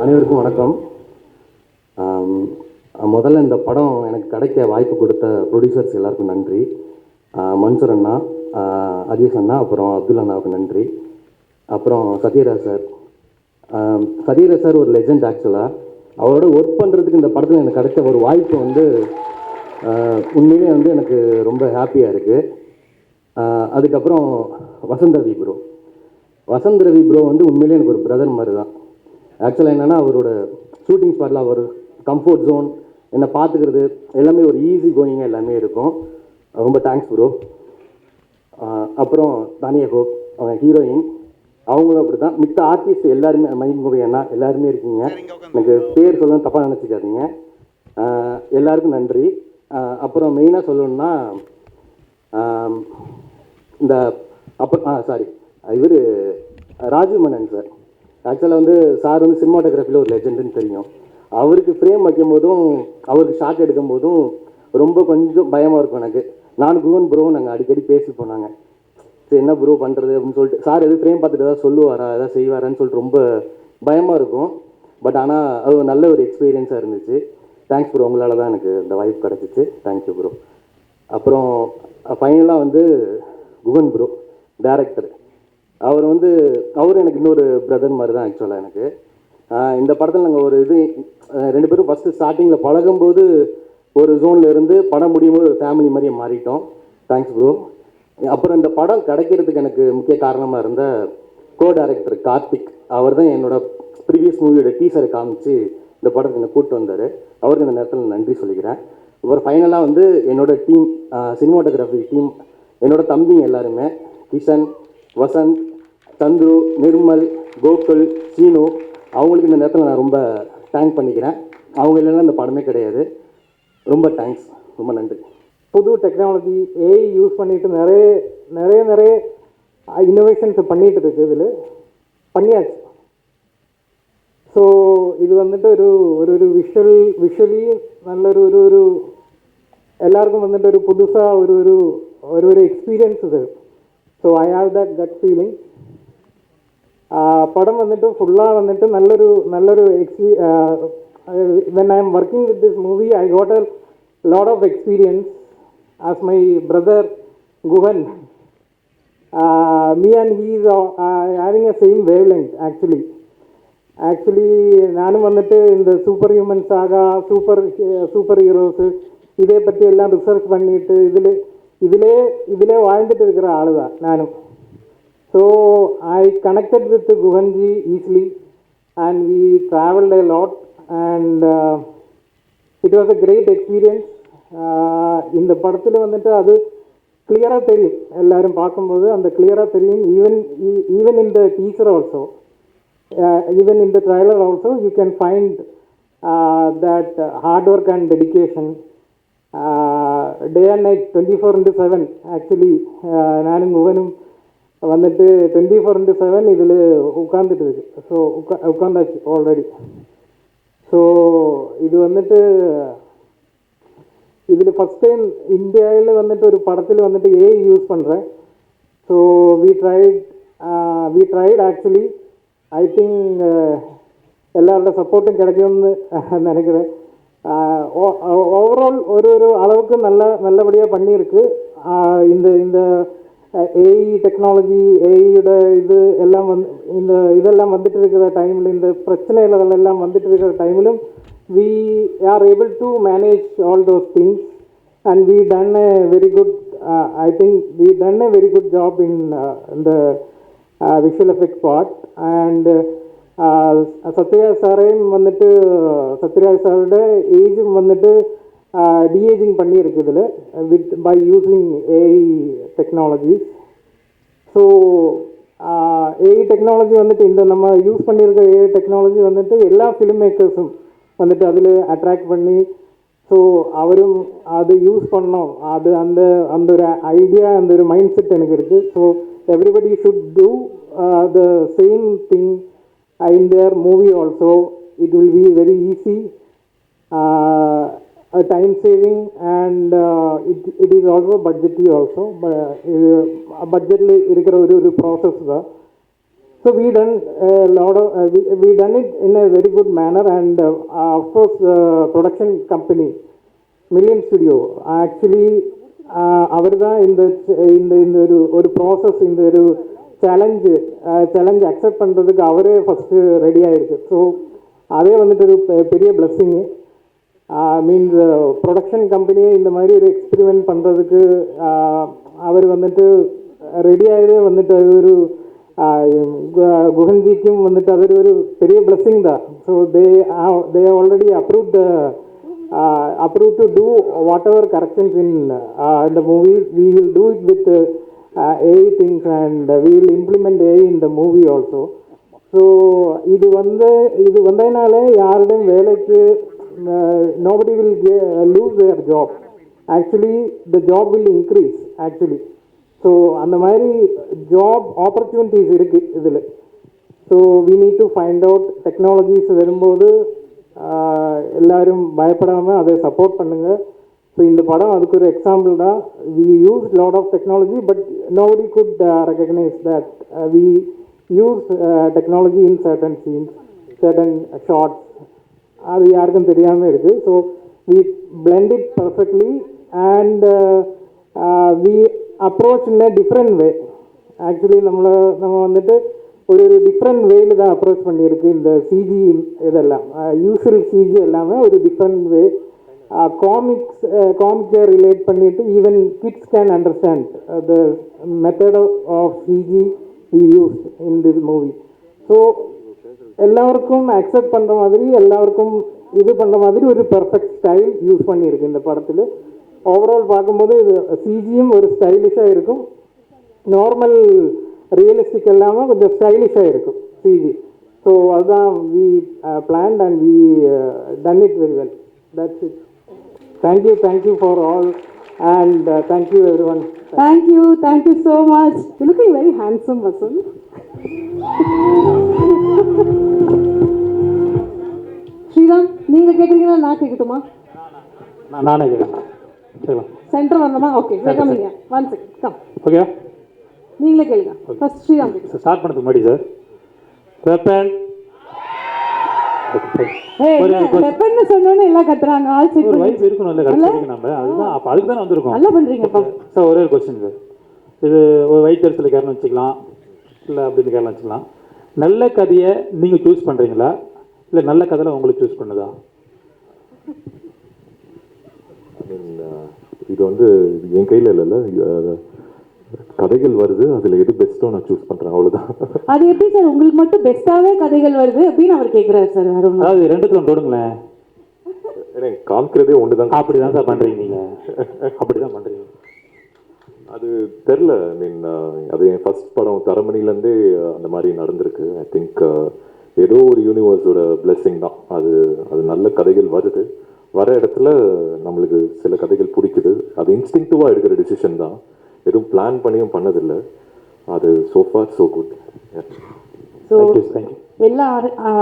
அனைவருக்கும் வணக்கம். முதல்ல இந்த படம் எனக்கு கிடைக்க வாய்ப்பு கொடுத்த ப்ரொடியூசர்ஸ் எல்லாருக்கும் நன்றி. மன்சூர் அண்ணா, அஜீஸ் அண்ணா, அப்புறம் அப்துல் அண்ணாவுக்கு நன்றி. அப்புறம் சத்யராஜ் சார். சத்யராஜ் சார் ஒரு லெஜெண்ட். ஆக்சுவலாக அவரோட ஒர்க் பண்ணுறதுக்கு இந்த படத்தில் எனக்கு கிடைச்ச ஒரு வாய்ப்பு உண்மையிலே எனக்கு ரொம்ப ஹாப்பியாக இருக்குது. அதுக்கப்புறம் வசந்த் ரவி ப்ரோ. வசந்த் ரவி ப்ரோ உண்மையிலே எனக்கு ஒரு பிரதர் மாதிரி தான். ஆக்சுவலாக என்னென்னா அவரோட ஷூட்டிங் ஸ்பாட்டில் அவர் கம்ஃபர்ட் ஜோன் என்னை பார்த்துக்கிறது எல்லாமே ஒரு ஈஸி கோயிங்காக எல்லாமே இருக்கும். ரொம்ப தேங்க்ஸ் ப்ரோ. அப்புறம் தானியா ஹோப், அவங்க ஹீரோயின், அவங்களும் அப்படி தான். மித்த ஆர்டிஸ்ட் எல்லாருமே, மைண்ட் மூவி அண்ணா எல்லாருமே இருக்கீங்க. எனக்கு பேர் சொல்லணும் தப்பாக நினச்சிக்காதீங்க. எல்லாருக்கும் நன்றி. அப்புறம் மெயினாக சொல்லணுன்னா இந்த சாரி இவர் ராஜீவ் மன்னன் சார். ஆக்சுவலாக சார் சினிமாட்டோகிராஃபியில் ஒரு லெஜெண்டுன்னு தெரியும். அவருக்கு ஃப்ரேம் வைக்கும் போதும் அவருக்கு ஷாட் எடுக்கும் போதும் ரொம்ப கொஞ்சம் பயமாக இருக்கும் எனக்கு. நான் குவன் ப்ரோ நாங்கள் அடிக்கடி பேசி போனாங்க, சரி என்ன ப்ரோ பண்ணுறது அப்படின்னு சொல்லிட்டு. சார் எது ஃப்ரேம் பார்த்துட்டு ஏதாவது சொல்லுவாரா, எதாவது செய்வாரான்னு சொல்லிட்டு ரொம்ப பயமாக இருக்கும். பட் ஆனால் அது நல்ல ஒரு எக்ஸ்பீரியன்ஸாக இருந்துச்சு. தேங்க்ஸ் ப்ரோ, உங்களால் தான் எனக்கு இந்த வாய்ப்பு கிடச்சிச்சு. Thank you bro. அப்புறம் ஃபைனலாக குவன் ப்ரோ டேரக்டர். அவர் அவர் எனக்கு இன்னொரு பிரதர் மாதிரி தான். ஆக்சுவலாக எனக்கு இந்த படத்தில் நாங்கள் ஒரு ரெண்டு பேரும் ஃபஸ்ட்டு ஸ்டார்டிங்கில் பழகும்போது ஒரு ஜோனில் இருந்து படம் முடியும் போது ஒரு ஃபேமிலி மாதிரியே மாறிட்டோம். Thanks bro. அப்புறம் இந்த படம் கிடைக்கிறதுக்கு எனக்கு முக்கிய காரணமாக இருந்த கோ டைரக்டர் கார்த்திக். அவர் தான் என்னோட ப்ரீவியஸ் மூவியோட டீசரை காமிச்சு இந்த படத்துக்கு என்னை கூப்பிட்டு வந்தார். அவருக்கு இந்த நேரத்தில் நன்றி சொல்லிக்கிறேன். அப்புறம் ஃபைனலாக என்னோட டீம், சினிமாட்டோகிராஃபி டீம், என்னோட தம்பிங்க எல்லாருமே, கிஷன், வசந்த், சந்துரு, நிர்மல், கோகுல், சீனு, அவங்களுக்கு இந்த நேரத்தில் நான் ரொம்ப தேங்க் பண்ணிக்கிறேன். அவங்க இல்லைன்னா இந்த படமே கிடையாது. ரொம்ப தேங்க்ஸ், ரொம்ப நன்றி. புது டெக்னாலஜி ஏஐ யூஸ் பண்ணிட்டு நிறைய நிறைய நிறைய இன்னோவேஷன்ஸ் பண்ணிகிட்டு இருக்குது. இதில் பண்ணியாச்சு. ஸோ இது ஒரு ஒரு ஒரு விஷுவலி நல்ல ஒரு எல்லாருக்கும் ஒரு புதுசாக ஒரு ஒரு ஒரு ஒரு எக்ஸ்பீரியன்ஸ் இது. So I have that cut feeling. படம் ஃபுல்லாக நல்லொரு when I am working with this movie, I got a lot of experience as my brother Guhan. Me and he is having a same wavelength actually. நானும் இந்த super human சாகா, super heroes இதே பற்றி எல்லாம் research பண்ணிட்டு இதிலே வாழ்ந்துட்டு இருக்கிற ஆளு தான் நானும். So I connected with Guhanji easily and we traveled a lot and it was a great experience. இந்த படத்தில் அது கிளியராக தெரியும், எல்லாரும் பார்க்கும்போது அந்த கிளியராக தெரியும். Even in the teaser also, even in the trailer also you can find that hard work and dedication. Day and night 24/7 actually நானும் குவனும் 24/7 இதில் உட்காந்துட்டு இருக்கு. So உட்காந்தாச்சு already. ஸோ இது இதில் ஃபஸ்ட் டைம் இந்தியாவில் ஒரு படத்தில் ஏஐ யூஸ் பண்ணுறேன். So we tried actually. I think எல்லாரோட சப்போர்ட்டும் கிடைக்கும்னு நினைக்கிறேன். ஓவரால் ஒரு அளவுக்கு நல்லபடியாக பண்ணியிருக்கு. இந்த ஏஐ டெக்னாலஜி, ஏஐயோட எல்லாம் இதெல்லாம் வந்துட்டு இருக்கிற டைமில், இந்த பிரச்சனைகள் எல்லாம் வந்துட்டு இருக்கிற டைமிலும் we are able to manage all those things and we done a very good I think we done a very good job in the visual effect part. And Sathyaraj சாரையும் Sathyaraj சாரோட ஏஜும் de-aging பண்ணியிருக்கு இதில் by using AI technologies. So AI technology இந்த நம்ம use பண்ணியிருக்க AI technology எல்லா film மேக்கர்ஸும் அதில் attract பண்ணி, so அவரும் அது யூஸ் பண்ணோம். அந்த ஒரு ஐடியா, அந்த ஒரு மைண்ட் செட் எனக்கு இருக்குது. So everybody should do the same thing in their movie also. It will be very easy, time saving and it is also budgetly also. Budgetly இருக்கிற ஒரு ப்ராசஸ் தான். So we done a lot of we done it in a very good manner, and of course production company Million Studio actually அவர் தான் இந்த இந்த இந்த ஒரு process, இந்த ஒரு சேலஞ்ச் அக்செப்ட் பண்ணுறதுக்கு அவரே ஃபஸ்ட்டு ரெடி ஆகிருக்கு. ஸோ அதே வந்துட்டு ஒரு பெரிய பிளெஸ்ஸிங்கு. மீன்ஸ் ப்ரொடக்ஷன் கம்பெனியே இந்த மாதிரி ஒரு எக்ஸ்பெரிமெண்ட் பண்ணுறதுக்கு அவர் வந்துட்டு ரெடியாகவே வந்துட்டு அது ஒரு குஹன்ஜிக்கும் வந்துட்டு அது ஒரு பெரிய பிளெஸ்ஸிங் தான். So they already approved to do whatever corrections in the movie. We will do it with AI things, and we will implement AI in the movie also. So இது வந்ததுனால யாருடையும் வேலைக்கு nobody will lose their job. Actually the job will increase actually. So அந்த மாதிரி job opportunities இருக்கு இதில். So we need to find out technologies வரும்போது எல்லாரும் பயப்படாமல் அதை சப்போர்ட் பண்ணுங்கள். ஸோ இந்த படம் அதுக்கு ஒரு எக்ஸாம்பிள் தான். We use lot of technology, but nobody could recognise that we use technology in certain scenes, certain shots. அது யாருக்கும் தெரியாமல் இருக்குது. So we blend it perfectly and we approach in a different way. Actually நம்ம வந்துட்டு ஒரு different வேயில் தான் approach பண்ணியிருக்கு. இந்த சிஜி இதெல்லாம் யூஸ்வல் சிஜி எல்லாமே ஒரு டிஃப்ரெண்ட் வே. காமிக்ஸை ரிலேட் பண்ணிவிட்டு even kids can understand the method of CG we use in this movie. So எல்லாருக்கும் அக்செப்ட் பண்ணுற மாதிரி, எல்லாருக்கும் இது பண்ணுற மாதிரி ஒரு பெர்ஃபெக்ட் ஸ்டைல் யூஸ் பண்ணியிருக்கு இந்த படத்தில். ஓவரால் பார்க்கும்போது இது சிஜியும் ஒரு ஸ்டைலிஷாக இருக்கும், நார்மல் ரியலிஸ்டிக் இல்லாமல் கொஞ்சம் ஸ்டைலிஷாக இருக்கும் சிஜி. ஸோ அதுதான் we planned and we done it very well. That's it. Thank you for all and thank you everyone. Thank you so much. You're looking very handsome, Vasan. Sriram, நீங்கள் கேட்குறீங்களா நான் கேட்கட்டுமா? நானே கேட்குறேன். சரிங்களா? சென்டர் வரணுமா? ஓகே, கம்மிங்க. 1 செகண்ட் கம். ஓகே, நீங்களே கேளுங்க. ஃபர்ஸ்ட் ஸ்ரீராம் கேட்குறேன். ஸ்டார்ட் பண்ணுறதுக்கு முன்னாடி சார் வெப்பன் வெப்பன்னு சொன்னோன்னே எல்லாம் கத்துறாங்க. ஆல் செட் ஒரு வைப் இருக்கணும் இல்லை கடைசிக்கு நம்ம அதுதான் அப்போ அதுக்கு தானே வந்திருக்கோம். நல்லா பண்ணுறீங்கப்பா சார். ஒரே ஒரு கொஸ்டின் சார். இது ஒரு வைட் கருத்தில் கேரளம் வச்சுக்கலாம், இல்லை அப்படின்னு கேரளம் வச்சுக்கலாம். நல்ல கதையை நீங்கள் சூஸ் பண்ணுறீங்களா, இல்லை நல்ல கதையில் உங்களுக்கு சூஸ் பண்ணுதா? இது வந்து என் கையில் இல்லைல்ல, கதைகள் வருது, அதில் எது பெஸ்ட்டோ நான் சூஸ் பண்ணுறேன், அவ்வளோதான். அது எப்படி சார் உங்களுக்கு மட்டும் பெஸ்ட்டாகவே கதைகள் வருது அப்படின்னு அவர் கேட்குறாரு சார். அதாவது ரெண்டுத்துல தொடுங்களேன். எனக்கு காமிக்கிறதே ஒன்று தான். அப்படி தான் சார் பண்ணுறீங்க நீங்கள், அப்படி தான் பண்ணுறீங்க. அது தெரில. ஐ மீன் அது என் ஃபர்ஸ்ட் படம் தரமணிலேருந்தே அந்த மாதிரி நடந்திருக்கு. ஐ திங்க் ஏதோ ஒரு யூனிவர்ஸோட பிளெஸ்ஸிங் தான் அது. அது நல்ல கதைகள் வருது, வர இடத்துல நம்மளுக்கு சில கதைகள் பிடிக்குது. அது இன்ஸ்டிங்டிவாக எடுக்கிற டிசிஷன் தான், எதுவும் பிளான் பண்ணியும் பண்ணதில்லை. அது so far so good. So எல்லா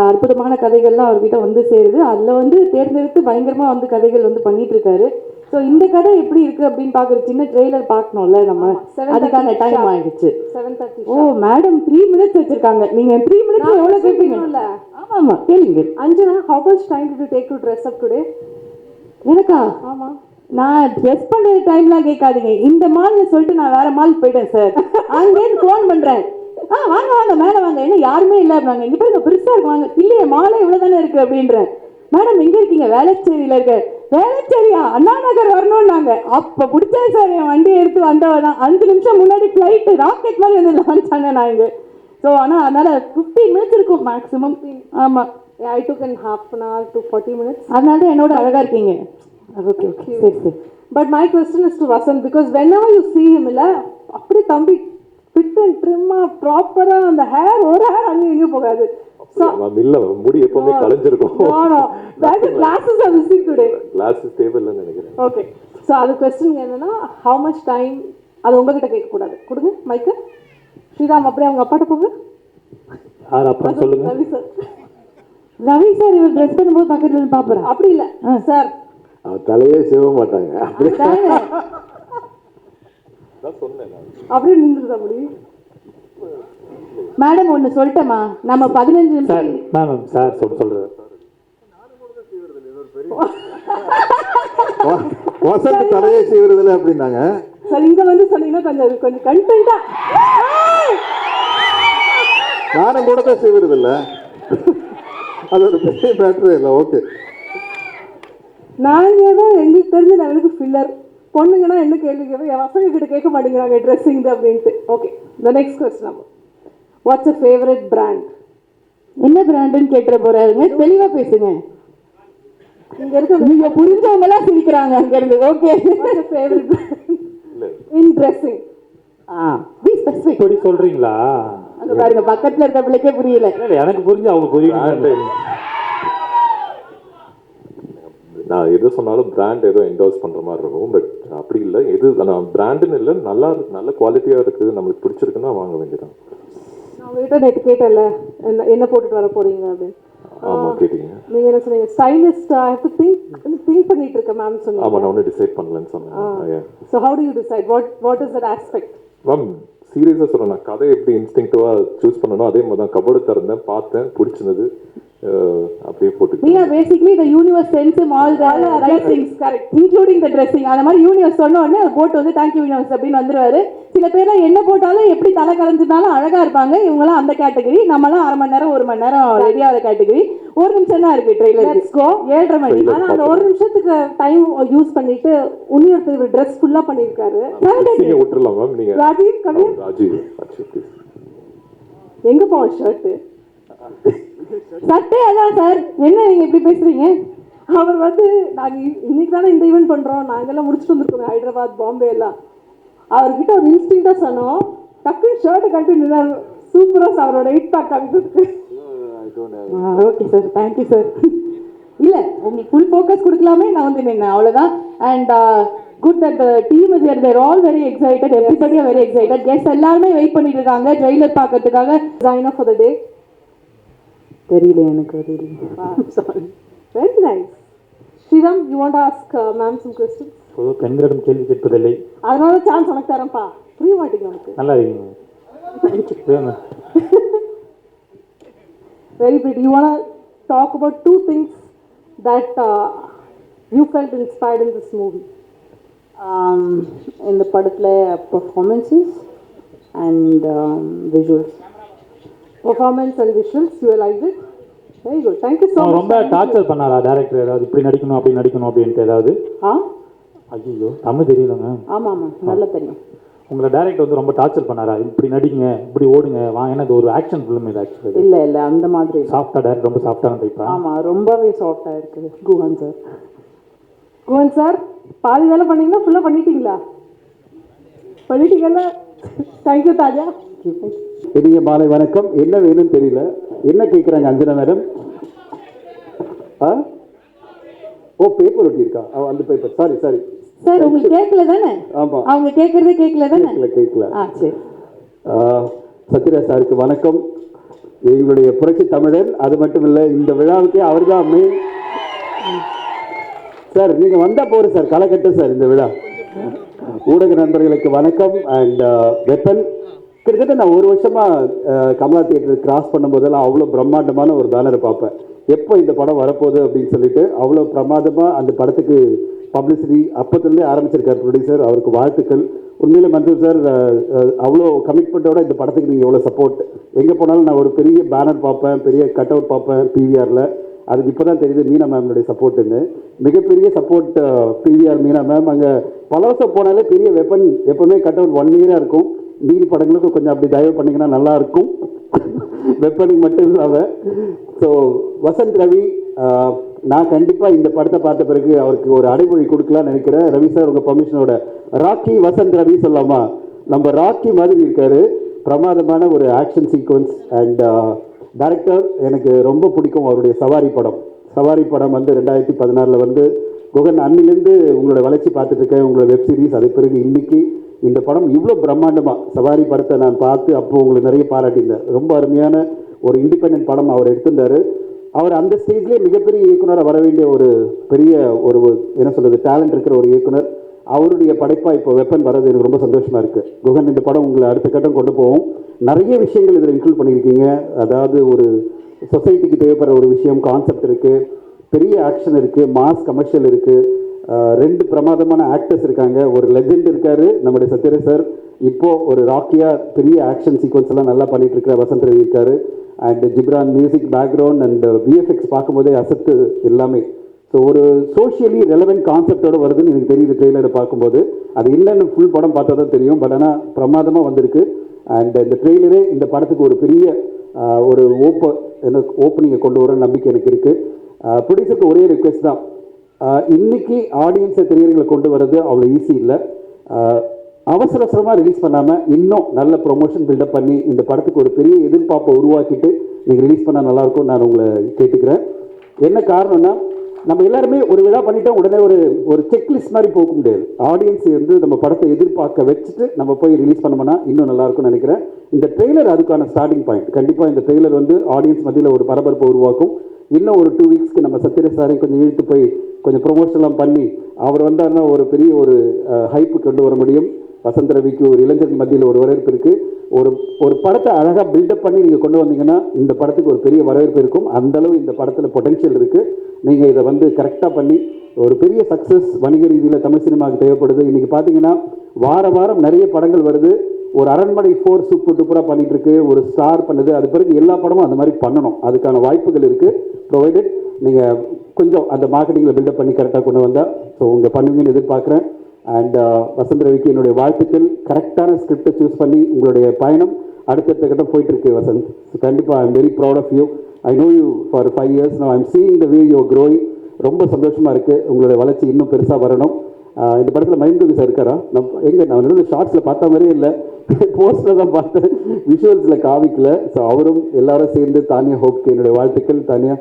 அற்புதமான கதைகள்லாம் அவர்கிட்ட வந்து சேருது. அதில் வந்து தேர்ந்தெடுத்து பயங்கரமாக வந்து கதைகள் வந்து பண்ணிட்டு இருக்காரு. ஸோ இந்த கதை எப்படி இருக்கு அப்படின்னு பார்க்குற சின்ன ட்ரெய்லர் பார்க்கணும்ல நம்ம, அதுக்கான டைம் ஆயிடுச்சு. 7:30. ஓ மேடம் 3 minutes வச்சிருக்காங்க. நீங்க 3 minutes எவ்வளோ கேட்பீங்க? ஆமாம் ஆமாம் கேளுங்க. Anjana, how much time did you take to dress up today? எனக்கா? ஆமாம். நான் ட்ரெஸ் பண்ணுற டைம்லாம் கேட்காதீங்க. இந்த மால்னு சொல்லிட்டு நான் வேற மால் போயிட்டேன் சார். அங்கேருந்து ஃபோன் பண்ணுறேன், வாங்க வாங்க மேலே வாங்க, என்ன யாருமே இல்லை அப்படின்னாங்க. இங்கே பாருங்க பெருசாக இருக்கு, வாங்க. இல்லையே மாலே இவ்வளோ தானே இருக்குது அப்படின்றேன். மேடம் எங்கே இருக்கீங்க? வேளச்சேரியில் இருக்க. வேளச்சேரியா? அண்ணா நகர் வரணும்னாங்க. அப்போ பிடிச்சா சார் என் வண்டியை எடுத்து வந்தவன் தான். 5 நிமிஷம் முன்னாடி ஃப்ளைட்டு ராக்கெட் மாதிரி வந்து லான்ச் ஆனேன் நான் இங்கே. ஸோ ஆனால் அதனால் 15 minutes இருக்கும் மேக்ஸிமம். ஆமாம், ஐ டுக் இன் half an hour to 40 minutes. அதனால தான் என்னோட அழகாக இருக்கீங்க. ஓகே ஓகே சரி சரி. But my question is to Vasanth, because whenever you see him இல்லை அப்படியே தம்பி ஃபிட் அண்ட் ட்ரிம்மாக ப்ராப்பராக அந்த ஹேர் ஒரு ஹேர் அங்கே எங்கேயும் போகாது. இல்ல, முடி எப்பவுமே கலைஞ்சிருக்கும். Classes are missing today. Classes தேவையில்லைன்னு நினைக்கிறேன். ஓகே, ஸோ அது கொஸ்டின் என்னன்னா how much time, அது உங்ககிட்ட கேட்கக்கூடாது. கொடுங்க மைக்கு. ஸ்ரீராம் அப்படியே அவங்க அப்பாட்ட போங்க. யார் அப்புறம் சொல்லுங்க. ரவி சார். ரவி சார் இவர் ட்ரெஸ் பண்ணும்போது பக்கத்துல இருந்து பார்ப்பேன். அப்படி இல்லை சார், தலையே செய்ய மாட்டாங்க. அப்படியே நின்றுதா முடியும். மேடம் ஒன்று சொல்லட்டமா, நம்ம 15 சார் நிமிஷம் மேம் சார் சொல்கிறேன். வசந்த் தலையை செய்வதில்லை அப்படின்னாங்க. சார் இங்க வந்து சொன்னீங்கன்னா கொஞ்சம் கொஞ்சம் கண்டென்ட்டா. நானும் கூட தான் செய்வதில்லை, அது ஒரு பெரிய மேட்ரு இல்லை. ஓகே, நாங்க தான் எங்களுக்கு தெரிஞ்ச லெவலுக்கு ஃபில்லர். பொண்ணுங்கன்னா என்ன கேள்வி கேட்போம், என் பசங்க கிட்ட கேட்க மாட்டேங்கிறாங்க ட்ரெஸ்ஸிங் அப்படின்ட்டு. ஓகே, த நெக்ஸ்ட் கொஸ்டின் நம்ம வாட்ஸ் அ ஃபேவரட் பிராண்ட்? என்ன பிராண்டுன்னு கேட்டுற போறாருங்க, தெளிவா பேசுங்க. இங்க இருக்க நீங்க புரிஞ்சவங்க எல்லாம் சிரிக்கிறாங்க அங்க இருந்து. Okay, what's a favourite brand in dressing? B specific. இப்படி சொல்றீங்களா? அங்க பாருங்க, பக்கத்துல இருக்க பிள்ளைக்கே புரியல. இல்லை, எனக்கு புரிஞ்சு அவங்க புரியுது. நான் எது சொன்னாலும் பிராண்ட் ஏதோ என்டோஸ் பண்ணுற மாதிரி இருக்கும், பட் அப்படி இல்லை. எது நான் பிராண்டுன்னு இல்லை, நல்ல குவாலிட்டியாக இருக்குது, நம்மளுக்கு பிடிச்சிருக்குன்னா வாங்க வேண்டியதான். நான் உங்ககிட்ட நேற்று கேட்டேன்ல என்ன போட்டுட்டு வர போறீங்க அப்படின்னு. ஆமாம், கேட்டீங்க. நீங்க என்ன சொன்னீங்க? Stylist I have to think பண்ணிட்டு இருக்கேன் மேம் சொன்னீங்க. ஆமாம், நான் ஒன்றும் டிசைட் பண்ணலன்னு சொன்னேன். So how to you decide what is that aspect? Ma'am சீரியஸாக சொல்கிறேன், நான் கதை எப்படி இன்ஸ்டிங்க்டிவாக சூஸ் பண்ணணும் அதே மாதிரி தான் கபோர்டு திறந்தேன், பார்த்தேன், பிடிச்சிருந்தது, அப்படியே போட்டு. Meena basically the universe sends him all the right things, correct, including the dressing. அந்த மாதிரி யூனிவர்ஸ் சொன்ன உடனே அவர் போட்டு வந்து தேங்க்யூ யூனிவர்ஸ் அப்படின்னு வந்துருவாரு. சில பேர்லாம் என்ன போட்டாலும் எப்படி தலை கலைஞ்சிருந்தாலும் அழகா இருப்பாங்க. இவங்கலாம் அந்த கேட்டகரி, நம்மலாம் 1/2 மணி நேரம் 1 மணி நேரம் ரெடி ஆகிற கேட்டகரி. 1 நிமிஷம் தான் இருக்கு ட்ரெயிலர். Let's go. 7:30 மணி. ஆனா அந்த 1 நிமிஷத்துக்கு டைம் யூஸ் பண்ணிட்டு உன்னியொருத்தர் ட்ரெஸ் ஃபுல்லா பண்ணிருக்காரு. நீங்கள் விட்டுறலாம் மேம். நீங்கள் ராஜீவ் கவின் ராஜீவ் ப்ளீஸ். எங்க போவோம் ஷர்ட்டு? சட்டே அதான் சார், என்ன நீங்க இப்படி பேசுறீங்க? அவர் வந்து நாங்க இன்னைக்கு தானே இந்த ஈவெண்ட் பண்றோம், நாங்கெல்லாம் முடிச்சுட்டு வந்திருக்கோம் ஹைதராபாத் பாம்பே எல்லாம். அவர்கிட்ட ஒரு இன்ஸ்டிங்டா சொன்னோம், டக்குன்னு ஷர்ட்டை கட்டி நின்னார். சூப்பரா அவரோட 8 பேக் காமிக்கிறதுக்கு. Okay sir, thank you sir. இல்ல உங்களுக்கு ஃபுல் ஃபோக்கஸ் கொடுக்கலாமே, நான் வந்து நின்னேன் அவ்வளவுதான். And good that the team is here, they're all very excited, everybody are very excited. guests எல்லாரும் வெயிட் பண்ணிட்டு இருக்காங்க trailer பார்க்கிறதுக்காக. designer for the day? தெரியல எனக்கு, தெரியல. Sorry. Very nice. Sriram, you want to ask ma'am some questions? பொதுவாக பெண்களிடம் கேள்வி கேட்பதில்லை. அதனால சான்ஸ் உனக்கு தரேன்ப்பா. புரிய மாட்டேங்குது உனக்கு. நல்லா இருக்கீங்க. Very pretty. You want to talk about 2 things that you felt inspired in this movie? இந்த படத்துல performances and visuals. Performance and visuals, you liked it? Very good. Thank you so much. ரொம்ப torture பண்ணாரா director? ஏதாவது இப்படி நடிக்கணும் அப்படி நடிக்கணும் அப்படின்ட்டு ஏதாவது? ஐயோ, தமிழ் தெரியலங்க. ஆமா ஆமா, நல்லா தெரியும். உங்களை டேரக்டர் வந்து ரொம்ப டார்ச்சர் பண்ணாரா? இப்படி நடிங்க, இப்படி ஓடுங்க, வாங்க. இது ஒரு ஆக்ஷன் ஃபிலிம் இது ஆக்சுவலி. இல்ல அந்த மாதிரி சாஃப்டா டேரக்டர், ரொம்ப சாஃப்டான டைப்பா? ஆமா, ரொம்பவே சாஃப்டா இருக்கு. குஹன் சார். குஹன் சார், பாதி வேலை பண்ணீங்கன்னா ஃபுல்லா பண்ணிட்டீங்களா? பண்ணிட்டீங்கல்ல. தேங்க்யூ தாஜா. இனிய மாலை வணக்கம். என்ன வேணும்னு தெரியல. என்ன கேட்குறாங்க அஞ்சனா மேடம்? ஓ, பேப்பர் ஒட்டி இருக்கா? அந்த பேப்பர். சாரி சார், உங்களுக்கு கேட்கல தானே? ஆமாம், அவங்க கேட்கறதே கேட்கல தானே? கேட்கல. சரி. சத்யராஜ் சாருக்கு வணக்கம். எங்களுடைய புரட்சி தமிழன். அது மட்டும் இல்லை, இந்த விழாவுக்கே அவர் தான் மெயின். சார் நீங்கள் வந்தால் போகிறேன் சார், களை சார் இந்த விழா. ஊடக நண்பர்களுக்கு வணக்கம். அண்ட் வெப்பன் கிட்டத்தட்ட நான் 1 வருஷமாக கமலா தியேட்டர் கிராஸ் பண்ணும்போதெல்லாம் அவ்வளோ பிரம்மாண்டமான ஒரு பேனரை பார்ப்பேன். எப்போ இந்த படம் வரப்போகுது அப்படின்னு சொல்லிட்டு அவ்வளோ பிரமாதமாக அந்த படத்துக்கு பப்ளிசிட்டி அப்போத்துலேருந்தே ஆரம்பிச்சிருக்கார் ப்ரொடியூசர். அவருக்கு வாழ்த்துக்கள். உண்மையிலே மன்சூர் சார் அவ்வளோ கமிட்மெண்ட்டோட இந்த படத்துக்கு நீங்கள் எவ்வளோ சப்போர்ட். எங்கே போனாலும் நான் ஒரு பெரிய பேனர் பார்ப்பேன், பெரிய கட் அவுட் பார்ப்பேன் பிவிஆரில். அதுக்கு இப்போ தான் தெரியுது மீனா மேம்னுடைய சப்போர்ட்டுன்னு. மிகப்பெரிய சப்போர்ட் பிவிஆர் மீனா மேம். அங்கே பல வருஷம் போனாலே பெரிய வெப்பன் எப்போவுமே கட் அவுட் 1 இயராக இருக்கும். மீதி படங்களுக்கும் கொஞ்சம் அப்படி தயவு பண்ணிங்கன்னா நல்லாயிருக்கும், வெப்பனுக்கு மட்டும் இல்லாமல். ஸோ வசந்த் ரவி, நான் கண்டிப்பாக இந்த படத்தை பார்த்த பிறகு அவருக்கு ஒரு அடைமொழி கொடுக்கலான்னு நினைக்கிறேன். ரவி சார் உங்கள் பர்மிஷனோட ராக்கி வசந்த் ரவி சொல்லாமா? நம்ம ராக்கி மாதிரி இருக்காரு. பிரமாதமான ஒரு ஆக்ஷன் சீக்வன்ஸ். அண்ட் டைரக்டர் எனக்கு ரொம்ப பிடிக்கும் அவருடைய சவாரி படம். சவாரி படம் வந்து 2016 வந்து குகன் அன்னிலேருந்து உங்களோட வளர்ச்சி பார்த்துட்ருக்கேன், உங்களோட வெப் சீரிஸ். அதே பிறகு இன்னைக்கு இந்த படம் இவ்வளோ பிரம்மாண்டமாக சவாரி படத்தை நான் பார்த்து அப்போ உங்களுக்கு நிறைய பாராட்டியிருந்தேன். ரொம்ப அருமையான ஒரு இண்டிபெண்டன்ட் படம் அவர் எடுத்திருந்தார். அவர் அந்த ஸ்டேஜ்லேயே மிகப்பெரிய இயக்குனராக வர வேண்டிய ஒரு பெரிய ஒரு என்ன சொல்கிறது டேலண்ட் இருக்கிற ஒரு இயக்குனர். அவருடைய படைப்பாக இப்போ வெப்பன் வர்றது எனக்கு ரொம்ப சந்தோஷமாக இருக்குது. குகன், இந்த படம் உங்களை அடுத்த கட்டம் கொண்டு போவோம். நிறைய விஷயங்கள் இதில் இன்க்ளூட் பண்ணியிருக்கீங்க. அதாவது ஒரு சொசைட்டிக்கு தேவைப்படுற ஒரு விஷயம், கான்செப்ட் இருக்குது, பெரிய ஆக்ஷன் இருக்குது, மாஸ் கமர்ஷியல் இருக்குது, 2 பிரமாதமான ஆக்டர்ஸ் இருக்காங்க. ஒரு லெஜெண்ட் இருக்கார் நம்முடைய சத்யராஜ் சார், இப்போது ஒரு ராக்கியாக பெரிய ஆக்ஷன் சீக்வன்ஸ் எல்லாம் நல்லா பண்ணிட்டு இருக்கிற வசந்த் ரவி இருக்கார். And Ghibran music background and VFX பார்க்கும்போதே அசத்து எல்லாமே. ஸோ ஒரு சோஷியலி ரெலவெண்ட் கான்செப்டோடு வருதுன்னு எனக்கு தெரியுது ட்ரெய்லரை பார்க்கும்போது. அது இல்லைன்னு ஃபுல் படம் பார்த்தா தான் தெரியும். பட் ஆனால் பிரமாதமாக வந்திருக்கு. அண்ட் இந்த ட்ரெய்லரே இந்த படத்துக்கு ஒரு பெரிய ஒரு ஓப்பனிங்கை கொண்டு வர நம்பிக்கை எனக்கு இருக்குது. ப்ரொடியூசருக்கு ஒரே ரிக்வெஸ்ட் தான், இன்னைக்கு ஆடியன்ஸை திரையரங்களை கொண்டு வர்றது அவ்வளோ ஈஸி இல்லை. அவசரமாக ரிலீஸ் பண்ணாமல் இன்னும் நல்ல ப்ரொமோஷன் பில்டப் பண்ணி இந்த படத்துக்கு ஒரு பெரிய எதிர்பார்ப்பை உருவாக்கிட்டு நீங்கள் ரிலீஸ் பண்ணால் நல்லாயிருக்கும் நான் உங்களை கேட்டுக்கிறேன். என்ன காரணம்னா, நம்ம எல்லாருமே ஒரு விழா பண்ணிட்டோம் உடனே ஒரு செக்லிஸ்ட் மாதிரி போக முடியாது. ஆடியன்ஸ் வந்து நம்ம படத்தை எதிர்பார்க்க வச்சுட்டு நம்ம போய் ரிலீஸ் பண்ணோம்னா இன்னும் நல்லாயிருக்கும்னு நினைக்கிறேன். இந்த ட்ரெய்லர் அதுக்கான ஸ்டார்டிங் பாயிண்ட். கண்டிப்பாக இந்த ட்ரெய்லர் வந்து ஆடியன்ஸ் மத்தியில் ஒரு பரபரப்பை உருவாக்கும். இன்னும் ஒரு 2 வீக்ஸ்க்கு நம்ம சத்யராஜ் சாரையும் கொஞ்சம் இழுத்து போய் கொஞ்சம் ப்ரொமோஷன்லாம் பண்ணி அவர் வந்தாருன்னா ஒரு பெரிய ஒரு ஹைப்பு கொண்டு வர முடியும். வசந்த் ரவிக்கு ஒரு இளைஞர்கள் மத்தியில் ஒரு வரவேற்பு இருக்குது. ஒரு படத்தை அழகாக பில்டப் பண்ணி நீங்கள் கொண்டு வந்தீங்கன்னா இந்த படத்துக்கு ஒரு பெரிய வரவேற்பு இருக்கும். அந்தளவு இந்த படத்தில் பொட்டென்ஷியல் இருக்குது. நீங்கள் இதை வந்து கரெக்டாக பண்ணி ஒரு பெரிய சக்ஸஸ் வணிக ரீதியில் தமிழ் சினிமாவுக்கு தேவைப்படுது. இன்றைக்கி பார்த்தீங்கன்னா வாரம் நிறைய படங்கள் வருது. ஒரு அரண்மனை 4 சூப்பர் டூப்பராக பண்ணிகிட்டு இருக்கு, ஒரு ஸ்டார் பண்ணுது. அது பிறகு எல்லா படமும் அந்த மாதிரி பண்ணணும். அதுக்கான வாய்ப்புகள் இருக்குது. ப்ரொவைடட் நீங்கள் கொஞ்சம் அந்த மார்க்கெட்டிங்கில் பில்டப் பண்ணி கரெக்டாக கொண்டு வந்தால் ஸோ உங்கள் பண்ணுவீங்கன்னு எதிர்பார்க்குறேன். அண்ட் வசந்த் ரவிக்கு என்னுடைய வாழ்த்துக்கள். கரெக்டான ஸ்கிரிப்டை சூஸ் பண்ணி உங்களுடைய பயணம் அடுத்தடுத்த கட்டம் போயிட்டுருக்கு வசந்த். ஸோ கண்டிப்பாக I am very proud of you. I know you for 5 years now. I'm seeing the way you growing. ரொம்ப சந்தோஷமாக இருக்குது. உங்களுடைய வளர்ச்சி இன்னும் பெருசாக வரணும். இந்த படத்தில் மைம்ரவி சார் இருக்காரா? நான் வந்து ஷார்ட்ஸில் பார்த்த மாதிரியே இல்லை, போஸ்டில் தான் பார்த்தேன், விஷுவல்ஸில் காமிக்கல. ஸோ அவரும் எல்லாரும் சேர்ந்து தானியா ஹோப்க்கு என்னுடைய வாழ்த்துக்கள். தானியா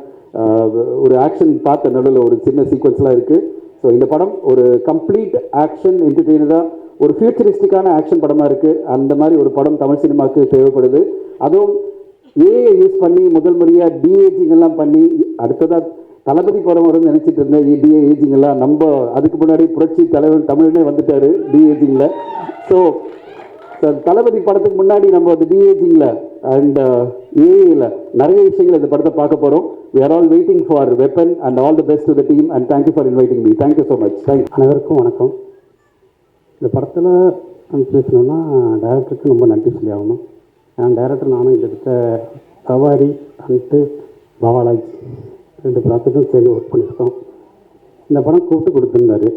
ஒரு ஆக்ஷன் பார்த்த நடுவில் ஒரு சின்ன சீக்வன்ஸ்லாம் இருக்குது. ஸோ இந்த படம் ஒரு கம்ப்ளீட் ஆக்ஷன் என்டர்டெய்னராக ஒரு ஃபியூச்சரிஸ்டிக்கான ஆக்ஷன் படமாக இருக்குது. அந்த மாதிரி ஒரு படம் தமிழ் சினிமாவுக்கு தேவைப்படுது. அதுவும் ஏஐ யூஸ் பண்ணி முதல் முறையாக டிஏஜிங் எல்லாம் பண்ணி, அடுத்ததாக தளபதி படம் வரும்னு நினச்சிட்டு இருந்தேன். டிஏஜிங் எல்லாம் நம்ம அதுக்கு முன்னாடி புரட்சி தலைவர் தமிழ்னே வந்துட்டார் டிஏஜிங்கில். ஸோ தளபதி படத்துக்கு முன்னாடி நம்ம வந்து டிஏஜிங்கில் அண்ட் ஏஐயில் நிறைய விஷயங்கள் இந்த படத்தை பார்க்க போகிறோம். We are all waiting for Weapon and all the best to the team and thank you for inviting me. Thank you so much. அனைவருக்கும் வணக்கம். இந்த படத்தில் பேசணுன்னா டைரக்டருக்கு ரொம்ப நன்றி சொல்லி ஆகணும். டைரக்டர் நானும் கிட்டத்தட்ட சவாரி அண்டு பவாலாஜ் 2 படத்துக்கும் சேர்ந்து ஒர்க் பண்ணியிருக்கோம். இந்த படம் கூப்பிட்டு கொடுத்துருந்தாரு.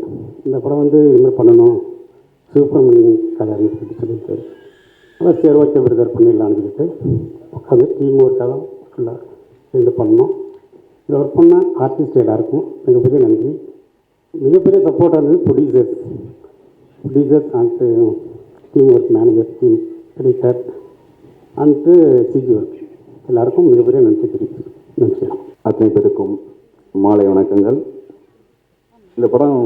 இந்த படம் வந்து இதுமாதிரி பண்ணணும் சுப்பிரமணியன் கதை சொல்லியிருக்காரு. அதான் சரி ஓகே பிரதர் பண்ணிடலான்னு சொல்லிட்டு உட்காந்து டீம் ஒர்க்காக தான் ஃபுல்லாக சேர்ந்து பண்ணோம். இதில் ஒர்க் பண்ண ஆர்டிஸ்ட் எல்லாருக்கும் மிகப்பெரிய நன்றி. மிகப்பெரிய சப்போர்ட்டாக இருந்தது producers and team work manager, team editor and CG work எல்லாருக்கும் மிகப்பெரிய நன்றி தெரிவிச்சு. நன்றி. அத்தனை பேருக்கும் மாலை வணக்கங்கள். இந்த படம்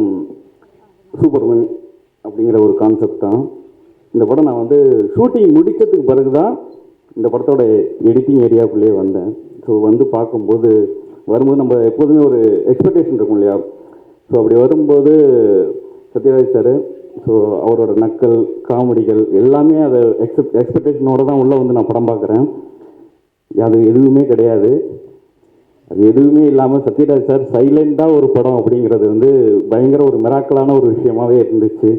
சூப்பர்மேன் அப்படிங்கிற ஒரு கான்செப்ட் தான். இந்த படம் நான் வந்து ஷூட்டிங் முடிக்கிறதுக்கு பிறகு தான் இந்த படத்தோட எடிட்டிங் ஏரியாவுக்குள்ளேயே வந்தேன். ஸோ வந்து வரும்போது நம்ம எப்போதுமே ஒரு எக்ஸ்பெக்டேஷன் இருக்கும் இல்லையா? ஸோ அப்படி வரும்போது சத்யராஜ் சார், ஸோ அவரோட நக்கல் காமெடிகள் எல்லாமே அதை எக்ஸ்பெக்டேஷனோடு தான் உள்ளே வந்து நான் படம் பார்க்குறேன். அது எதுவுமே கிடையாது. அது எதுவுமே இல்லாமல் சத்யராஜ் சார் சைலண்டாக ஒரு படம் அப்படிங்கிறது வந்து பயங்கர ஒரு மிராக்கலான ஒரு விஷயமாகவே இருந்துச்சு.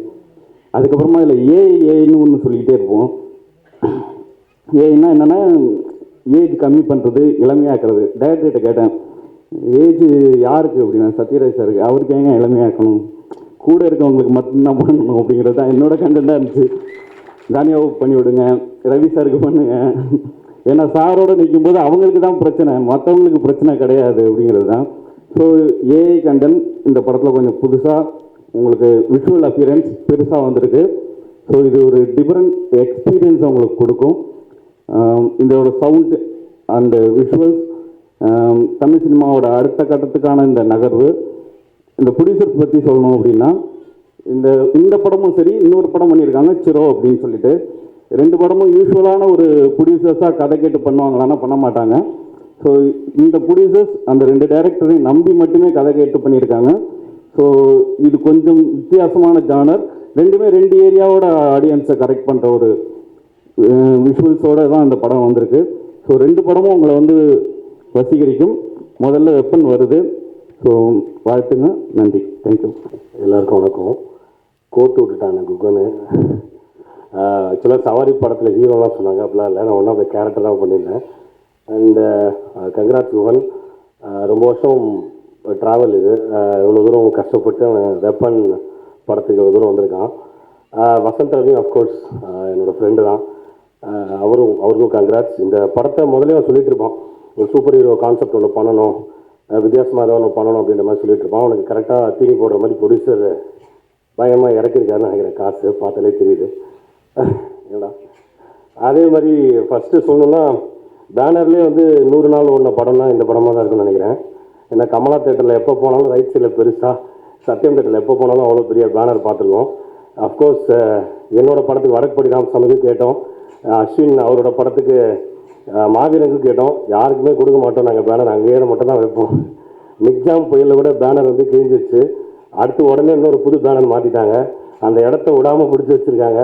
அதுக்கப்புறமா இதில் ஏஐன்னு ஒன்று சொல்லிக்கிட்டே இருப்போம். ஏஐன்னா என்னென்னா ஏஜ் கம்மி பண்ணுறது, இளமையாக்குறது. டைரக்டர்கிட்ட கேட்டேன், ஏஜ் யாருக்கு அப்படின்னா சத்யராஜ் சாருக்கு. அவருக்கு ஏங்க இளமையாக்கணும், கூட இருக்கவங்களுக்கு மட்டும்தான் பண்ணணும் அப்படிங்கிறது தான் என்னோட கண்டென்ட்டாக இருந்துச்சு. தானியாவுக்கு பண்ணி விடுங்க, ரவி சாருக்கு பண்ணுங்க, ஏன்னா சாரோடு நிற்கும்போது அவங்களுக்கு தான் பிரச்சனை, மற்றவங்களுக்கு பிரச்சனை கிடையாது அப்படிங்கிறது தான். ஸோ ஏஐ கண்டென்ட் இந்த படத்தில் கொஞ்சம் புதுசாக உங்களுக்கு விஷுவல் அப்பியரன்ஸ் பெருசாக வந்திருக்கு. ஸோ இது ஒரு டிஃப்ரெண்ட் எக்ஸ்பீரியன்ஸ் உங்களுக்கு கொடுக்கும். இதோட சவுண்டு அண்ட் விஷுவல்ஸ் தமிழ் சினிமாவோட அடுத்த கட்டத்துக்கான இந்த நகர்வு. இந்த ப்ரொடியூசர்ஸ் பற்றி சொல்லணும் அப்படின்னா, இந்த படமும் சரி, இன்னொரு படம் பண்ணியிருக்காங்க சிரோ அப்படின்னு சொல்லிட்டு. 2 படமும் யூஸ்வலான ஒரு ப்ரொடியூசர்ஸாக கதை கேட்டு பண்ணுவாங்களான்னா பண்ண மாட்டாங்க. ஸோ இந்த ப்ரொடியூசர்ஸ் அந்த 2 டைரக்டரையும் நம்பி மட்டுமே கதை கேட்டு பண்ணியிருக்காங்க. ஸோ இது கொஞ்சம் வித்தியாசமான ஜானர். ரெண்டுமே ரெண்டு ஏரியாவோட ஆடியன்ஸை கரெக்ட் பண்ணுற ஒரு விஷுவல்ஸோடு தான் இந்த படம் வந்திருக்கு. ஸோ ரெண்டு படமும் உங்களை வந்து வசீகரிக்கும். முதல்ல வெப்பன் வருது. ஸோ வாழ்த்துங்க. நன்றி. தேங்க்யூ. எல்லாருக்கும் வணக்கம். கோட்டு விட்டுட்டாங்க குகனு. ஆக்சுவலாக சவாரி படத்தில் ஹீரோலாம் சொன்னாங்க, அப்படிலாம் இல்லை, நான் ஒன் ஆஃப் த கேரக்டர் தான் பண்ணியிருந்தேன். And congrats Guhan. ரொம்ப வருஷம் ட்ராவல் இது, இவ்வளோ தூரம் கஷ்டப்பட்டு அவன் வெப்பன் படத்துக்கு இவ்வளோ தூரம் வந்திருக்கான். வசந்த் ரவி அஃப்கோர்ஸ் என்னோடய ஃப்ரெண்டு தான். அவருக்கும் கங்க்ராட்ஸ். இந்த படத்தை முதலே அவன் சொல்லிட்டு இருப்பான், ஒரு சூப்பர் ஹீரோ கான்செப்ட் ஒன்று பண்ணணும், வித்தியாசமாக ஏதாவது ஒன்று பண்ணணும் அப்படின்ற மாதிரி சொல்லிட்டு இருப்பான். அவனுக்கு கரெக்டாக தீனி போடுற மாதிரி ப்ரொடியூசர் பயமாக இறக்கிருக்காருன்னு நினைக்கிறேன். காசு பார்த்தாலே தெரியுது. ஏன்னா அதே மாதிரி ஃபஸ்ட்டு சொல்லணுன்னா, பேனர்லேயே வந்து 100 நாள் ஓடின படம்னா இந்த படமாக தான் இருக்குன்னு நினைக்கிறேன். ஏன்னா கமலா தேட்டரில் எப்போ போனாலும் ரைட் சைடில் பெருசாக, சத்யம் தேட்டரில் எப்போ போனாலும் அவ்வளோ பெரிய பேனர் பார்த்துருக்கோம். அஃப்கோர்ஸ் என்னோடய படத்துக்கு வடக்குப்படி ராமசாமிக்கு கேட்டோம், அஸ்வின் அவரோட படத்துக்கு மாவீரனுக்கு கேட்டோம். யாருக்குமே கொடுக்க மாட்டோம் நாங்கள் பேனர், அங்கேயே மட்டும் தான் வைப்போம். மிக்ஜாம் புயலில் கூட பேனர் வந்து கிழிஞ்சிச்சு. அடுத்து உடனே இன்னொரு புது பேனர் மாற்றிட்டாங்க, அந்த இடத்த விடாமல் பிடிச்சி வச்சுருக்காங்க.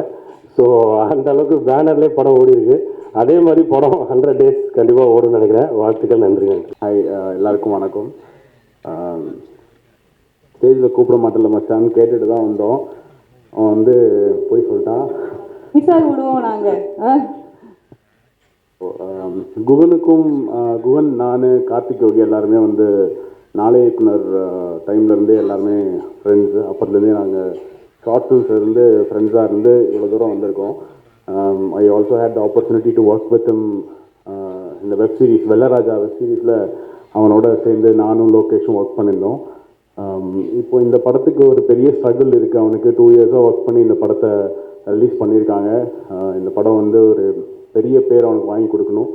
ஸோ அந்த அளவுக்கு பேனர்லேயே படம் ஓடி இருக்கு. அதே மாதிரி படம் 100 days கண்டிப்பாக ஓடுன்னு நினைக்கிறேன். வாழ்த்துக்கள். நன்றி. ஹாய், எல்லாருக்கும் வணக்கம். ஸ்டேஜில் கூப்பிட மாட்டேன்ல மச்சான்னு கேட்டுட்டு தான் வந்தோம். அவன் வந்து போய் சொல்லிட்டான். மிஸ்ஸாக விடுவோம் நாங்கள். குகனுக்கும் குகன், நான், கார்த்திக் யோகி எல்லாருமே வந்து நாளை இயக்குனர் டைம்லேருந்தே எல்லாருமே ஃப்ரெண்ட்ஸு. அப்புறத்துலேருந்தே நாங்கள் ஷார்ட் ஃபில்ம்ஸ் இருந்து ஃப்ரெண்ட்ஸாக இருந்து இவ்வளோ தூரம் வந்திருக்கோம். I also had the opportunity to work with him இந்த வெப் சீரிஸ், வெள்ளராஜா வெப் சீரிஸில் அவனோட சேர்ந்து நானும் லோகேஷும் ஒர்க் பண்ணியிருந்தோம். இப்போ இந்த படத்துக்கு ஒரு பெரிய ஸ்ட்ரகிள் இருக்குது அவனுக்கு. 2 years ஒர்க் பண்ணி இந்த படத்தை ரிலீஸ் பண்ணியிருக்காங்க. இந்த படம் வந்து ஒரு பெரிய பேர் அவனுக்கு வாங்கி கொடுக்கணும்.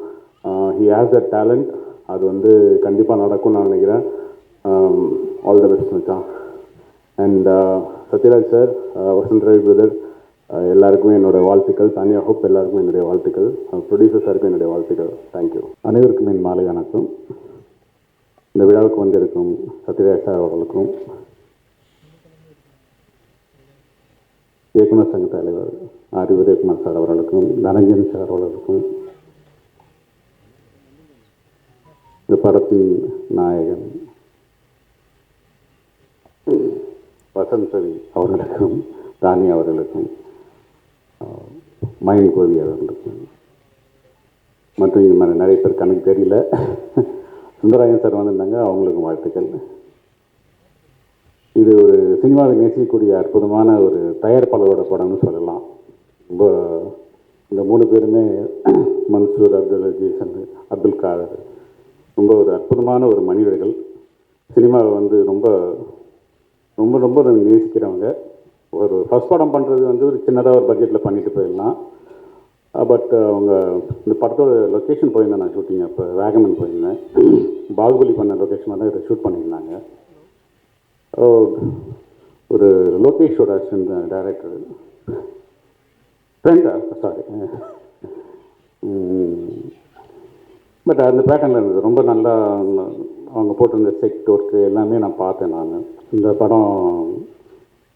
He has the talent. அது வந்து கண்டிப்பாக நடக்கும்னு நான் நினைக்கிறேன். ஆல் த பெஸ்ட் மச்சான். And Sathyaraj sir, Vasanth Ravi brother, எல்லாருக்குமே என்னோடய வாழ்த்துக்கள். தானியா ஹோப் எல்லாருக்கும் என்னுடைய வாழ்த்துக்கள். ப்ரொடியூசர் சாருக்கும் என்னுடைய வாழ்த்துக்கள். தேங்க்யூ. அனைவருக்கும் என் மாலை வணக்கம். இந்த விழாவுக்கு வந்திருக்கும் சத்யராஜ் சார் அவர்களுக்கும், இயக்குனர் சங்க தலைவர் ஆர் உதயகுமார் சார் அவர்களுக்கும், தனஞ்சன் சார் அவர்களுக்கும், இந்த படத்தின் நாயகன் வசந்த் ரவி அவர்களுக்கும், ராணி அவர்களுக்கும், மயன் கோவி அவர்களுக்கும், மற்றும் இது மாதிரி நிறைய பேர் கணக்கு தெரியல. சுந்தராயன் சார் வந்திருந்தாங்க, அவங்களுக்கும் வாழ்த்துக்கள். இது ஒரு சினிமாவை நேசிக்கக்கூடிய அற்புதமான ஒரு தயாரிப்பாளரோட படம்னு சொல்லலாம். ரொம்ப இந்த 3 பேருமே மன்சூர், அப்துல் அஜீஸ், அப்துல் காதர், ரொம்ப ஒரு அற்புதமான ஒரு மனிதர்கள். சினிமாவை வந்து ரொம்ப ரொம்ப ரொம்ப நேசிக்கிறவங்க. ஒரு ஃபஸ்ட் படம் பண்ணுறது வந்து ஒரு சின்னதாக ஒரு பட்ஜெட்டில் பண்ணிட்டு போயிடலாம். பட் அவங்க இந்த படத்தோட லொக்கேஷன் போயிருந்தேன் நான் ஷூட்டிங். அப்போ வேகமன் போயிருந்தேன். பாகுபலி பண்ண லொக்கேஷனில் தான் இதை ஷூட் பண்ணியிருந்தாங்க. ஒரு லோகேஷோட அசிஸ்டன்ட் டைரக்டர் ஃப்ரெண்டா, சாரி. பட் அந்த பேட்டர்னில் இருந்தது ரொம்ப நல்லா. அவங்க போட்டிருந்த செட் ஒர்க்கு எல்லாமே நான் பார்த்தேன். நான் இந்த படம்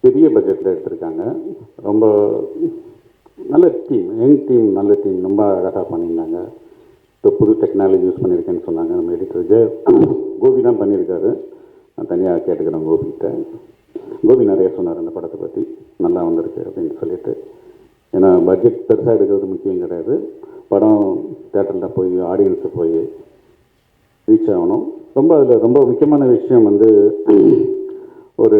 பெரிய பட்ஜெட்டில் எடுத்திருக்காங்க. ரொம்ப நல்ல டீம், யங் டீம், நல்ல டீம், ரொம்ப அழகாக பண்ணியிருந்தாங்க. இப்போ புது டெக்னாலஜி யூஸ் பண்ணியிருக்கேன்னு சொன்னாங்க. நம்ம எடிட்டர் கோபி தான் பண்ணியிருக்காரு. நான் தனியாக கேட்டுக்கிறேன் கோபிகிட்ட. கோபி நிறைய சொன்னார் அந்த படத்தை பற்றி, நல்லா வந்திருக்கு அப்படின்னு சொல்லிட்டு. ஏன்னா பட்ஜெட் பெருசாக எடுக்கிறது முக்கியம் கிடையாது. படம் தேட்டரில் போய் ஆடியன்ஸை போய் ரீச் ஆகணும். ரொம்ப அதில் ரொம்ப முக்கியமான விஷயம் வந்து ஒரு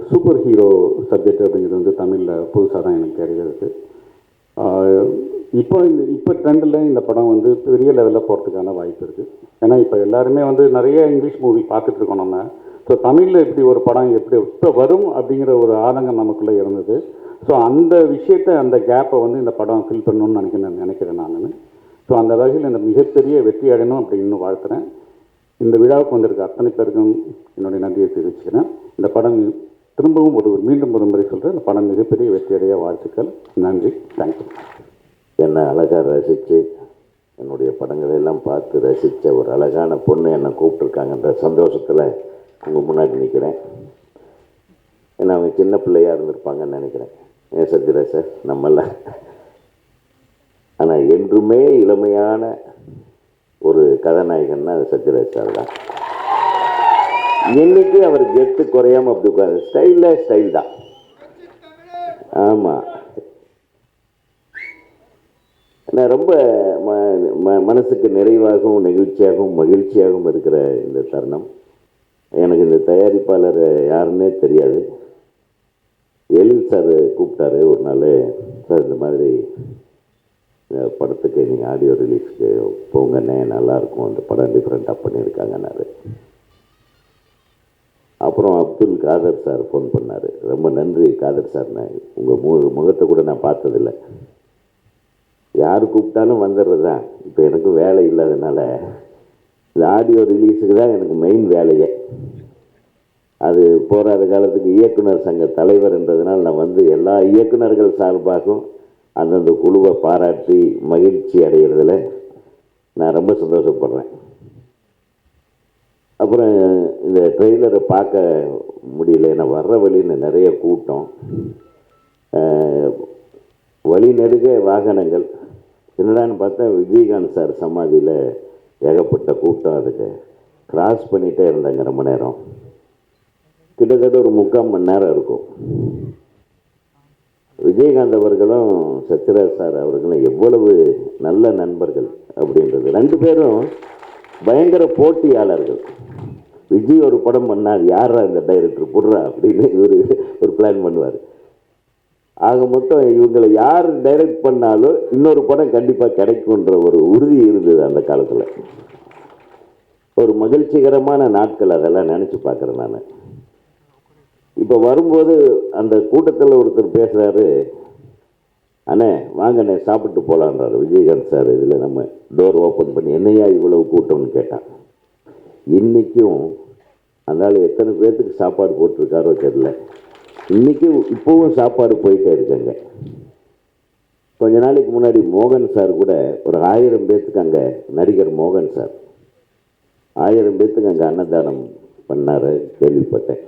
சூப்பர் ஹீரோ சப்ஜெக்ட் அப்படிங்கிறது வந்து தமிழில் புதுசாக தான் எனக்கு தெரிகிறது. இப்போ ட்ரெண்டில் இந்த படம் வந்து பெரிய லெவலில் போகிறதுக்கான வாய்ப்பு இருக்குது. ஏன்னா இப்போ எல்லாருமே வந்து நிறைய இங்கிலீஷ் மூவி பார்த்துட்ருக்கோம் நம்ம. ஸோ தமிழில் இப்படி ஒரு படம் எப்படி இப்போ வரும் அப்படிங்கிற ஒரு ஆதங்கம் நமக்குள்ளே இருந்தது. ஸோ அந்த விஷயத்தை, அந்த கேப்பை வந்து இந்த படம் ஃபில் பண்ணணும்னு நினைக்கிறேன் நான். ஸோ அந்த வகையில் இந்த மிகப்பெரிய வெற்றி அடையணும் அப்படின்னு வாழ்த்துறேன். இந்த விழாவுக்கு வந்திருக்க அத்தனை பேருக்கும் என்னுடைய நன்றியை தெரிவிச்சுக்கிறேன். இந்த படம் திரும்பவும் மீண்டும் ஒரு முறை சொல்கிறேன், இந்த படம் மிகப்பெரிய வெற்றியடைய வாழ்த்துக்கள். நன்றி. தேங்க்யூ. என்னை அழகாக ரசித்து என்னுடைய படங்களை எல்லாம் பார்த்து ரசித்த ஒரு அழகான பொண்ணு என்னை கூப்பிட்ருக்காங்கன்ற சந்தோஷத்தில் உங்கள் முன்னாடி நிற்கிறேன். ஏன்னா அவங்க சின்ன பிள்ளையாக இருந்திருப்பாங்கன்னு நினைக்கிறேன். ஏன் சத்யராஜ் சார் நம்மெல்லாம். ஆனால் என்றுமே இளமையான ஒரு கதாநாயகன்னா அது சத்யராஜ் சார் தான். இன்னைக்கு அவர் கெத்து குறையாம அப்படி உட்காந்து ஸ்டைல் தான். ஆமாம், நான் ரொம்ப மனசுக்கு நிறைவாகவும் நெகிழ்ச்சியாகவும் மகிழ்ச்சியாகவும் இருக்கிற இந்த தருணம். எனக்கு இந்த தயாரிப்பாளர் யாருன்னே தெரியாது. எழில் சார் கூப்பிட்டாரு ஒரு நாள், சார் இந்த மாதிரி படத்துக்கு நீங்கள் ஆடியோ ரிலீஸ்க்கு போங்கண்ணே, நல்லாயிருக்கும், அந்த படம் டிஃப்ரெண்ட்டாக பண்ணியிருக்காங்கன்னாரு. அப்புறம் அப்துல் காதர் சார் ஃபோன் பண்ணார். ரொம்ப நன்றி காதர் சார், நான் உங்கள் முகத்தை கூட நான் பார்த்ததில்லை, யார் கூப்பிட்டாலும் வந்துடுறது தான். இப்போ எனக்கு வேலை இல்லாதனால இந்த ஆடியோ ரிலீஸுக்கு தான் எனக்கு மெயின் வேலையே. அது போராத காலத்துக்கு இயக்குனர் சங்க தலைவர்ன்றதுனால நான் வந்து எல்லா இயக்குனர்கள் சார்பாகவும் அந்தந்த குழுவை பாராட்டி மகிழ்ச்சி அடைகிறதுல நான் ரொம்ப சந்தோஷப்படுறேன். அப்புறம் இந்த ட்ரெய்லரை பார்க்க முடியல, ஏன்னா வர்ற வழியில் நிறைய கூட்டம், வழி நெடுக வாகனங்கள். என்னடான்னு பார்த்தா விஜயகாந்த் சார் சமாதியில் ஏகப்பட்ட கூட்டம். அதுக்கு கிராஸ் பண்ணிகிட்டே இருந்தாங்க ரொம்ப நேரம், கிட்டத்தட்ட ஒரு 3/4 மணி நேரம் இருக்கும். விஜயகாந்த் அவர்களும் சத்யராஜ் சார் அவர்களும் எவ்வளவு நல்ல நண்பர்கள் அப்படின்றது. 2 பேரும் பயங்கர போட்டியாளர்கள். விஜய் ஒரு படம் பண்ணால் யாரா இந்த டைரக்டர் போடுறா அப்படின்னு ஒரு பிளான் பண்ணுவார். ஆக மொத்தம் இவங்களை யார் டைரக்ட் பண்ணாலும் இன்னொரு படம் கண்டிப்பாக கிடைக்குன்ற ஒரு உறுதி இருந்தது அந்த காலத்தில். ஒரு மகிழ்ச்சிகரமான நாட்கள் அதெல்லாம் நினச்சி பார்க்குறேன் நான். இப்போ வரும்போது அந்த கூட்டத்தில் ஒருத்தர் பேசுகிறாரு, அண்ணே வாங்கண்ணே சாப்பிட்டு போகலான்றாரு விஜயகாந்த் சார். இதில் நம்ம டோர் ஓப்பன் பண்ணி என்னையா இவ்வளவு கூட்டம்னு கேட்டான். இன்றைக்கும் அந்த ஆள் எத்தனை பேர்த்துக்கு சாப்பாடு போட்டிருக்காரோ தெரியல. இன்றைக்கும் இப்போவும் சாப்பாடு போயிட்டே இருக்குங்க. கொஞ்ச நாளைக்கு முன்னாடி மோகன் சார் கூட ஒரு 1000 பேர்த்துக்கு அங்கே, நடிகர் மோகன் சார் 1000 பேர்த்துக்கு அங்கே அன்னதானம் பண்ணார் கேள்விப்பட்டேன்.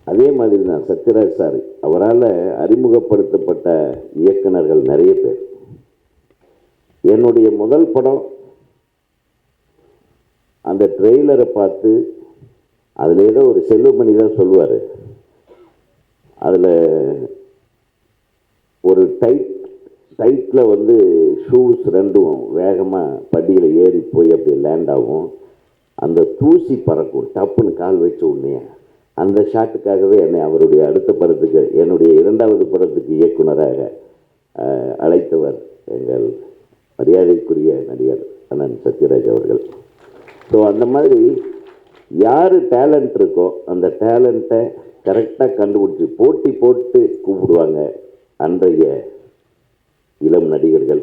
அதே மாதிரி தான் சத்யராஜ் சார், அவரால் அறிமுகப்படுத்தப்பட்ட இயக்குனர்கள் நிறைய பேர். என்னுடைய முதல் படம் அந்த ட்ரெய்லரை பார்த்து அதில் ஏதோ ஒரு செல்வமணி தான் சொல்லுவார், அதில் ஒரு டைட்டில் வந்து ஷூஸ் 2ம் வேகமாக படியில் ஏறி போய் அப்படி லேண்ட் ஆகும், அந்த தூசி பறக்கும் டப்புன்னு கால் வச்ச உடனே. அந்த ஷாட்டுக்காகவே என்னை அவருடைய அடுத்த படத்துக்கு, என்னுடைய 2வது படத்துக்கு இயக்குனராக அழைத்தவர் எங்கள் மரியாதைக்குரிய நடிகர் அண்ணன் சத்யராஜ் அவர்கள். ஸோ அந்த மாதிரி யார் டேலண்ட் இருக்கோ அந்த டேலண்ட்டை கரெக்டாக கண்டுபிடிச்சி போட்டி போட்டு கூப்பிடுவாங்க அன்றைய இளம் நடிகர்கள்.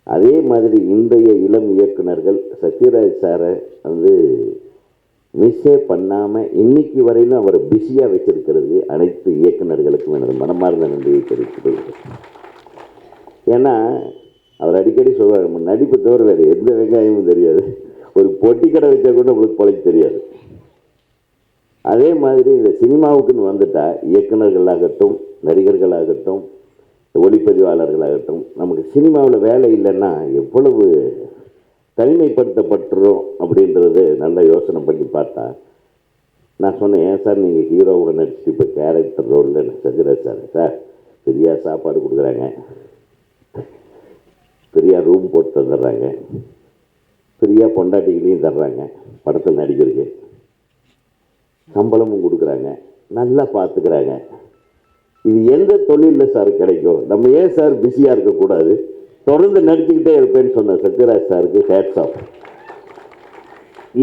அதே மாதிரி இன்றைய இளம் இயக்குனர்கள் சத்யராஜ் சாரை வந்து மிஸ்ஸே பண்ணாமல் இன்னைக்கு வரையிலும் அவரை பிஸியாக வச்சிருக்கிறது அனைத்து இயக்குனர்களுக்கும் எனது மனமார்ந்த நன்றியை தெரிவித்துக். ஏன்னா அவர் அடிக்கடி சொல்வார், நடிப்பு தவிர வேறு எந்த வெங்காயமும் தெரியாது, ஒரு பொட்டி கடை வச்சா கூட உங்களுக்கு பழக்க தெரியாது. அதே மாதிரி இந்த சினிமாவுக்குன்னு வந்துட்டால் இயக்குனர்களாகட்டும், நடிகர்களாகட்டும், ஒளிப்பதிவாளர்களாகட்டும், நமக்கு சினிமாவில் வேலை இல்லைன்னா எவ்வளவு தனிமைப்படுத்தப்பட்டுரும் அப்படின்றது நல்லா யோசனை பண்ணி பார்த்தா. நான் சொன்னேன், ஏன் சார் நீங்கள் ஹீரோவோட நடிச்சுட்டு இப்போ கேரக்டர் ரோலில் சத்யராஜ் சார் ஃப்ரீயாக சாப்பாடு கொடுக்குறாங்க, ஃப்ரீயாக ரூம் போட்டு தந்துடுறாங்க, ஃப்ரீயாக பொண்டாட்டிகளையும் தர்றாங்க, படத்தில் நடிக்கிறதுக்கு சம்பளமும் கொடுக்குறாங்க, நல்லா பார்த்துக்கிறாங்க, இது எந்த தொழிலில் சார் கிடைக்கும்? நம்ம ஏன் சார் பிஸியாக இருக்கக்கூடாது, தொடர்ந்து நடிச்சுக்கிட்டே இருப்பேன்னு சொன்ன சத்யராஜ் சாருக்கு ஹேட்ஸ் ஆஃப்.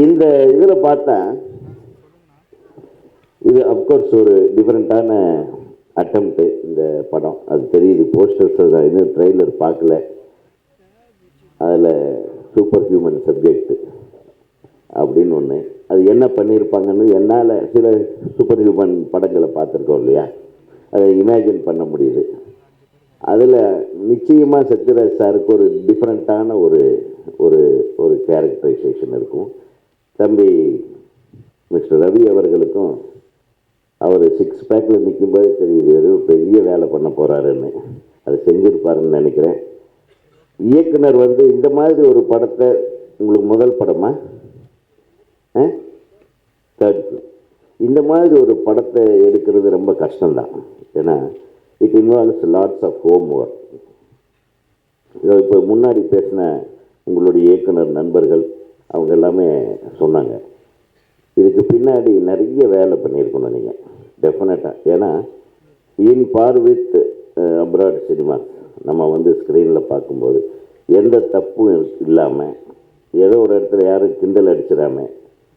இந்த இதில் பார்த்தா இது அப்கோர்ஸ் ஒரு டிஃப்ரெண்ட்டான அட்டம்ப்ட்டு இந்த படம், அது தெரியுது. போஸ்டர்ஸ் தான், இன்னும் ட்ரெய்லர் பார்க்கல. அதில் சூப்பர் ஹியூமன் சப்ஜெக்ட் அப்படின்னு ஒன்று, அது என்ன பண்ணியிருப்பாங்கன்னு என்னால் சில சூப்பர் ஹியூமன் படங்களை பார்த்துருக்கோம் இல்லையா, அதை இமேஜின் பண்ண முடியுது. அதில் நிச்சயமாக சத்யராஜ் சாருக்கு ஒரு டிஃப்ரெண்ட்டான ஒரு ஒரு ஒரு கேரக்டரைசேஷன் இருக்கும். தம்பி மிஸ்டர் ரவி அவர்களுக்கும் அவர் 6 பேக்கில் நிற்கும்போது தெரியுது ஏதோ பெரிய வேலை பண்ண போகிறாருன்னு. அதை செஞ்சுருப்பாருன்னு நினைக்கிறேன். இயக்குனர் வந்து இந்த மாதிரி ஒரு படத்தை உங்களுக்கு முதல் படமா தேர்ட், இந்த மாதிரி ஒரு படத்தை எடுக்கிறது ரொம்ப கஷ்டம்தான். ஏன்னா it involves lots of homework. இப்போ முன்னாடி பேசின உங்களுடைய இயக்குனர் நண்பர்கள் அவங்க எல்லாமே சொன்னாங்க, இதுக்கு பின்னாடி நிறைய வேலை பண்ணியிருக்கணும் நீங்கள் டெஃபினட்டாக. ஏன்னா இன் பார் வித் அப்ராட் சினிமா நம்ம வந்து ஸ்க்ரீனில் பார்க்கும்போது எந்த தப்பும் இல்லாமல், ஏதோ ஒரு இடத்துல யாரும் கிண்டல் அடிச்சிடாமல்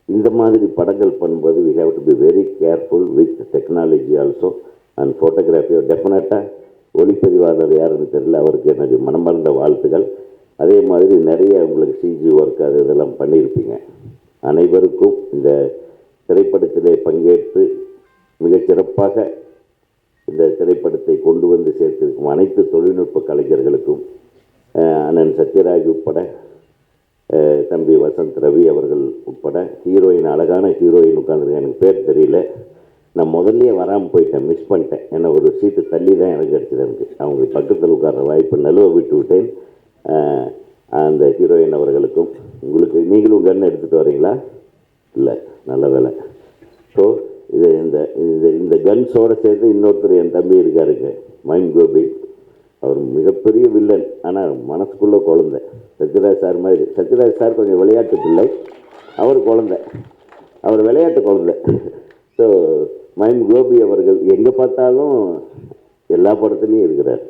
இந்த மாதிரி படங்கள் பண்ணும்போது we have to be very careful with technology also and photography. டெஃபினட்டாக ஒளிப்பதிவாளர் யாருன்னு தெரியல, அவருக்கு எனக்கு மனமார்ந்த வாழ்த்துக்கள். அதே மாதிரி நிறைய உங்களுக்கு சிஜி ஒர்க் அது இதெல்லாம் பண்ணியிருப்பீங்க. அனைவருக்கும் இந்த திரைப்படத்திலே பங்கேற்று மிகச்சிறப்பாக இந்த திரைப்படத்தை கொண்டு வந்து சேர்த்திருக்கும் அனைத்து தொழில்நுட்ப கலைஞர்களுக்கும், அண்ணன் சத்யராஜ் உட்பட, தம்பி வசந்த் ரவி அவர்கள் உட்பட, ஹீரோயின், அழகான ஹீரோயின் உட்காந்துருக்கேன், எனக்கு பேர் தெரியல, நான் முதல்லையே வராமல் போயிட்டேன், மிஸ் பண்ணிட்டேன். ஏன்னா ஒரு சீட்டு தள்ளி தான் எனக்கு கிடச்சிது. எனக்கு அவங்க பக்கத்தில் உட்கார்ற வாய்ப்பு நழுவ விட்டு விட்டேன். அந்த ஹீரோயின் அவர்களுக்கும், உங்களுக்கு நீங்களும் கன் எடுத்துகிட்டு வரீங்களா? இல்லை, நல்ல வேலை. ஸோ இது இந்த இந்த கன்ஸோடு சேர்த்து இன்னொருத்தர் என் தம்பி இருக்காருங்க, மைம் கோபி. அவர் மிகப்பெரிய வில்லன், ஆனால் மனசுக்குள்ளே குழந்தை. சத்யராஜ் சார் மாதிரி. சத்யராஜ் சார் கொஞ்சம் விளையாட்டு பிள்ளை, அவர் குழந்தை, அவர் விளையாட்டு குழந்தை. ஸோ மைம் கோபி அவர்கள் எங்கே பார்த்தாலும் எல்லா படத்துலையும் இருக்கிறார்.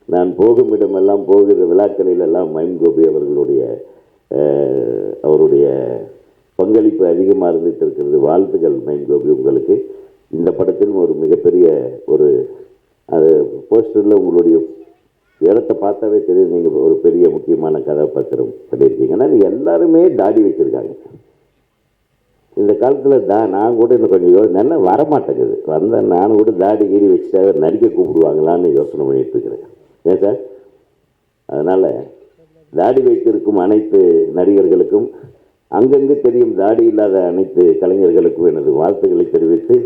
நான் போகும் இடமெல்லாம், போகிற விழாக்களிலெல்லாம் மைம் கோபி அவர்களுடைய அவருடைய பங்களிப்பு அதிகமாக இருந்துட்டு இருக்கிறது. வாழ்த்துக்கள் மைம் கோபி உங்களுக்கு. இந்த படத்திலும் ஒரு மிகப்பெரிய ஒரு அது போஸ்டரில் உங்களுடைய இடத்த பார்த்தாவே தெரியுது, நீங்கள் ஒரு பெரிய முக்கியமான கதாபாத்திரம் பண்ணியிருக்கீங்க. ஆனால் எல்லாருமே தாடி வச்சுருக்காங்க இந்த காலத்தில். நான் கூட இன்னும் கொஞ்சம் நல்லா வரமாட்டேங்குது. வந்தேன் நானும் கூட தாடி கீடி வச்சுட்டா நடிக்க கூப்பிடுவாங்களான்னு யோசனை பண்ணிட்டு இருக்கிறேன். ஏன் சார்? அதனால் தாடி வைத்திருக்கும் அனைத்து நடிகர்களுக்கும், அங்கங்கே தெரியும் தாடி இல்லாத அனைத்து கலைஞர்களுக்கும் எனது வாழ்த்துக்களை தெரிவித்து,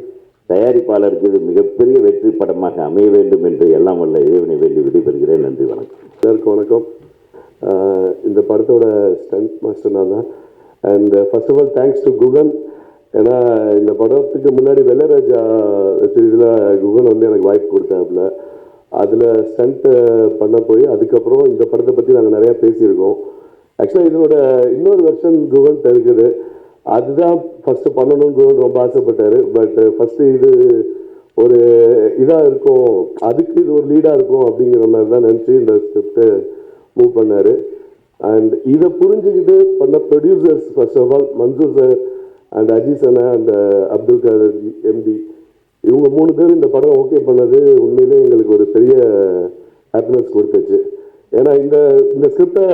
தயாரிப்பாளருக்கு இது மிகப்பெரிய வெற்றி படமாக அமைய வேண்டும் என்று எல்லாம் வல்ல இறைவனை வேண்டி விடைபெறுகிறேன். நன்றி, வணக்கம். எல்லாருக்கும் வணக்கம். இந்த படத்தோட ஸ்டண்ட் மாஸ்டர் நான் தான். And first of all thanks to Guhan. ஏன்னா இந்த படத்துக்கு முன்னாடி வெள்ளராஜா சீரீஸில் குகன் வந்து எனக்கு வாய்ப்பு கொடுத்தாப்புல. அதில் ஸ்டண்ட் பண்ண போய் அதுக்கப்புறம் இந்த படத்தை பற்றி நாங்கள் நிறையா பேசியிருக்கோம். ஆக்சுவலாக இதோட இன்னொரு வெர்ஷன் குகன் இருக்குது, அதுதான் ஃபஸ்ட்டு பண்ணணும்னு குகன் ரொம்ப ஆசைப்பட்டார். பட் ஃபஸ்ட்டு இது ஒரு இதாக இருக்கும், அதுக்கு இது ஒரு லீடாக இருக்கும் அப்படிங்கிற மாதிரி தான் நினச்சி இந்த ஸ்கிரிப்டை மூவ் பண்ணார். அண்ட் இதை புரிஞ்சுக்கிட்டு பண்ண producers, first of all Mansoor sir and Ajith அண்ணா அண்ட் அப்துல் காதர் எம்டி, இவங்க 3 பேர் இந்த படம் ஓகே பண்ணது உண்மையிலே எங்களுக்கு ஒரு பெரிய ஹாப்பினஸ் கொடுத்துச்சு. ஏன்னா இந்த ஸ்கிரிப்டை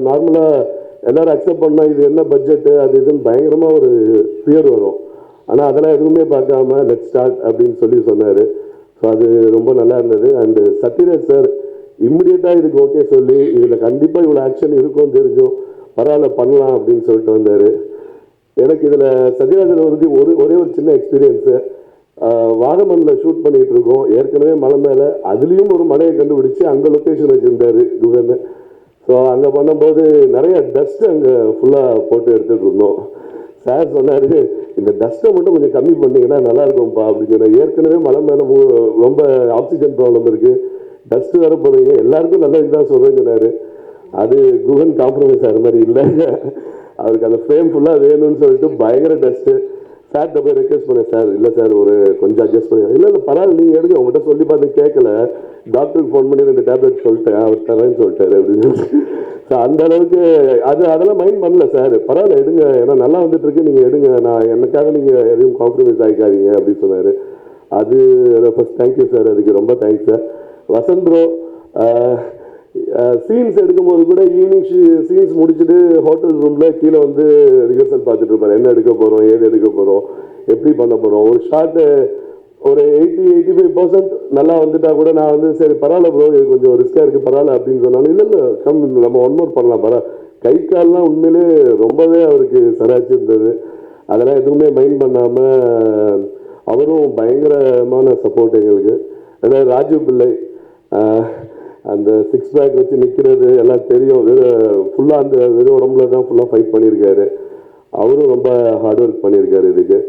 நார்மலாக எல்லோரும் அக்செப்ட் பண்ணால் இது என்ன பட்ஜெட்டு அது இதுன்னு பயங்கரமாக ஒரு ஃபியர் வரும். ஆனால் அதெல்லாம் எதுவுமே பார்க்காம லெட் ஸ்டார்ட் அப்படின்னு சொன்னார். ஸோ அது ரொம்ப நல்லா இருந்தது. அண்டு சத்யராஜ் சார் இம்மிடியட்டாக இதுக்கு ஓகே சொல்லி, இதில் கண்டிப்பாக இவ்வளோ ஆக்ஷன் இருக்கும்னு தெரிஞ்சும் பரவாயில்ல பண்ணலாம் அப்படின்னு சொல்லிட்டு வந்தார். எனக்கு இதில் சத்யராஜன் வந்து ஒரே ஒரு சின்ன எக்ஸ்பீரியன்ஸு. வாகமனில் ஷூட் பண்ணிகிட்டு இருக்கோம், ஏற்கனவே மலை மேலே, அதுலேயும் ஒரு மலையை கண்டுபிடிச்சி அங்கே லொக்கேஷன் வச்சுருந்தார் குகன். ஸோ அங்கே பண்ணும்போது நிறைய டஸ்ட்டு அங்கே ஃபுல்லாக போட்டு எடுத்துகிட்டு இருந்தோம். சார் சொன்னார், இந்த டஸ்ட்டை மட்டும் கொஞ்சம் கம்மி பண்ணிங்கன்னா நல்லாயிருக்கும்ப்பா அப்படின்னு சொன்னார். ஏற்கனவே மலை மேலே ரொம்ப ஆக்சிஜன் ப்ராப்ளம் இருக்குது, டஸ்ட்டு வர போகிறீங்க, எல்லாருக்கும் நல்ல இதுதான் சொல்கிறேன்னு சொன்னார். அது குகன் காம்ப்ரமைஸ் ஆகிற மாதிரி இல்லை, அவருக்கு அந்த ஃப்ரேம் ஃபுல்லாக வேணும்னு சொல்லிட்டு பயங்கர டஸ்ட்டு. சார்கிட்ட போய் ரெக்வெஸ்ட் பண்ணேன், சார் இல்லை சார் ஒரு கொஞ்சம் அட்ஜஸ்ட் பண்ணி, இல்லை பரவாயில்ல நீங்கள் எடுங்க, உங்கள்கிட்ட சொல்லி பார்த்து கேட்கல, டாக்டருக்கு ஃபோன் பண்ணி 2 டேப்லெட் சொல்லிட்டேன், அவர் தரேன்னு சொல்லிட்டாரு அப்படின்னு. ஸோ அந்த அளவுக்கு அதெல்லாம் மைண்ட் பண்ணல சார், பரவாயில்ல எடுங்க, ஏன்னா நல்லா வந்துட்டு இருக்கு, நீங்கள் எடுங்க, நான் எனக்காக நீங்கள் எதையும் காம்ப்ரமைஸ் ஆகிக்காதீங்க அப்படின்னு சொன்னார். அது ஃபர்ஸ்ட் தேங்க்யூ சார், அதுக்கு ரொம்ப thanks sir. Vasanth bro scenes எடுக்கும்போது கூட ஈவினிங் சீன்ஸ் முடிச்சுட்டு ஹோட்டல் ரூமில் கீழே வந்து ரிஹர்சல் பார்த்துட்டு இருப்பார், என்ன எடுக்க போகிறோம், ஏது எடுக்க போகிறோம், எப்படி பண்ண போகிறோம். ஒரு ஷார்ட்டு ஒரு 80-85% நல்லா வந்துட்டா கூட நான் வந்து சரி பரவாயில்ல ப்ரோ, இது கொஞ்சம் ரிஸ்க்காக இருக்குது பரவாயில்ல அப்படின்னு சொன்னாலும், இல்லை கம் நம்ம ஒன் மோர் பண்ணலாம் பரவாயில்ல. கை கால்லாம் உண்மையிலே ரொம்பவே அவருக்கு சராச்சு இருந்தது. அதெல்லாம் எதுவுமே மைண்ட் பண்ணாமல் அவரும் பயங்கரமான சப்போர்ட் எங்களுக்கு. அதாவது ராஜு பிள்ளை அந்த 6 பேக் வச்சு நிற்கிறது எல்லாம் தெரியும். ஃபுல்லாக அந்த வெறும் உடம்புல தான் ஃபுல்லாக ஃபைட் பண்ணியிருக்காரு. அவரும் ரொம்ப ஹார்ட் ஒர்க் பண்ணியிருக்காரு இதுக்கு.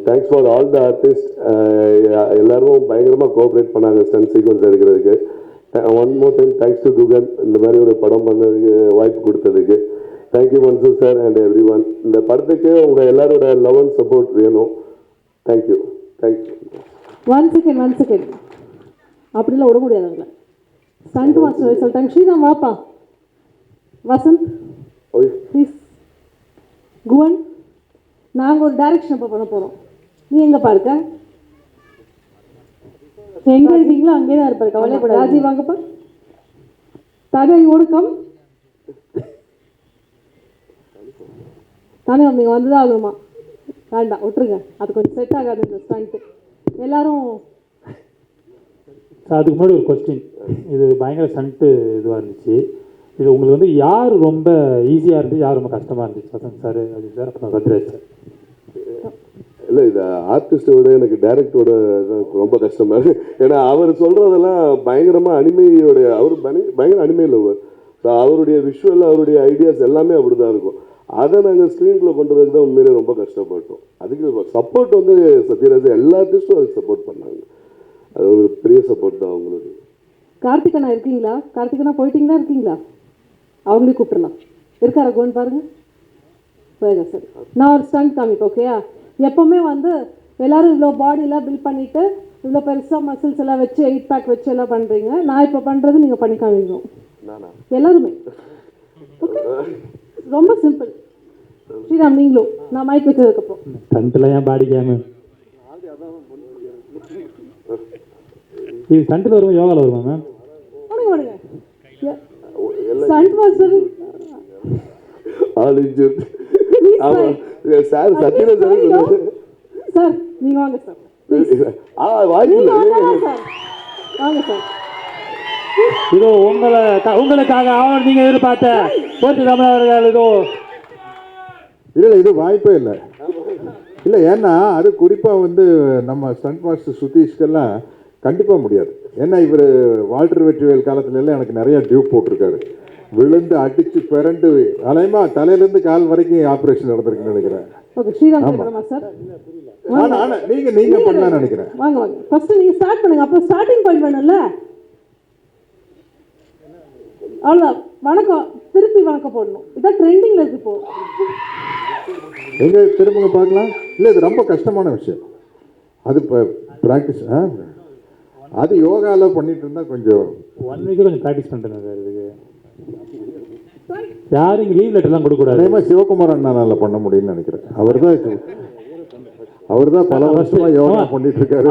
Thanks for all the artist. எல்லாரும் பயங்கரமாக கோஆப்ரேட் பண்ணாங்க ஸ்டன்ட் சீக்வன்ஸ் எடுக்கிறதுக்கு. One more time thanks to Guhan இந்த மாதிரி ஒரு படம் பண்ணதுக்கு வாய்ப்பு கொடுத்ததுக்கு. Thank you Mansoor sir and every one. இந்த படத்துக்கு உங்கள் எல்லாரோட லவ் அண்ட் சப்போர்ட் வேணும். தேங்க்யூ. ஒன் செகண்ட் அப்படிலாம் விட முடியாது அவங்கள. ஸ்டண்ட் மாஸ்டர் சொல்லிட்டாங்க. ஸ்ரீராம் வாப்பா. வசந்த் ப்ளீஸ். குவன், நாங்கள் ஒரு டைரக்ஷன் இப்போ பண்ண போகிறோம். நீ எங்கேப்பா இருக்க? எங்கே இருக்கீங்களோ அங்கே தான் இருப்பாரு, கவலைப்படாது. ராஜீவ் வாங்கப்பா. தானே ஒடுக்கம் தானே நீங்கள் வந்து தான் ஆகணுமா? வேண்டாம், விட்டுருங்க. அது கொஞ்சம் செட் ஆகாது இந்த ஸ்டண்ட்டு. எல்லாரும் சார் அதுக்கு முன்னாடி ஒரு கொஸ்டின். இது பயங்கர ஸ்டண்ட்டு இதுவாக இருந்துச்சு. இது உங்களுக்கு வந்து யார் ரொம்ப ஈஸியாக இருந்துச்சு, யார் ரொம்ப கஷ்டமாக இருந்துச்சு? வசந்த் சார் அப்படின்னு சார், அப்புறம் சத்யராஜ் சார். இல்லை, இது ஆர்டிஸ்டோட எனக்கு டைரக்டரோட ரொம்ப கஷ்டமாக இருக்குது. ஏன்னா அவர் சொல்கிறதெல்லாம் பயங்கரமாக அனிமையோடைய, அவர் பயங்கர அனிமை லவர். ஸோ அவருடைய விஷுவல், அவருடைய ஐடியாஸ் எல்லாமே அப்படி தான் இருக்கும். அதை நாங்கள் ஸ்க்ரீனுக்குள்ளே பண்ணுறதுக்கு தான் உண்மையிலே ரொம்ப கஷ்டப்பட்டோம். அதுக்கு சப்போர்ட் வந்து சத்யராஜ் எல்லா ஆர்டிஸ்ட்டும் அதுக்கு சப்போர்ட் பண்ணாங்க. அது ஒரு பெரிய சப்போர்ட் தான் அவங்களுக்கு. கார்த்திகண்ணா இருக்கீங்களா? கார்த்திகண்ணா போயிட்டீங்களா இருக்கீங்களா? அவங்களே கூப்பிடலாம். இருக்காரா கோன் பாருங்க. போயிடுங்க சார். நான் ஒரு ஸ்டண்ட் காமிப்பேன், ஓகேயா? எப்போவுமே வந்து எல்லோரும் இவ்வளோ பாடியெல்லாம் பில்ட் பண்ணிவிட்டு இவ்வளோ பெருசாக மசில்ஸ் எல்லாம் வச்சு 8 பேக் வச்சு எல்லாம் பண்ணுறீங்க. நான் இப்போ பண்ணுறது நீங்கள் பண்ணி காமிக்கணும் எல்லாருமே. ஓகே, ரொம்ப சிம்பிள். ஸ்ரீராம் நீங்களும். நான் மைக் வச்சதுக்கப்புறம் ஸ்டண்ட்டில் ஏன் பாடி கேமு? இது ஸ்டண்ட்டில் வருமா, யோகாவில் வருமா மேம்? ஓடுங்க. Stunt master sir Sathyaraj sir நீங்க வாங்க சார். வாய்ப்பு வாங்க சார். இதோ உங்களுக்காக அவன் நீங்கள் எதிர்பார்த்த போட்டு தமிழர்கள் இதோ. இல்லை, இது வாய்ப்பே இல்லை. இல்லை, ஏன்னா அது குறிப்பாக வந்து நம்ம ஸ்டண்ட் மாஸ்டர் சுதீஷ்கெல்லாம் கண்டிப்பாக முடியாது. ஏன்னா இவர் வால்டர் வெற்றிவேல் காலத்துலலாம் எனக்கு நிறைய டியூப் போட்டிருக்காரு. விழுந்து அடித்து பிறண்டு அலைமா தலையிலேருந்து கால் வரைக்கும் ஆப்ரேஷன் நடந்திருக்குன்னு நினைக்கிறேன். Okay, Sriram sir. நீங்கள் பண்ணலாம்னு நினைக்கிறேன். வாங்க வாங்க. ஃபர்ஸ்ட் நீங்கள் ஸ்டார்ட் பண்ணுங்க, அப்புறம் ஸ்டார்டிங் பாயிண்ட் வேணும்ல. அவ்வளோதான். வணக்கம், திருப்பி வணக்கம் போடணும். இதான் ட்ரெண்டிங்கில் இருக்கு இப்போ. எங்கே திரும்புங்க பார்க்கலாம். இல்லை, இது ரொம்ப கஷ்டமான விஷயம். அது இப்போ ப்ராக்டிஸ். அது யோகாவில் பண்ணிட்டு இருந்தால் கொஞ்சம் 1 வீக்கு கொஞ்சம் ப்ராக்டிஸ் பண்ணிட்டேன் சார். இதுக்கு யாரும் இங்கே லீவ் லெட்டர்லாம் கொடுக்கூடாது. அதே மாதிரி சிவகுமார் அண்ணால பண்ண முடியும்னு நினைக்கிறேன். அவர் தான் பல வருஷமா யோகா பண்ணிட்டு இருக்காரு.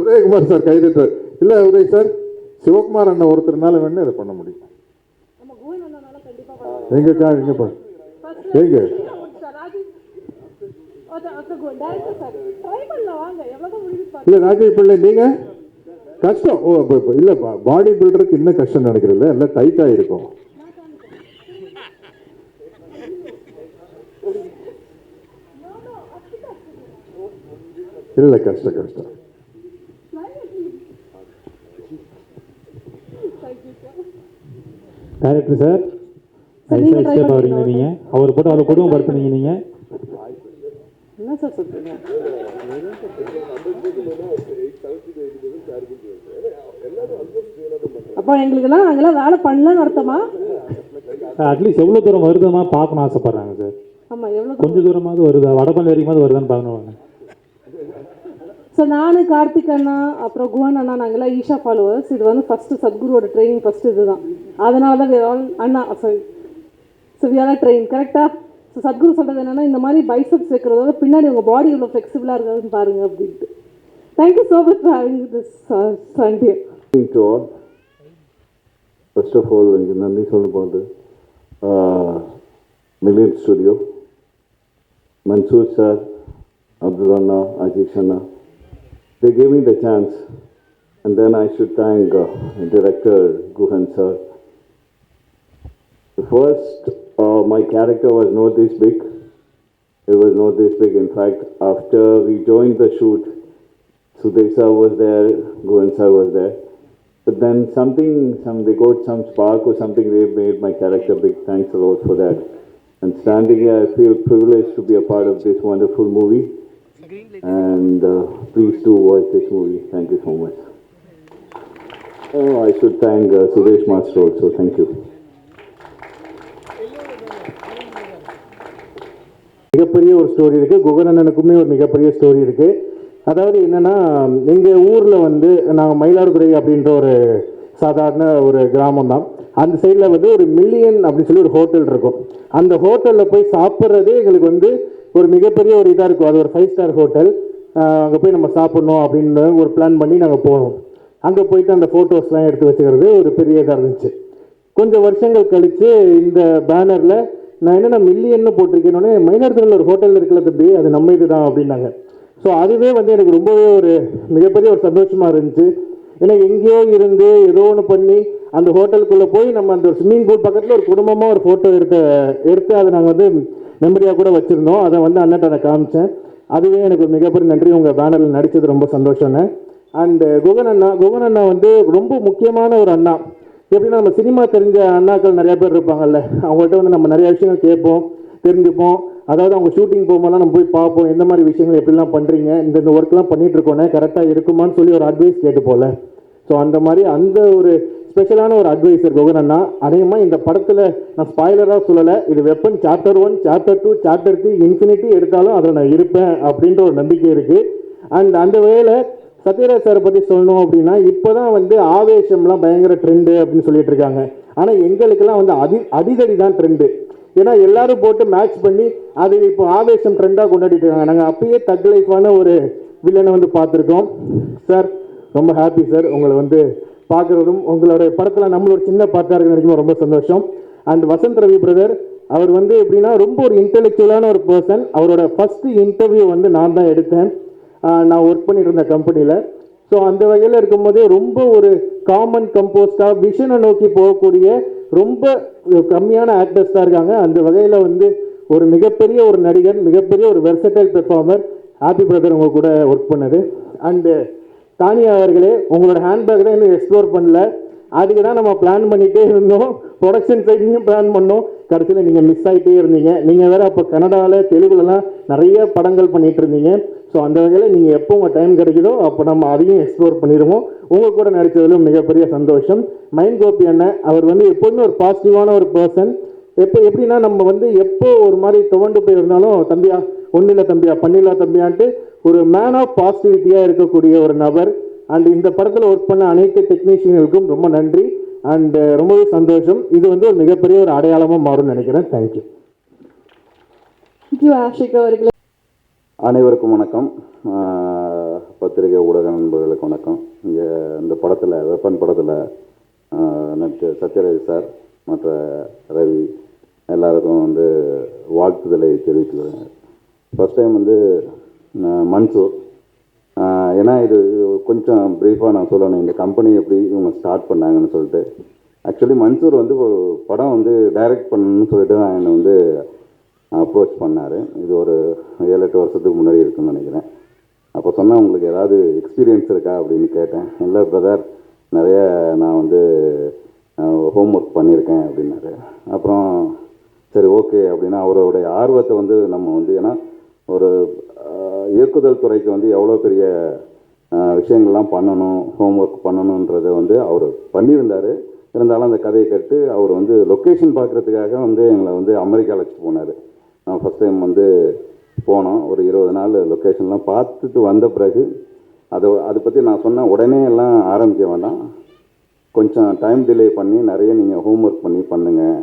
உதயகுமார் சார் கைது. இல்லை உதய் சார், சிவகுமார் அண்ணன் ஒருத்தர்னால வேணும் இதை பண்ண முடியும். எங்கக்கா எங்கப்பா எங்க இல்லை ராஜேஷ் பிள்ளை நீங்க கஷ்டம். ஓ இல்லை, பாடி பில்டருக்கு இன்னும் கஷ்டம் நினைக்கிறதில்ல, எல்லாம் டைட்டாக இருக்கும். இல்லை கஷ்டம். டைரக்டர் சார், எஸ்கேப் ஆகிறீங்க நீங்கள். அவர் போட்டு அவ்வளோ கொடுமைப்படுத்துனீங்க நீங்கள். என்ன சார் சொல்றீங்க? அப்போ எங்களுக்கெல்லாம் நாங்கெல்லாம் வேலை பண்ணலன்னு அர்த்தமா? அட்லீஸ்ட் எவ்வளோ தூரம் வருதுமா பார்க்கணும் ஆசைப்பட்றாங்க சார். ஆமாம், எவ்வளோ கொஞ்சம் தூரமாவது வருதா, வடபள்ளி வரைக்குமாவது வருதான்னு பார்க்கணும். ஸோ நான் கார்த்திக் அண்ணா அப்புறம் குஹன் அண்ணா நாங்கள்லாம் ஈஷா ஃபாலோவர்ஸ். இது வந்து ஃபஸ்ட்டு சத்குருவோட ட்ரைனிங் ஃபஸ்ட்டு இது தான். அதனால தான் அண்ணா சாரி வி ட்ரெயின் கரெக்டாக. ஸோ சத்குரு சொல்கிறது என்னென்னா, இந்த மாதிரி பைசப்ஸ் வைக்கிறதோட பின்னாடி உங்கள் பாடி இவ்வளோ ஃப்ளெக்சிபிளாக இருக்காதுன்னு பாருங்கள் அப்படின்ட்டு. Thank you so much for having this Sunday. First of all எனக்கு நன்றி சொல்ல போகுது million studio, Mansoor sir, Abdul Anna, Ajish Anna. They gave me the chance, and then I should thank director Guhan sir. First, my character was not this big. it was not this big. In fact, after we joined the shoot, Sudesh sir was there, Govind sir was there. But then they got some spark or something, they made my character big. Thanks a lot for that. And standing here, I feel privileged to be a part of this wonderful movie. And please do watch this movie. Thank you so much. Oh, I should thank Sudesh Master also. Thank you. மிகப்பெரிய ஒரு story இருக்குது. குகன் அண்ணனுக்குமே ஒரு மிகப்பெரிய story இருக்குது. அதாவது என்னென்னா, எங்கள் ஊரில் வந்து நாங்கள் மயிலாடுதுறை அப்படின்ற ஒரு சாதாரண ஒரு கிராமம் தான். அந்த சைடில் வந்து ஒரு மில்லியன் அப்படின்னு சொல்லி ஒரு ஹோட்டல் இருக்கும். அந்த ஹோட்டலில் போய் சாப்பிட்றதே எங்களுக்கு வந்து ஒரு மிகப்பெரிய ஒரு இதாக இருக்கும். அது ஒரு 5 ஸ்டார் ஹோட்டல். அங்கே போய் நம்ம சாப்பிட்ணும் அப்படின்னு ஒரு பிளான் பண்ணி நாங்கள் போனோம். அங்கே போயிட்டு அந்த ஃபோட்டோஸ்லாம் எடுத்து வச்சுக்கிறது ஒரு பெரிய இதாக இருந்துச்சு. கொஞ்சம் வருஷங்கள் கழித்து இந்த பேனரில் நான் என்னென்ன மில்லியன்னு போட்டிருக்கேன்னொன்னே, மயிலாடுதுறையில் ஒரு ஹோட்டல் இருக்குல்ல தம்பி, அது நம்ம இது தான் அப்படின்னாங்க. ஸோ அதுவே வந்து எனக்கு ரொம்பவே ஒரு மிகப்பெரிய ஒரு சந்தோஷமாக இருந்துச்சு. ஏன்னா எங்கேயோ இருந்து ஏதோ ஒன்று பண்ணி அந்த ஹோட்டலுக்குள்ளே போய் நம்ம அந்த ஸ்விம்மிங் பூல் பக்கத்தில் ஒரு குடும்பமாக ஒரு ஃபோட்டோ எடுத்து அதை நாங்கள் வந்து மெமரியாக கூட வச்சுருந்தோம். அதை வந்து அண்ணன்ட்ட நான் காமிச்சேன். அதுவே எனக்கு ஒரு மிகப்பெரிய நன்றி. உங்கள் பேனரில் நடித்தது ரொம்ப சந்தோஷம்னு. அண்டு குகன் அண்ணா வந்து ரொம்ப முக்கியமான ஒரு அண்ணா. எப்படின்னா, நம்ம சினிமா தெரிஞ்ச அண்ணாக்கள் நிறையா பேர் இருப்பாங்கல்ல, அவங்கள்ட்ட வந்து நம்ம நிறையா விஷயங்கள் கேட்போம், தெரிஞ்சுப்போம். அதாவது அவங்க ஷூட்டிங் போகும்போதெல்லாம் நம்ம போய் பார்ப்போம், எந்த மாதிரி விஷயங்கள் எப்படிலாம் பண்ணுறீங்க, இந்த ஒர்க்லாம் பண்ணிகிட்ருக்கோன்னே கரெக்டாக இருக்குமான்னு சொல்லி ஒரு அட்வைஸ் கேட்டு போல. ஸோ அந்த மாதிரி அந்த ஒரு ஸ்பெஷலான ஒரு அட்வைசர் குகன் அண்ணா. அநேகமாக இந்த படத்தில் நான் ஸ்பாய்லராக சொல்லலை, இது weapon chapter 1, chapter 2, chapter 3, infinity எடுத்தாலும் அதில் நான் இருப்பேன் அப்படின்ற ஒரு நம்பிக்கை இருக்குது. அண்ட் அந்த வேளை சத்யராஜ் சாரை பற்றி சொல்லணும் அப்படின்னா, இப்போ தான் வந்து ஆவேசம்லாம் பயங்கர ட்ரெண்டு அப்படின்னு சொல்லிட்டு இருக்காங்க. ஆனால் எங்களுக்கெல்லாம் வந்து அடிதடி தான் ட்ரெண்டு. ஏன்னா எல்லாரும் போட்டு மேட்ச் பண்ணி அது இப்போ ஆவேசம் ட்ரெண்டாக கொண்டாடிட்டு இருக்காங்க. நாங்கள் அப்பயே தக் லைஃபான ஒரு வில்லனை வந்து பார்த்துருக்கோம். சார் ரொம்ப ஹாப்பி சார், உங்களை வந்து பார்க்குறதும் உங்களோட படத்தில் நம்மளோட சின்ன பார்ட்டாக இருக்கிற ரொம்ப சந்தோஷம். அண்ட் வசந்த் ரவி பிரதர், அவர் வந்து எப்படின்னா ரொம்ப ஒரு இன்டெலெக்சுவலான ஒரு பர்சன். அவரோட ஃபஸ்ட்டு இன்டர்வியூ வந்து நான் தான் எடுத்தேன், நான் ஒர்க் பண்ணிட்டு இருந்த கம்பெனியில். ஸோ அந்த வகையில் இருக்கும்போதே ரொம்ப ஒரு காமன் கம்போஸ்டாக விஷனை நோக்கி போகக்கூடிய ரொம்ப கம்மியான ஆக்டர்ஸ் தான் இருக்காங்க. அந்த வகையில் வந்து ஒரு மிகப்பெரிய ஒரு நடிகர், மிகப்பெரிய ஒரு வெர்சடைல் பெர்ஃபார்மர். ஹாப்பி பிரதர் உங்கள் கூட ஒர்க் பண்ணது. அண்டு தானியா அவர்களே, உங்களோட ஹேண்ட்பேக் தான் இன்னும் எக்ஸ்ப்ளோர் பண்ணல. அதுக்கு தான் நம்ம பிளான் பண்ணிகிட்டே இருந்தோம், ப்ரொடக்ஷன் சைட்லையும் பிளான் பண்ணோம். கடைசியில் நீங்கள் மிஸ் ஆகிட்டே இருந்தீங்க. நீங்கள் வேறு அப்போ கனடாவில் தெலுங்குலலாம் நிறைய படங்கள் பண்ணிகிட்டு இருந்தீங்க. ஸோ அந்த வகையில் நீங்கள் எப்போ உங்கள் டைம் கிடைக்குதோ அப்போ நம்ம அதையும் எக்ஸ்ப்ளோர் பண்ணிடுவோம். உங்கள் கூட நடித்ததிலும் மிகப்பெரிய சந்தோஷம். மைண்ட் கோபி அண்ணன், அவர் வந்து எப்போதுமே ஒரு பாசிட்டிவான ஒரு பர்சன். எப்படின்னா, நம்ம வந்து எப்போ ஒரு மாதிரி துவண்டு போயிருந்தாலும், தம்பியா ஒன்றும் இல்லை தம்பியா பண்ணிடலாம் தம்பியான்ட்டு ஒரு மேன் ஆஃப் பாசிட்டிவிட்டியாக இருக்கக்கூடிய ஒரு நபர். அண்ட் இந்த படத்தில் ஒர்க் பண்ண அனைத்து டெக்னீஷியன்களுக்கும் ரொம்ப நன்றி. அண்ட் ரொம்பவே சந்தோஷம். இது வந்து ஒரு மிகப்பெரிய ஒரு அடையாளமாக மாறும்னு நினைக்கிறேன். தேங்க்யூ. தேங்க்யூ ஆஷிக் அவர்களே. அனைவருக்கும் வணக்கம். பத்திரிகை ஊடக நண்பர்களுக்கு வணக்கம். இங்கே இந்த படத்தில் வெப்பன் படத்தில் நடித்த சத்யராஜ் சார் மற்ற ரவி எல்லாருக்கும் வந்து வாழ்த்துதலை தெரிவித்துக்கிறேன். ஃபஸ்ட் டைம் வந்து மன்சூர், ஏன்னா இது கொஞ்சம் ப்ரீஃபாக நான் சொல்லணும், இந்த கம்பெனி எப்படி இவங்க ஸ்டார்ட் பண்ணாங்கன்னு சொல்லிட்டு. ஆக்சுவலி மன்சூர் வந்து ஒரு படம் வந்து டைரக்ட் பண்ணணும்னு சொல்லிட்டு தான் என்னை வந்து அப்ரோச் பண்ணார். இது ஒரு 7-8 வருஷத்துக்கு முன்னாடி இருக்குன்னு நினைக்கிறேன். அப்போ சொன்னால் உங்களுக்கு ஏதாவது எக்ஸ்பீரியன்ஸ் இருக்கா அப்படின்னு கேட்டேன். இல்லை பிரதர், நிறைய நான் வந்து ஹோம் ஒர்க் பண்ணியிருக்கேன் அப்படின்னாரு. அப்புறம் சரி ஓகே அப்படின்னா அவருடைய ஆர்வத்தை வந்து நம்ம வந்து, ஏன்னா ஒரு இயக்குதல் துறைக்கு வந்து எவ்வளோ பெரிய விஷயங்கள்லாம் பண்ணணும், ஹோம் ஒர்க் பண்ணணுன்றதை வந்து அவர் பண்ணியிருந்தார். இருந்தாலும் அந்த கதையை கேட்டு அவர் வந்து லொக்கேஷன் பார்க்குறதுக்காக வந்து எங்களை வந்து அமெரிக்கா அழைச்சிட்டு போனார். நான் ஃபஸ்ட் டைம் வந்து போனோம். ஒரு 20 நாள் லொக்கேஷன்லாம் பார்த்துட்டு வந்த பிறகு அதை பற்றி நான் சொன்னேன், உடனே எல்லாம் ஆரம்பிக்க வேண்டாம், கொஞ்சம் டைம் டிலே பண்ணி நிறைய நீங்கள் ஹோம் ஒர்க் பண்ணி பண்ணுங்கள்,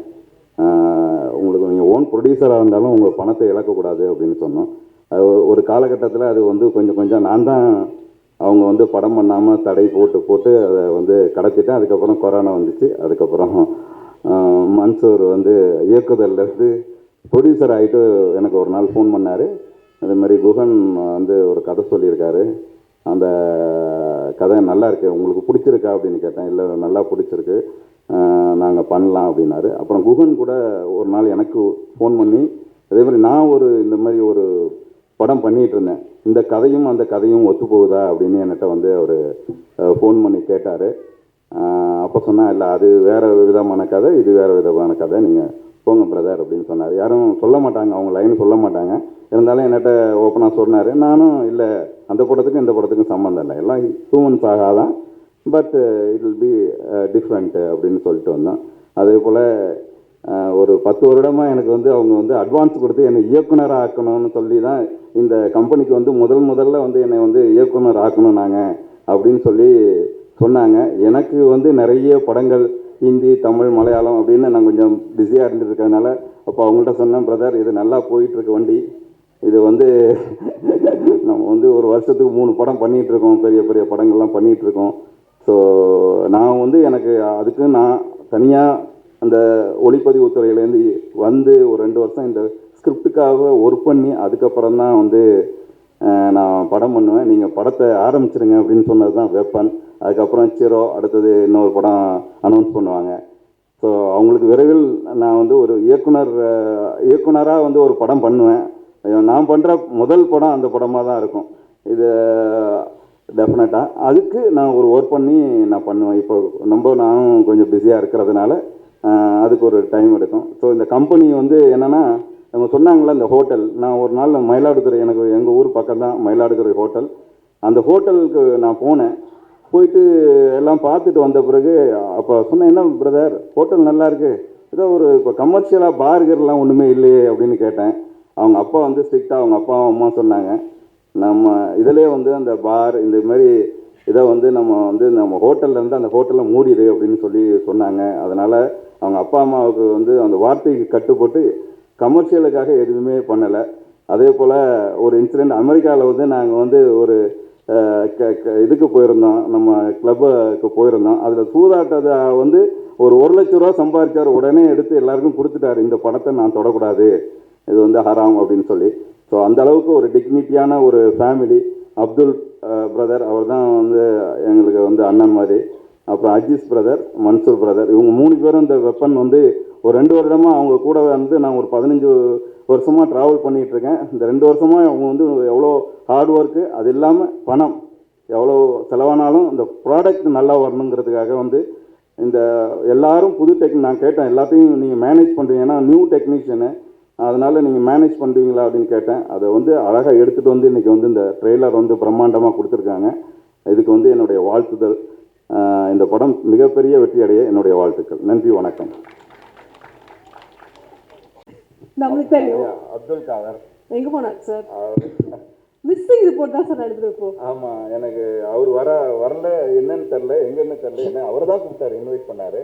உங்களுக்கு நீங்கள் ஓன் ப்ரொடியூசராக இருந்தாலும் உங்கள் பணத்தை இழக்கக்கூடாது அப்படின்னு சொன்னோம். அது ஒரு காலகட்டத்தில் அது வந்து கொஞ்சம் நான் தான் அவங்க வந்து படம் பண்ணாமல் தடை போட்டு அதை வந்து கடத்திட்டேன். அதுக்கப்புறம் கொரோனா வந்துச்சு. அதுக்கப்புறம் மன்சூர் வந்து இயக்குதல்லேருந்து ப்ரொடியூசர் ஆகிட்டு எனக்கு ஒரு நாள் ஃபோன் பண்ணார். அதே மாதிரி குகன் வந்து ஒரு கதை சொல்லியிருக்காரு, அந்த கதை நல்லா இருக்கு, உங்களுக்கு பிடிச்சிருக்கா அப்படின்னு கேட்டேன். இல்லை நல்லா பிடிச்சிருக்கு, நாங்கள் பண்ணலாம் அப்படின்னாரு. அப்புறம் குகன் கூட ஒரு நாள் எனக்கு ஃபோன் பண்ணி அதே மாதிரி நான் இந்த மாதிரி ஒரு படம் பண்ணிகிட்டு இருந்தேன், இந்த கதையும் அந்த கதையும் ஒத்து போகுதா அப்படின்னு என்கிட்ட வந்து அவர் ஃபோன் பண்ணி கேட்டார். அப்போ சொன்னால் இல்லை, அது வேறு விதமான கதை, இது வேறு விதமான கதை, நீங்கள் போங்க பிரதர் அப்படின்னு சொன்னார். யாரும் சொல்ல மாட்டாங்க, அவங்க லைன் சொல்ல மாட்டாங்க. இருந்தாலும் என்கிட்ட ஓப்பனாக சொன்னார். நானும் இல்லை, அந்த படத்துக்கும் இந்த படத்துக்கும் சம்மந்தம் இல்லை, எல்லாம் ஹியூமன்ஸ் ஆகாதான், but it will be different அப்படின்னு சொல்லிட்டு வந்தோம். அதே போல் ஒரு 10 வருடமாக எனக்கு வந்து அவங்க வந்து அட்வான்ஸ் கொடுத்து என்னை இயக்குனராக ஆக்கணும்னு சொல்லி தான் இந்த கம்பெனிக்கு வந்து முதல்ல வந்து என்னை வந்து இயக்குனர் ஆக்கணும் நாங்கள் அப்படின்னு சொல்லி சொன்னாங்க. எனக்கு வந்து நிறைய படங்கள் ஹிந்தி, தமிழ், மலையாளம் அப்படின்னு நான் கொஞ்சம் பிஸியாக இருந்துருக்கிறதுனால அப்போ அவங்கள்ட்ட சொன்னேன், பிரதர் இது நல்லா போயிட்டுருக்கு வண்டி, இது வந்து நம்ம வந்து ஒரு வருஷத்துக்கு 3 படம் பண்ணிகிட்ருக்கோம், பெரிய பெரிய படங்கள்லாம் பண்ணிகிட்ருக்கோம். ஸோ நான் வந்து எனக்கு அதுக்கு நான் தனியாக அந்த ஒளிப்பதிவு துறையிலேருந்து வந்து ஒரு 2 வருஷம் இந்த ஸ்கிரிப்டுக்காக ஒர்க் பண்ணி அதுக்கப்புறம் தான் வந்து நான் படம் பண்ணுவேன், நீங்கள் படத்தை ஆரம்பிச்சிருங்க அப்படின்னு சொன்னது தான் வெப்பன். அதுக்கப்புறம் சிரோ, அடுத்தது இன்னொரு படம் அனௌன்ஸ் பண்ணுவாங்க. ஸோ அவங்களுக்கு விரைவில் நான் வந்து ஒரு இயக்குனராக வந்து ஒரு படம் பண்ணுவேன். நான் பண்ணுற முதல் படம் அந்த படமாக தான் இருக்கும் இது டெஃபினட்டாக. அதுக்கு நான் ஒரு ஒர்க் பண்ணி நான் பண்ணுவேன். இப்போ நானும் கொஞ்சம் பிஸியாக இருக்கிறதுனால அதுக்கு ஒரு டைம் எடுக்கும். ஸோ இந்த கம்பெனி வந்து என்னென்னா, அவங்க சொன்னாங்களே இந்த ஹோட்டல், நான் ஒரு நாள் மயிலாடுதுறை, எனக்கு எங்கள் ஊர் பக்கம் தான் மயிலாடுதுறை ஹோட்டல், அந்த ஹோட்டலுக்கு நான் போனேன். போயிட்டு எல்லாம் பார்த்துட்டு வந்த பிறகு அப்போ சொன்னேன், என்ன பிரதர் ஹோட்டல் நல்லா இருக்குது, ஏதோ ஒரு இப்போ கமர்ஷியலாக பார்கர்லாம் ஒன்றுமே இல்லையே அப்படின்னு கேட்டேன். அவங்க அப்பா வந்து ஸ்ட்ரிக்டாக அவங்க அப்பா அம்மா சொன்னாங்க, நம்ம இதிலே வந்து அந்த பார் இந்த மாதிரி இதை வந்து நம்ம ஹோட்டல்லேருந்து அந்த ஹோட்டலில் மூடிடு அப்படின்னு சொல்லி சொன்னாங்க. அதனால் அவங்க அப்பா அம்மாவுக்கு வந்து அந்த வார்த்தைக்கு கட்டுப்பட்டு கமர்ஷியலுக்காக எதுவுமே பண்ணலை. அதே போல் ஒரு இன்சிடெண்ட், அமெரிக்காவில் வந்து நாங்கள் வந்து ஒரு இதுக்கு போயிருந்தோம், நம்ம கிளப்புக்கு போயிருந்தோம். அதில் சூதாட்டத்தை வந்து ஒரு 1 லட்ச ரூபா சம்பாதிச்சார், உடனே எடுத்து எல்லாருக்கும் கொடுத்துட்டார், இந்த படத்தை நான் தொடக்கூடாது, இது வந்து ஹராம் அப்படின்னு சொல்லி. ஸோ அந்த அளவுக்கு ஒரு டிக்னிட்டியான ஒரு ஃபேமிலி. அப்துல் பிரதர், அவர் தான் வந்து எங்களுக்கு வந்து அண்ணன் மாதிரி. அப்புறம் அஜீஸ் பிரதர், மன்சூர் பிரதர், இவங்க 3 பேரும் இந்த வெப்பன் வந்து ஒரு 2 வருடமாக அவங்க கூட வந்து நான் ஒரு 15 வருஷமாக ட்ராவல் பண்ணிகிட்ருக்கேன். இந்த 2 வருஷமாக அவங்க வந்து எவ்வளோ ஹார்ட் ஒர்க்கு, அது இல்லாமல் பணம் எவ்வளோ செலவானாலும் இந்த ப்ராடக்ட் நல்லா வரணுங்கிறதுக்காக வந்து இந்த எல்லாரும் புது நான் கேட்டேன், எல்லாத்தையும் நீங்கள் மேனேஜ் பண்ணுறீங்க, ஏன்னா நியூ டெக்னீஷியனு, அதனால் நீங்கள் மேனேஜ் பண்ணுவீங்களா அப்படின்னு கேட்டேன். அதை வந்து அழகாக எடுத்துகிட்டு வந்து இன்றைக்கி வந்து இந்த ட்ரெய்லர் வந்து பிரம்மாண்டமாக கொடுத்துருக்காங்க. இதுக்கு வந்து என்னுடைய வாழ்த்துதல். இந்த படம் மிகப்பெரிய வெற்றி அடைய என்னுடைய வாழ்த்துக்கள். நன்றி, வணக்கம். நம்மளுக்கு தெரியும் அப்துல் காதர் எங்கே போனார் சார்? மிஸ்ஸிங் ரிப்போர்ட் தான் சார் நடக்குது இப்போ. ஆமாம், எனக்கு அவர் வரல, என்னன்னு தெரில, எங்கன்னு தெரில, என்ன அவர் தான் கூப்பிட்டார், இன்வைட் பண்ணார்.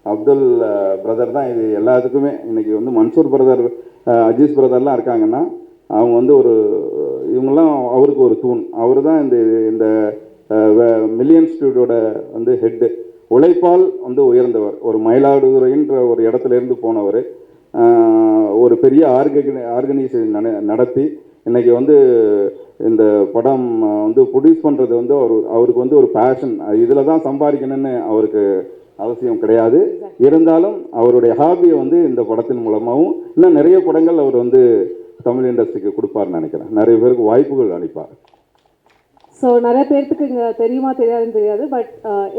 அப்துல் பிரதர் தான் இது எல்லாத்துக்குமே. இன்றைக்கி வந்து மன்சூர் பிரதர், அஜீஸ் பிரதர்லாம் இருக்காங்கன்னா அவங்க வந்து இவங்கெல்லாம் அவருக்கு ஒரு தூண். அவர் தான் இந்த மில்லியன் ஸ்டூடியோட வந்து ஹெட்டு. உழைப்பால் வந்து உயர்ந்தவர், ஒரு மயிலாடுதுறைன்ற ஒரு இடத்துலேருந்து போனவர், ஒரு பெரிய ஆர்கனைசேஷன் நடத்தி இன்றைக்கி வந்து இந்த படம் வந்து ப்ரொடியூஸ் பண்ணுறது வந்து அவருக்கு வந்து ஒரு பேஷன். இதில் தான் சம்பாதிக்கணும்னு அவருக்கு அவசியம் கிடையாது. இருந்தாலும் அவருடைய ஹாபியை வந்து இந்த படத்தின் மூலமாகவும் இன்னும் நிறைய படங்கள் அவர் வந்து தமிழ் இண்டஸ்ட்ரிக்கு கொடுப்பார்னு நினைக்கிறேன். நிறைய பேருக்கு வாய்ப்புகள் அளிப்பார். ஸோ நிறைய பேர்த்துக்கு இங்கே தெரியுமா தெரியாதுன்னு தெரியாது, but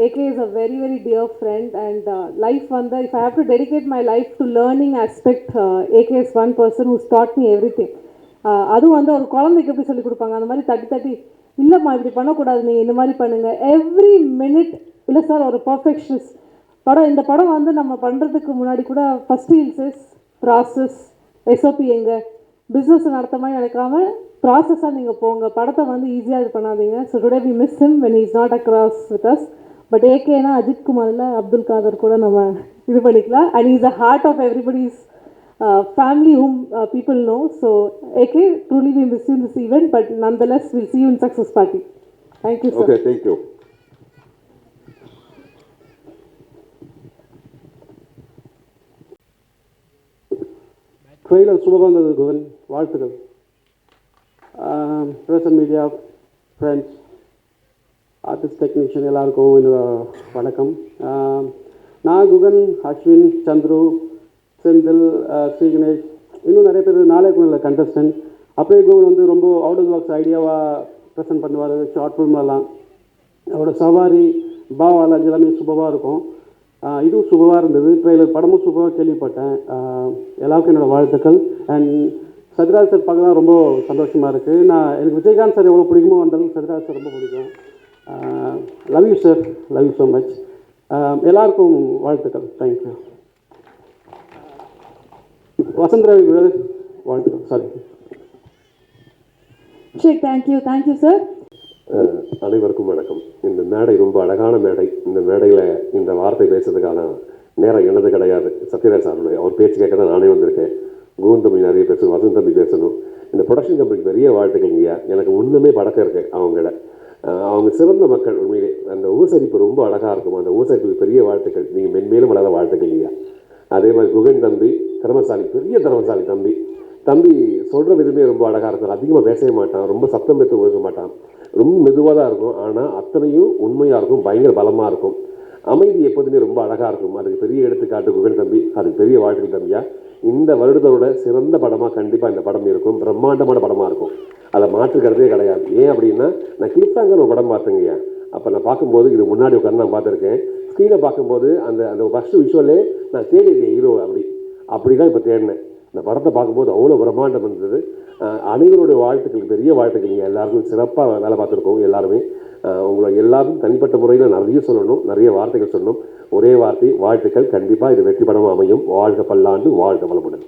AK is a very very dear friend. And life வந்து if I have to dedicate my life to learning aspect, AK is one person who start me everything. அதுவும் வந்து ஒரு குழந்தைக்கு எப்படி சொல்லி கொடுப்பாங்க அந்த மாதிரி தட்டி இல்லைம்மா இப்படி பண்ணக்கூடாது, நீங்கள் இந்த மாதிரி பண்ணுங்கள், எவ்ரி மினிட். இல்லை சார், ஒரு பர்ஃபெக்ஷனிஸ்ட். இந்த படம் வந்து நம்ம பண்ணுறதுக்கு முன்னாடி கூட ஃபஸ்ட்டு இன்சஸ் ப்ராசஸ் எஸ்ஓபி எங்கே பிஸ்னஸ் நடத்த மாதிரி நினைக்காம ப்ராசஸாக நீங்கள் போங்க, படத்தை வந்து ஈஸியாக இது பண்ணாதீங்க. So today we miss him when is not across with us. But ஏகேனா அஜித் குமாரில் அப்துல் காதர் கூட நம்ம இது பண்ணிக்கலாம். And is the heart of everybody's family whom people know. So AK, truly we miss you in this event, but nonetheless we'll see you in success party. Thank you sir. Okay, thank you. Trailer சூப்பராக இருந்தது குகன், வாழ்த்துக்கள். Press and media friends, artist technician எல்லாருக்கும் வணக்கம். நான் குகன், அஸ்வின், சந்துரு, செந்தில், ஸ்ரீ கணேஷ், இன்னும் நிறைய பேர் நாளைக்கு கண்டஸ்டன்ட். அப்படியே குகன் வந்து ரொம்ப அவுட் ஆஃப் பாக்ஸ் ஐடியாவாக ப்ரெசென்ட் பண்ணுவார். ஷார்ட் ஃபிலிம்லலாம் அவரோட சவாரி, பாவாலாஜ் எல்லாமே சூப்பராக இருக்கும். இதுவும் சூப்பராக இருந்தது. ட்ரெய்லர் படமும் சூப்பராக கேள்விப்பட்டேன். எல்லாருக்கும் என்னோடய வாழ்த்துக்கள். அண்ட் சத்யராஜ் சார் பார்க்கலாம் ரொம்ப சந்தோஷமாக இருக்குது. எனக்கு விஜயகாந்த் சார் எவ்வளோ பிடிக்குமோ அந்தளவுக்கு சத்யராஜ் சார் ரொம்ப பிடிக்கும். Love you sir, love you so much. எல்லாருக்கும் வாழ்த்துக்கள். தேங்க்யூ. வசந்த் ரவி வாழ்த்துக்கள். சாரி. சரி, தேங்க்யூ சார். அனைவருக்கும் வணக்கம். இந்த மேடை ரொம்ப அழகான மேடை. இந்த மேடையில் இந்த வார்த்தை பேசுறதுக்கான நேரம் எனது கிடையாது. சத்யராஜ் சாருடைய அவர் பேச்சு கேட்க தான் நானே வந்திருக்கேன். குகன் தம்பி நிறைய பேசணும், வசந்த் தம்பி பேசணும். இந்த ப்ரொடக்ஷன் கம்பெனிக்கு பெரிய வாழ்த்துக்கள் இல்லையா. எனக்கு ஒன்றுமே பழக்கம் இருக்குது அவங்கள. அவங்க சிறந்த மக்கள். உண்மையிலே அந்த உபசரிப்பு ரொம்ப அழகாக இருக்கும். அந்த உபசரிப்புக்கு பெரிய வாழ்த்துக்கள். நீங்கள் மென்மேலும் வளர வாழ்த்துக்கள் இல்லையா. அதே மாதிரி குகன் தம்பி திறமசாலி, பெரிய திறமசாலி தம்பி சொல்கிற விதமே ரொம்ப அழகாக இருக்கும். அதிகமாக பேசவே மாட்டான், ரொம்ப சத்தம் பெற்று பேச மாட்டான், ரொம்ப மெதுவாக தான் இருக்கும். ஆனால் அத்தனையும் உண்மையாக இருக்கும், பயங்கர பலமாக இருக்கும். அமைதி எப்போதுமே ரொம்ப அழகாக இருக்கும். அதுக்கு பெரிய எடுத்துக்காட்டு குகன் தம்பி. அதுக்கு பெரிய வாழ்த்துக்கள் தம்பியா. இந்த வருடத்தோட சிறந்த படமாக கண்டிப்பாக இந்த படம் இருக்கும். பிரம்மாண்டமான படமாக இருக்கும். அதை மாற்றுக்கிறதே கிடையாது. ஏன் அப்படின்னா, நான் கிளிப்பாங்கன்னு ஒரு படம் பார்த்தேங்கய்யா. அப்போ நான் பார்க்கும்போது இது முன்னாடி உட்காந்து நான் பார்த்துருக்கேன். ஸ்க்ரீனை பார்க்கும்போது அந்த ஃபஸ்ட்டு விஷுவலே நான் தேடிருக்கேன் ஹீரோ. அப்படி தான் இப்போ தேடினேன். இந்த படத்தை பார்க்கும்போது அவ்வளோ பிரம்மாண்டம் இருந்தது. அனைவருடைய வாழ்த்துக்கள், பெரிய வாழ்த்துக்கள். நீங்கள் எல்லாருக்கும் சிறப்பாக வேலை பார்த்துருக்கோம். எல்லாருமே உங்களை எல்லாரும் தனிப்பட்ட முறையில் நிறைய சொல்லணும், நிறைய வார்த்தைகள் சொல்லணும். ஒரே வார்த்தை, வாழ்த்துக்கள். கண்டிப்பாக இது வெற்றி படம் அமையும். வாழ்க பல்லாண்டு, வாழ்க வளமுடன்.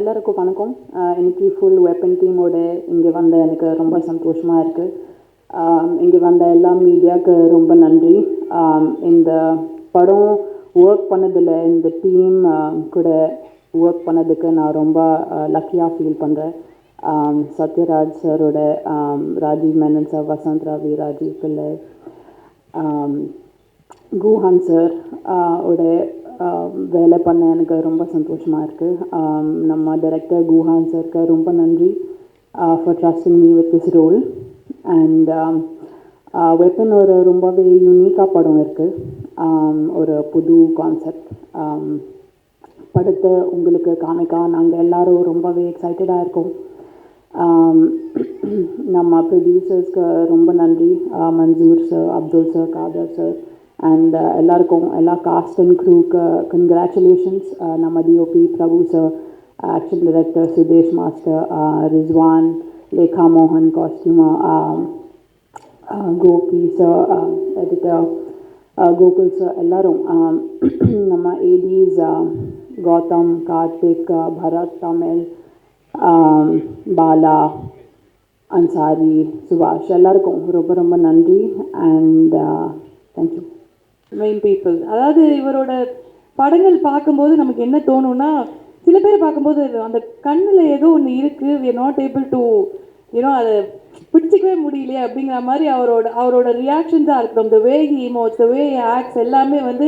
எல்லாருக்கும் வணக்கம். இன்னைக்கு ஃபுல் வெப்பன் டீமோட இங்கே வந்த எனக்கு ரொம்ப சந்தோஷமாக இருக்குது. இங்கே வந்த எல்லா மீடியாவுக்கு ரொம்ப நன்றி. இந்த படம் ஒர்க் பண்ணதில், இந்த டீம் கூட ஒர்க் பண்ணதுக்கு நான் ரொம்ப லக்கியாக ஃபீல் பண்ணுறேன். சத்யராஜ் சாரோட, ராஜீவ் மேனன் சார், வசந்த் ரவி, ராஜீவ் பிள்ளை, குஹன் சார் ஓட வேலை பண்ண எனக்கு ரொம்ப சந்தோஷமாக இருக்குது. நம்ம டைரக்டர் குஹான் சாருக்கு ரொம்ப நன்றி for trusting me with this role. And weapon ஒரு ரொம்பவே யூனிக்காக படம் இருக்குது. ஒரு புது கான்செப்ட். படத்தை உங்களுக்கு காமிக்க நாங்கள் எல்லோரும் ரொம்பவே எக்ஸைட்டடாக இருக்கோம். நம்ம ப்ரொடியூசர்ஸ்க்கு ரொம்ப நன்றி. Mansoor sir, Abdul sir, Khader sir and எல்லாருக்கும், எல்லா காஸ்ட் அண்ட் க்ரூக்கு கங்க்ராச்சுலேஷன்ஸ். நம்ம DOP Prabhu sir, action director Sudesh master, Rizwan, Lekha மோகன் costumer, Gopi sir, editor Gokul sir, எல்லோரும். நம்ம ஏடிஸ் கௌதம், கார்த்திக், பரத், தமிழ், பாலா, அன்சாரி, சுபாஷ், எல்லாருக்கும் ரொம்ப ரொம்ப நன்றி. And thank you. Main people. அதாவது இவரோட படங்கள் பார்க்கும்போது நமக்கு என்ன தோணும்னா, சில பேர் பார்க்கும்போது அந்த கண்ணில் ஏதோ ஒன்று இருக்குது, we are not able to அதை பிடிச்சிக்கவே முடியலையே அப்படிங்கிற மாதிரி அவரோட ரியாக்ஷன்ஸாக இருக்கட்டும், the way he emotes, the way he acts, எல்லாமே வந்து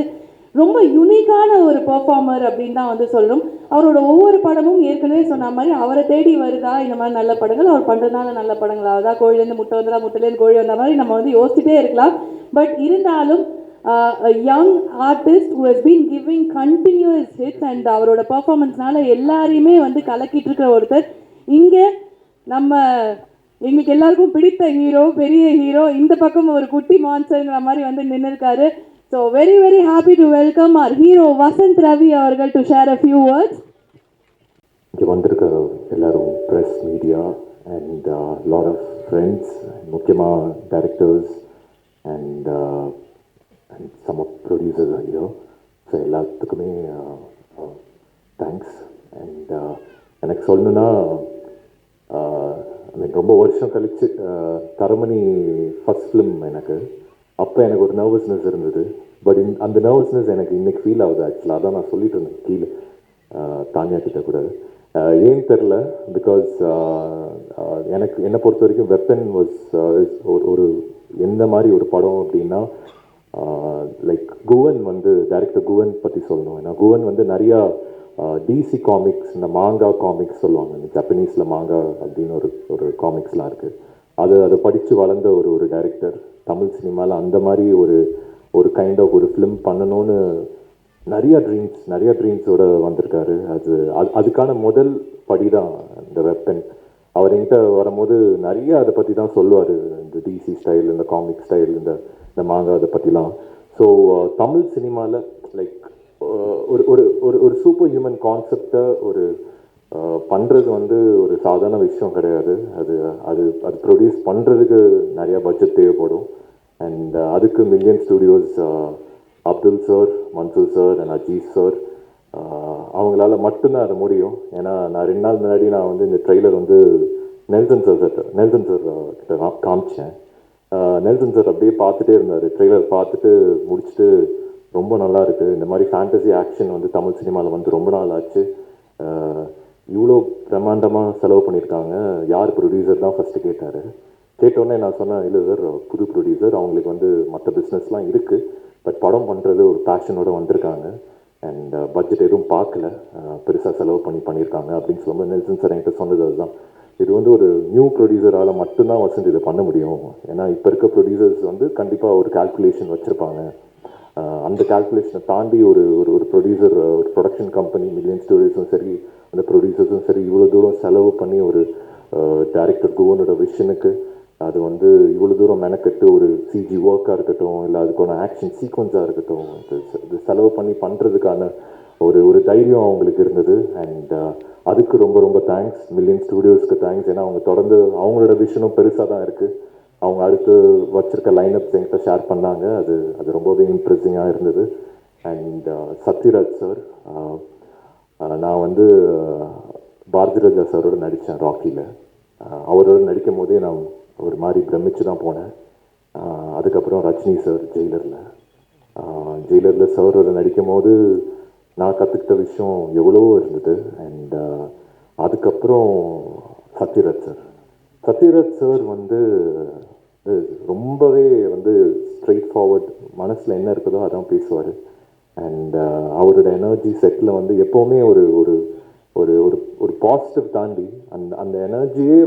ரொம்ப யூனிக்கான ஒரு பெர்ஃபார்மர் அப்படின்னு தான் வந்து சொல்லணும். அவரோட ஒவ்வொரு படமும் ஏற்கனவே சொன்ன மாதிரி அவரை தேடி வருதா இந்த மாதிரி நல்ல படங்கள், அவர் பண்ணுறதுனால நல்ல படங்கள் ஆகுதா, கோழிலேருந்து முட்டை வந்ததா, முட்டையிலேருந்து கோழி வந்த மாதிரி நம்ம வந்து யோசிச்சுட்டே இருக்கலாம். பட் இருந்தாலும் a young artist who has been giving continuous hits and அவரோட பெர்ஃபார்மன்ஸ்னால எல்லாரையுமே வந்து கலக்கிட்டு இருக்கிற ஒருத்தர். இங்கே நம்ம எங்களுக்கு எல்லாருக்கும் பிடித்த ஹீரோ, பெரிய ஹீரோ, இந்த பக்கம் ஒரு குட்டி மான்சர்ங்கிற மாதிரி வந்து நின்று இருக்காரு. So very very happy to welcome our hero Vasanth Ravi அவர்கள் to share a few words. இங்கே வந்திருக்க எல்லாரும் press, media and lot of friends, முக்கியமாக directors and some of producers ஐயோ. ஸோ எல்லாத்துக்குமே தேங்க்ஸ். அண்ட் எனக்கு சொல்லணுன்னா, ரொம்ப வருஷம் கழித்து தரமணி ஃபஸ்ட் ஃபிலிம் எனக்கு. அப்போ எனக்கு ஒரு நர்வஸ்னஸ் இருந்தது. பட் அந்த நர்வஸ்னஸ் எனக்கு இன்றைக்கி ஃபீல் ஆகுது ஆக்சுவலாக. அதான் நான் சொல்லிட்டு இருந்தேன் கீழே தானியா கிட்ட கூட. ஏன்னு தெரில, பிகாஸ் என்னை பொறுத்த வரைக்கும் வெப்பன் வாஸ் ஒரு எந்த மாதிரி ஒரு படம் அப்படின்னா, லைக் குவன் வந்து டைரக்டர் குவன் பற்றி சொல்லணும். ஏன்னா குவன் வந்து நிறையா டிசி காமிக்ஸ், இந்த மாங்கா காமிக்ஸ் சொல்லுவாங்க, இந்த ஜப்பனீஸில் மாங்கா அப்படின்னு ஒரு காமிக்ஸ்லாம் இருக்குது. அதை படித்து வளர்ந்த ஒரு டைரக்டர். தமிழ் சினிமாவில் அந்த மாதிரி ஒரு ஒரு கைண்ட் ஆஃப் ஒரு ஃபிலிம் பண்ணணும்னு நிறைய ட்ரீம்ஸோடு வந்திருக்காரு. அதுக்கான முதல் படி தான் இந்த வெப்பன். அவர் என்கிட்ட வரும்போது நிறைய அதை பற்றி தான் சொல்லுவார், இந்த டிசி ஸ்டைல், இந்த காமிக் ஸ்டைல், இந்த மாங்கா அதை பற்றிலாம். ஸோ தமிழ் சினிமாவில் லைக் ஒரு ஒரு ஒரு ஒரு சூப்பர் ஹியூமன் கான்செப்டை ஒரு பண்ணுறது ஒரு சாதாரண விஷயம் கிடையாது. அது அது அது ப்ரொடியூஸ் பண்ணுறதுக்கு நிறையா பட்ஜெட் தேவைப்படும். அண்ட் அதுக்கு million studios, Abdul sir, Mansoor sir and Aziz sir, அவங்களால மட்டும்தான் அது முடியும். ஏன்னா நான் 2 நாள் முன்னாடி நான் இந்த ட்ரெய்லர் நெல்சன் சார் கிட்ட காமிச்சேன். நெல்சன் சார் அப்படியே பார்த்துட்டே இருந்தார். ட்ரெய்லர் பார்த்துட்டு முடிச்சுட்டு, ரொம்ப நல்லா இருக்குது, இந்த மாதிரி ஃபேண்டசி ஆக்ஷன் தமிழ் சினிமாவில் ரொம்ப நாள் ஆச்சு, இவ்வளோ பிரம்மாண்டமாக செலவு பண்ணியிருக்காங்க, யார் ப்ரொடியூசர் தான் ஃபஸ்ட்டு கேட்டார். கேட்டோடனே நான் சொன்னேன், இல்லை சார், புது ப்ரொடியூசர், அவங்களுக்கு மற்ற பிஸ்னஸ்லாம் இருக்குது, பட் படம் பண்ணுறது ஒரு பேஷனோடு வந்திருக்காங்க அண்ட் பட்ஜெட் எதுவும் பார்க்கல, பெருசாக செலவு பண்ணியிருக்காங்க அப்படின்னு சொல்லும்போது நெல்சன் சார் என்கிட்ட சொன்னது அதுதான். இது ஒரு நியூ ப்ரொடியூசரால் மட்டும்தான் வசந்த் இதை பண்ண முடியும். ஏன்னா இப்போ இருக்க ப்ரொடியூசர்ஸ் கண்டிப்பாக ஒரு கால்குலேஷன் வச்சுருப்பாங்க. அந்த கால்குலேஷனை தாண்டி ஒரு ஒரு ப்ரொடியூசர், ஒரு ப்ரொடக்ஷன் கம்பெனி, மில்லியன் ஸ்டோரிஸும் சரி, அந்த ப்ரொடியூசர்ஸும் சரி, இவ்வளோ தூரம் செலவு பண்ணி ஒரு டைரக்டர் குவனோட விஷனுக்கு அது இவ்வளோ தூரம் மெனக்கெட்டு ஒரு சிஜி ஒர்க்காக இருக்கட்டும், இல்லை அதுக்கான ஆக்ஷன் சீக்வன்ஸாக இருக்கட்டும், இது செலவு பண்ணி பண்ணுறதுக்கான ஒரு தைரியம் அவங்களுக்கு இருந்தது. அண்ட் அதுக்கு ரொம்ப ரொம்ப தேங்க்ஸ், மில்லியன் ஸ்டூடியோஸ்க்கு தேங்க்ஸ். ஏன்னா அவங்க தொடர்ந்து அவங்களோட விஷனும் பெருசாக தான் இருக்குது. அவங்க அடுத்து வச்சுருக்க லைனப்ஸ் என்கிட்ட ஷேர் பண்ணாங்க. அது ரொம்பவே இம்ப்ரெஸிங்காக இருந்தது. அண்ட் சத்யராஜ் சார், நான் பாரதி ராஜா சாரோட நடித்தேன் ராக்கியில். அவரோட நடிக்கும் போதே நான் ஒரு மாதிரி பிரமிச்சு தான் போனேன். அதுக்கப்புறம் ரஜினி சார் ஜெயிலரில் சாரோட நடிக்கும் போது நான் கற்றுக்கிட்ட விஷயம் எவ்வளவோ இருந்தது. அண்ட் அதுக்கப்புறம் சத்யராஜ் சார் ரொம்பவே ஸ்ட்ரெயிட் ஃபார்வர்ட், மனசில் என்ன இருக்குதோ அதான் பேசுவார். அண்ட் அவரோட எனர்ஜி செட்டில் எப்போவுமே ஒரு ஒரு ஒரு ஒரு ஒரு பாசிட்டிவ் தாண்டி அந்த எனர்ஜியே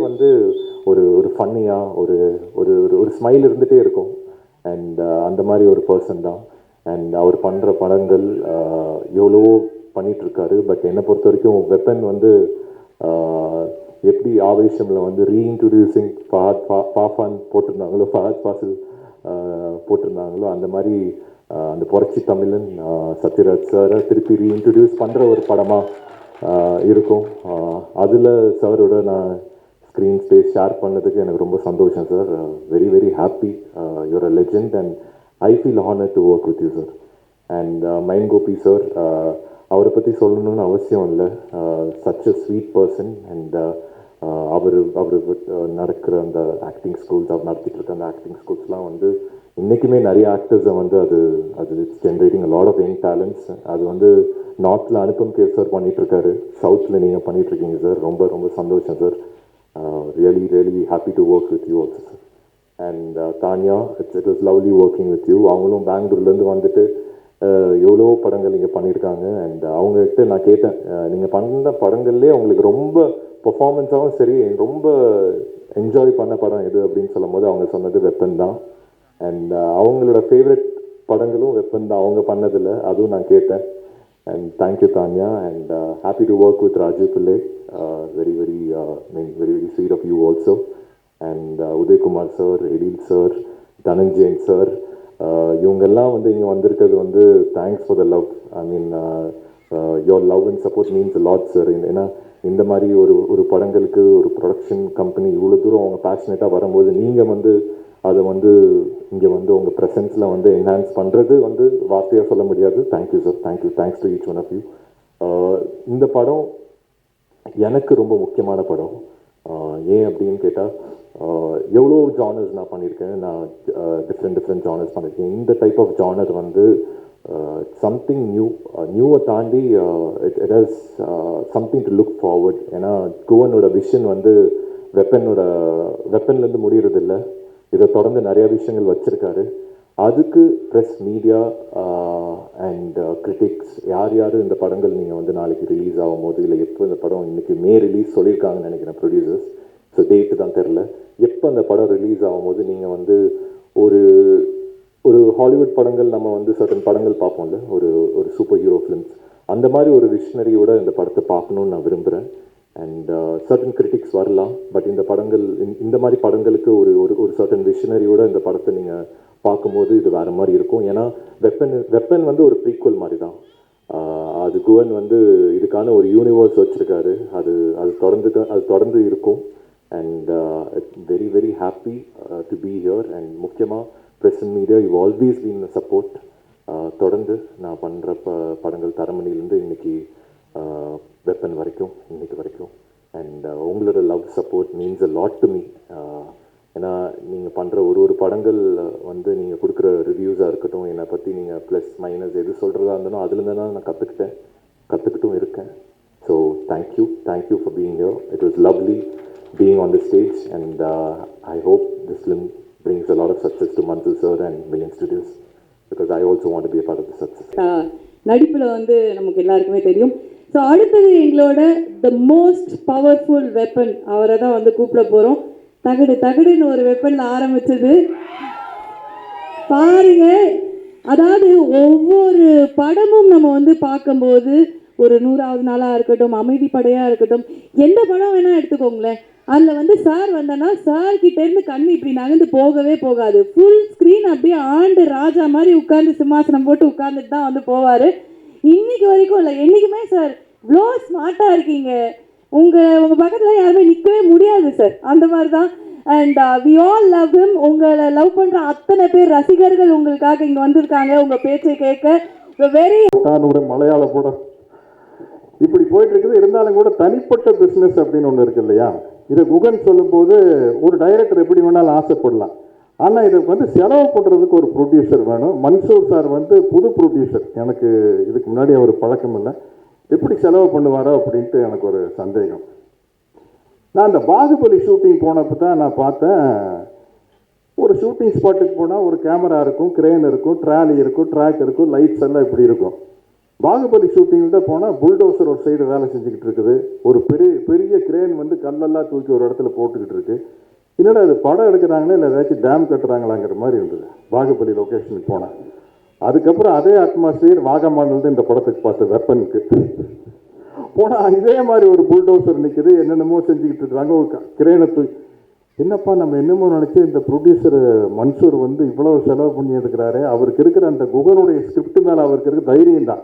ஒரு ஃபன்னியாக ஒரு ஒரு ஒரு ஸ்மைல் இருந்துகிட்டே இருக்கும். அண்ட் அந்த மாதிரி ஒரு பர்சன் தான். அண்ட் அவர் பண்ணுற படங்கள் எவ்வளவோ பண்ணிகிட்ருக்காரு. பட் என்னை பொறுத்த வரைக்கும் வெப்பன் எப்படி ஆவேஷமில் ரீஇன்ட்ரடியூசிங் பாஃபான் போட்டிருந்தாங்களோ, ஃபஹத் ஃபாசில் போட்டிருந்தாங்களோ, அந்த மாதிரி அந்த புரட்சி தமிழன் சத்யராஜ் சாரை திருப்பி ரீஇன்ட்ரடியூஸ் பண்ணுற ஒரு படமாக இருக்கும். அதில் சாரோட நான் ஸ்க்ரீன் ஸ்பேஸ் ஷேர் பண்ணதுக்கு எனக்கு ரொம்ப சந்தோஷம் sir. Very very happy. You're a legend and I feel honour to work with you sir. And mine Gopi sir, அவரை பற்றி சொல்லணும்னு அவசியம் இல்லை. Such a sweet person. And அவர் நடக்கிற அந்த ஆக்டிங் ஸ்கூல்ஸ், அவர் நடத்திட்டு இருக்க அந்த ஆக்டிங் ஸ்கூல்ஸ்லாம் இன்றைக்குமே நிறைய ஆக்டர்ஸை அது it's generating a lot of young talents. அது நார்த்தில் அனுப்பம் கேஸ் சார் பண்ணிகிட்ருக்காரு, சவுத்தில் நீங்கள் பண்ணிகிட்ருக்கீங்க சார். ரொம்ப ரொம்ப சந்தோஷம் sir. Really really happy to work with you also sir. And Tania, it was lovely working with you. அவங்களும் பெங்களூர்லேருந்து எவ்வளோ படங்கள் இங்கே பண்ணியிருக்காங்க. அண்ட் அவங்ககிட்ட நான் கேட்டேன், நீங்கள் பண்ண படங்கள்லேயே அவங்களுக்கு ரொம்ப பர்ஃபார்மன்ஸாகவும் சரி, ரொம்ப என்ஜாய் பண்ண படம் எது அப்படின்னு சொல்லும் போது அவங்க சொன்னது வெப்பன் தான். அண்ட் அவங்களோட ஃபேவரட் படங்களும் வெப்பன் தான், அவங்க பண்ணதில்ல, அதுவும் நான் கேட்டேன். And thank you Tanya. And happy to work with Raju Pillai. Very very very very sweet of you also. And Udhayakumar sir, எடில் சார், தனஞ்சயன் சார், இவங்கெல்லாம் இங்கே வந்திருக்கிறது thanks for the love. I mean your love and support means lot sir. ஏன்னா இந்த மாதிரி ஒரு படங்களுக்கு ஒரு ப்ரொடக்ஷன் கம்பெனி இவ்வளோ தூரம் அவங்க பேஷனேட்டாக வரும்போது நீங்கள் அதை இங்கே உங்கள் ப்ரெசன்ஸில் என்ஹான்ஸ் பண்ணுறது வார்த்தையாக சொல்ல முடியாது. Thank you sir, thank you. Thanks to each one of you. இந்த படம் எனக்கு ரொம்ப முக்கியமான படம். ஏன் அப்படின்னு கேட்டால், எவ்வளோ ஜானர்ஸ் நான் பண்ணியிருக்கேன். நான் டிஃப்ரெண்ட் ஜானர்ஸ் பண்ணியிருக்கேன். இந்த டைப் ஆஃப் ஜானர் சம்திங் நியூவை தாண்டி it has something to look forward. ஏன்னா குவனோட விஷன் வெப்பன்லேருந்து முடியறதில்லை. இதை தொடர்ந்து நிறையா விஷயங்கள் வச்சுருக்காரு. அதுக்கு ப்ரெஸ், மீடியா அண்ட் கிரிட்டிக்ஸ் யார் இந்த படங்கள் நீங்கள் நாளைக்கு ரிலீஸ் ஆகும்போது, இல்லை எப்போ இந்த படம் இன்றைக்கி மே ரிலீஸ் சொல்லியிருக்காங்கன்னு நினைக்கிறேன் ப்ரொடியூசர்ஸ். ஸோ டேட்டு தான் தெரில. எப்போ அந்த படம் ரிலீஸ் ஆகும்போது நீங்கள் ஒரு ஒரு ஹாலிவுட் படங்கள் நம்ம வந்து சர்டன் படங்கள் பார்ப்போம்ல, ஒரு ஒரு சூப்பர் ஹீரோ ஃபிலிம்ஸ், அந்த மாதிரி ஒரு விஷனரியோட இந்த படத்தை பார்க்கணுன்னு நான் விரும்புகிறேன். அண்ட் சர்டன் கிரிட்டிக்ஸ் வரலாம், பட் இந்த படங்கள் இந்த மாதிரி படங்களுக்கு ஒரு ஒரு ஒரு சர்டன் விஷனரியோட இந்த படத்தை நீங்கள் பார்க்கும்போது இது வேறு மாதிரி இருக்கும். ஏன்னா வெப்பன் வந்து ஒரு ப்ரீக்வல் மாதிரி தான். அது குவன் வந்து இதுக்கான ஒரு யூனிவர்ஸ் வச்சுருக்காரு. அது அது தொடர்ந்து இருக்கும். And very very happy to be here. And முக்கியமாக press and media, you always been support. தொடர்ந்து நான் பண்ணுற படங்கள் தரமணிலேருந்து இன்னைக்கு வெப்பன் வரைக்கும், இன்னைக்கு வரைக்கும். அண்ட் உங்களோட love support means a lot to me. ஏன்னா நீங்கள் பண்ணுற ஒரு படங்கள் வந்து நீங்கள் கொடுக்குற ரிவ்யூஸாக இருக்கட்டும், என்னை பற்றி நீங்கள் ப்ளஸ் மைனஸ் எது சொல்கிறதா இருந்தாலும் அதுலேருந்து தான் நான் கற்றுக்கிட்டும் இருக்கேன். So thank you for being here. It was lovely being on the stage, and I hope this film brings a lot of success to Manthul sir and Million Studios, because I also want to be a part of the success. நடிப்பில் வந்து நமக்கு எல்லாருக்குமே தெரியும். So அடுத்தது எங்களோட the most powerful weapon, அவரை தான் வந்து கூப்பிட போகிறோம். தகடுன்னு ஒரு வெப்பனில் ஆரம்பிச்சது பாருங்க. அதாவது ஒவ்வொரு படமும் நம்ம வந்து பார்க்கும்போது, ஒரு 100வது நாளாக இருக்கட்டும், அமைதி படையாக இருக்கட்டும், எந்த படம் வேணால் எடுத்துக்கோங்களேன், அதில் வந்து சார் வந்தோன்னா சார்கிட்டேருந்து கண் இப்படி நகர்ந்து போகவே போகாது. ஃபுல் ஸ்க்ரீன் அப்படியே ஆண்டு ராஜா மாதிரி உட்காந்து சிம்மாசனம் போட்டு உட்காந்துட்டு தான் வந்து போவார். இன்னைக்கு வரைக்கும் இல்லை, என்றைக்குமே சார் இவ்வளோ ஸ்மார்ட்டாக இருக்கீங்க, உங்கள் பக்கத்தில் யாருமே நிற்கவே முடியாது சார், அந்த மாதிரி தான். And we all love him. உங்களை லவ் பண்ணுற அத்தனை பேர் ரசிகர்கள் உங்களுக்காக இங்கே வந்திருக்காங்க உங்கள் பேச்சை கேட்க. வெரி மலையாள படம் இப்படி போயிட்டு இருக்குது. இருந்தாலும் கூட தனிப்பட்ட பிஸ்னஸ் அப்படின்னு ஒன்று இருக்கு இல்லையா? இதை குகன் சொல்லும்போது ஒரு டைரக்டர் எப்படி வேணாலும் ஆசைப்படலாம். ஆனால் இதுக்கு வந்து செலவு பண்ணுறதுக்கு ஒரு ப்ரொடியூசர் வேணும். மன்சூர் சார் வந்து புது ப்ரொடியூசர், எனக்கு இதுக்கு முன்னாடி அவர் பழக்கம் இல்லை. எப்படி செலவு பண்ணுவாரோ அப்படின்ட்டு எனக்கு ஒரு சந்தேகம். நான் அந்த பாகுபலி ஷூட்டிங் போனப்போ தான் நான் பார்த்தேன், ஒரு ஷூட்டிங் ஸ்பாட்டுக்கு போனால் ஒரு கேமரா இருக்கும், கிரேன் இருக்கும், ட்ராலி இருக்கும், ட்ராக் இருக்கும், லைட்ஸ் எல்லாம் இப்படி இருக்கும். பாகுபலி ஷூட்டிங்கிட்ட போனால் புல்டோசர் ஒரு சைடு வேலை செஞ்சுக்கிட்டு இருக்குது, ஒரு பெரிய கிரேன் வந்து கல்லெல்லாம் தூக்கி ஒரு இடத்துல போட்டுக்கிட்டு இருக்கு. என்னடா அது படம் எடுக்கிறாங்களே இல்லை ஏதாச்சும் டேம் கட்டுறாங்களாங்கிற மாதிரி இருந்தது பாகுபலி லொக்கேஷனுக்கு போனேன். அதுக்கப்புறம் அதே அட்மாஸ்பியர் வாகமானில் இந்த படத்துக்கு பார்த்து வெப்பனுக்கு போனால் இதே மாதிரி ஒரு புல்டோசர் நிற்குது, என்னென்னமோ செஞ்சுக்கிட்டு இருக்கிறாங்க, ஒரு கிரேனை தூக்கி. என்னப்பா நம்ம என்னமோ நினச்சி இந்த ப்ரொடியூசர் மன்சூர் வந்து இவ்வளோ செலவு பண்ணி எடுக்கிறாரு, அவருக்கு இருக்கிற அந்த குகனுடைய ஸ்கிரிப்ட் மேலே அவருக்கு இருக்கிற தைரியம் தான்.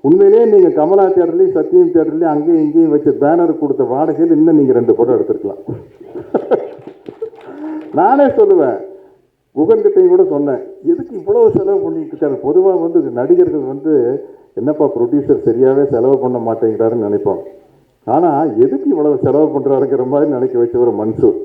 உண்மையிலேயே நீங்கள் கமலா தியேட்டர்லையும் சத்யம் தியேட்டர்லையும் அங்கேயும் இங்கேயும் வச்சு பேனர் கொடுத்த வாடகையில் இன்னும் நீங்கள் 2 படம் எடுத்துருக்கலாம். நானே சொல்லுவேன், குகன்கிட்டையும் கூட சொன்னேன், எதுக்கு இவ்வளோ செலவு பண்ணிட்டு இருக்காரு. பொதுவாக வந்து நடிகர்கள் வந்து என்னப்பா ப்ரொடியூசர் சரியாகவே செலவு பண்ண மாட்டேங்கிறாருன்னு நினைப்போம். ஆனால் எதுக்கு இவ்வளவு செலவு பண்ணுறாருங்கிற மாதிரி நினைக்க வச்சவர் மன்சூர்.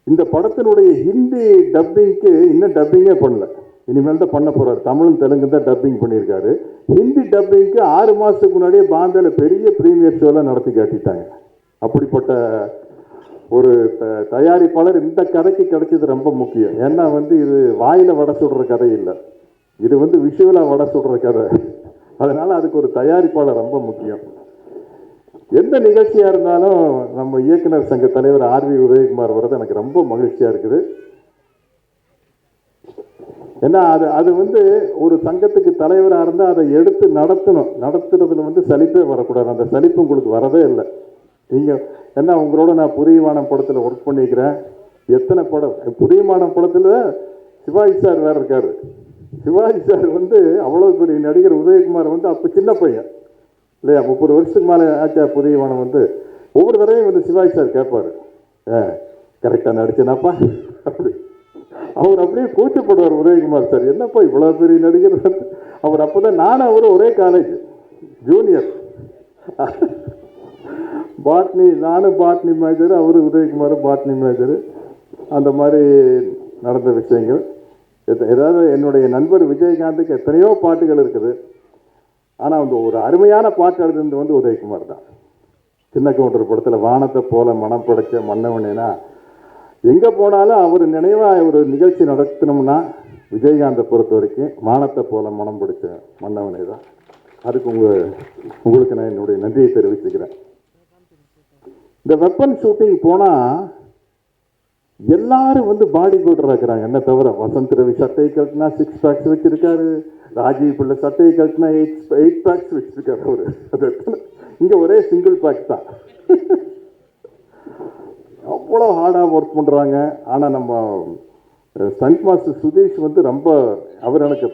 இந்த படத்தினுடைய ஹிந்தி டப்பிங்க்கு இன்னும் டப்பிங்கே பண்ணல, இனிமேல் தான் பண்ண போகிறார். தமிழும் தெலுங்கு தான் டப்பிங் பண்ணியிருக்காரு. ஹிந்தி டப்பிங்க்கு 6 மாதத்துக்கு முன்னாடியே பாம்பேல பெரிய ப்ரீமியர் ஷோலாம் நடத்தி காட்டிட்டாங்க. அப்படிப்பட்ட ஒரு தயாரிப்பாளர் இந்த கதைக்கு கிடைச்சது ரொம்ப முக்கியம். ஏன்னா வந்து இது வாயில் வடை சுடுற கதை இல்லை, இது வந்து விஷுவலாக வடை சுடுற கதை. அதனால் அதுக்கு ஒரு தயாரிப்பாளர் ரொம்ப முக்கியம். எந்த நிகழ்ச்சியாக இருந்தாலும் நம்ம இயக்குனர் சங்க தலைவர் ஆர்வி உதயகுமார் வர்றது எனக்கு ரொம்ப மகிழ்ச்சியாக இருக்குது. ஏன்னா அது வந்து ஒரு சங்கத்துக்கு தலைவராக இருந்தால் அதை எடுத்து நடத்துறதுல வந்து சலிப்பே வரக்கூடாது. அந்த சலிப்பு உங்களுக்கு வரதே இல்லை. நீங்கள் என்ன, உங்களோட நான் புரியவானம் படத்தில் ஒர்க் பண்ணிக்கிறேன். எத்தனை படம், புரியவானம் படத்தில் சிவாஜி சார் வேறு இருக்கார். சிவாஜி சார் வந்து அவ்வளோ பெரிய நடிகர், உதயகுமார் வந்து அப்போ சின்ன பையன் இல்லையா, 30 வருஷத்துக்கு மேலே ஆச்சா புரியவானம் வந்து. ஒவ்வொரு தடவையும் வந்து சிவாஜி சார் கேட்பார், கரெக்டாக நடிச்சேனாப்பா அப்படி. அவர் அப்படியே கூச்சப்படுவார் உதயகுமார் சார், என்னப்பா இவ்வளோ பெரிய நடிகர் வந்து. அவர் அப்போ தான் நானும் அவரும் ஒரே காலேஜ் ஜூனியர், பாட்னி, நானும் பாட்னி மேஜர், அவர் உதயகுமார் பாட்னி மேஜர். அந்த மாதிரி நடந்த விஷயங்கள். ஏதாவது என்னுடைய நண்பர் விஜயகாந்துக்கு எத்தனையோ பாட்டுகள் இருக்குது, ஆனால் வந்து ஒரு அருமையான பாட்டு எழுதுனது வந்து உதயகுமார் தான். சின்ன கவுண்டர் படத்தில் வானத்தை போல மனம் படைச்ச மன்னவனேனா, எங்கே போனாலும் அவர் நினைவாக ஒரு நிகழ்ச்சி நடத்தினோம்னா விஜயகாந்தை பொறுத்த வரைக்கும் வானத்தை போல மனம் பிடிச்ச மன்னவனே தான். அதுக்கு உங்களுக்கு நான் என்னுடைய நன்றியை தெரிவிச்சுக்கிறேன். இந்த வெப்பன் ஷூட்டிங் போனால் எல்லாரும் வந்து பாடி பில்டராக இருக்கிறாங்க. என்ன தவிர வசந்த் ரவி சட்டையை கட்டினா 6 பேக்ஸ் வச்சிருக்காரு, ராஜீவ் பிள்ளை சட்டையை கட்டினா 8 பேக்ஸ் வச்சிருக்காரு அவரு. அது இங்கே ஒரே சிங்கிள் பேக் தான். அவ்வளோ ஹார்டாக ஒர்க் பண்ணுறாங்க. ஆனால் நம்ம ஸ்டண்ட் மாஸ்டர் சுதீஷ் வந்து ரொம்ப அவர் எனக்கு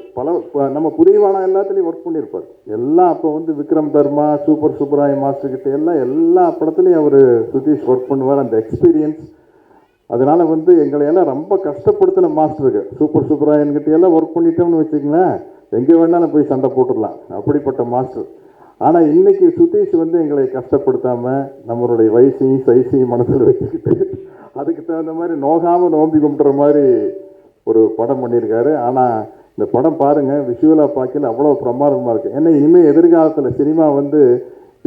நம்ம புரியவான எல்லாத்துலேயும் ஒர்க் பண்ணியிருப்பார். எல்லாம் அப்போ வந்து விக்ரம் தர்மா, சூப்பர் சுப்பராய மாஸ்டர் கிட்ட எல்லா படத்துலையும் அவர் சுதீஷ் ஒர்க் பண்ணுவார். அந்த எக்ஸ்பீரியன்ஸ் அதனால் வந்து எங்களையெல்லாம் ரொம்ப கஷ்டப்படுத்தின மாஸ்டருக்கு. சூப்பர் சுப்பராயன்கிட்ட எல்லாம் ஒர்க் பண்ணிட்டோம்னு வச்சுக்கங்களேன், எங்கே வேணாலும் போய் சண்டை போட்டுடலாம், அப்படிப்பட்ட மாஸ்டர். ஆனால் இன்னைக்கு சுதீஷ் வந்து எங்களை கஷ்டப்படுத்தாமல் நம்மளுடைய வயசையும் சைஸையும் மனசில் வச்சுக்கிட்டு அதுக்கு தகுந்த மாதிரி நோகாமல் நோம்பி கும்பிட்ற மாதிரி ஒரு படம் பண்ணியிருக்காரு. ஆனால் இந்த படம் பாருங்கள், விஷுவலாக பார்க்கல அவ்வளோ பிரமாதமாக இருக்குது. ஏன்னா இனிமேல் எதிர்காலத்தில் சினிமா வந்து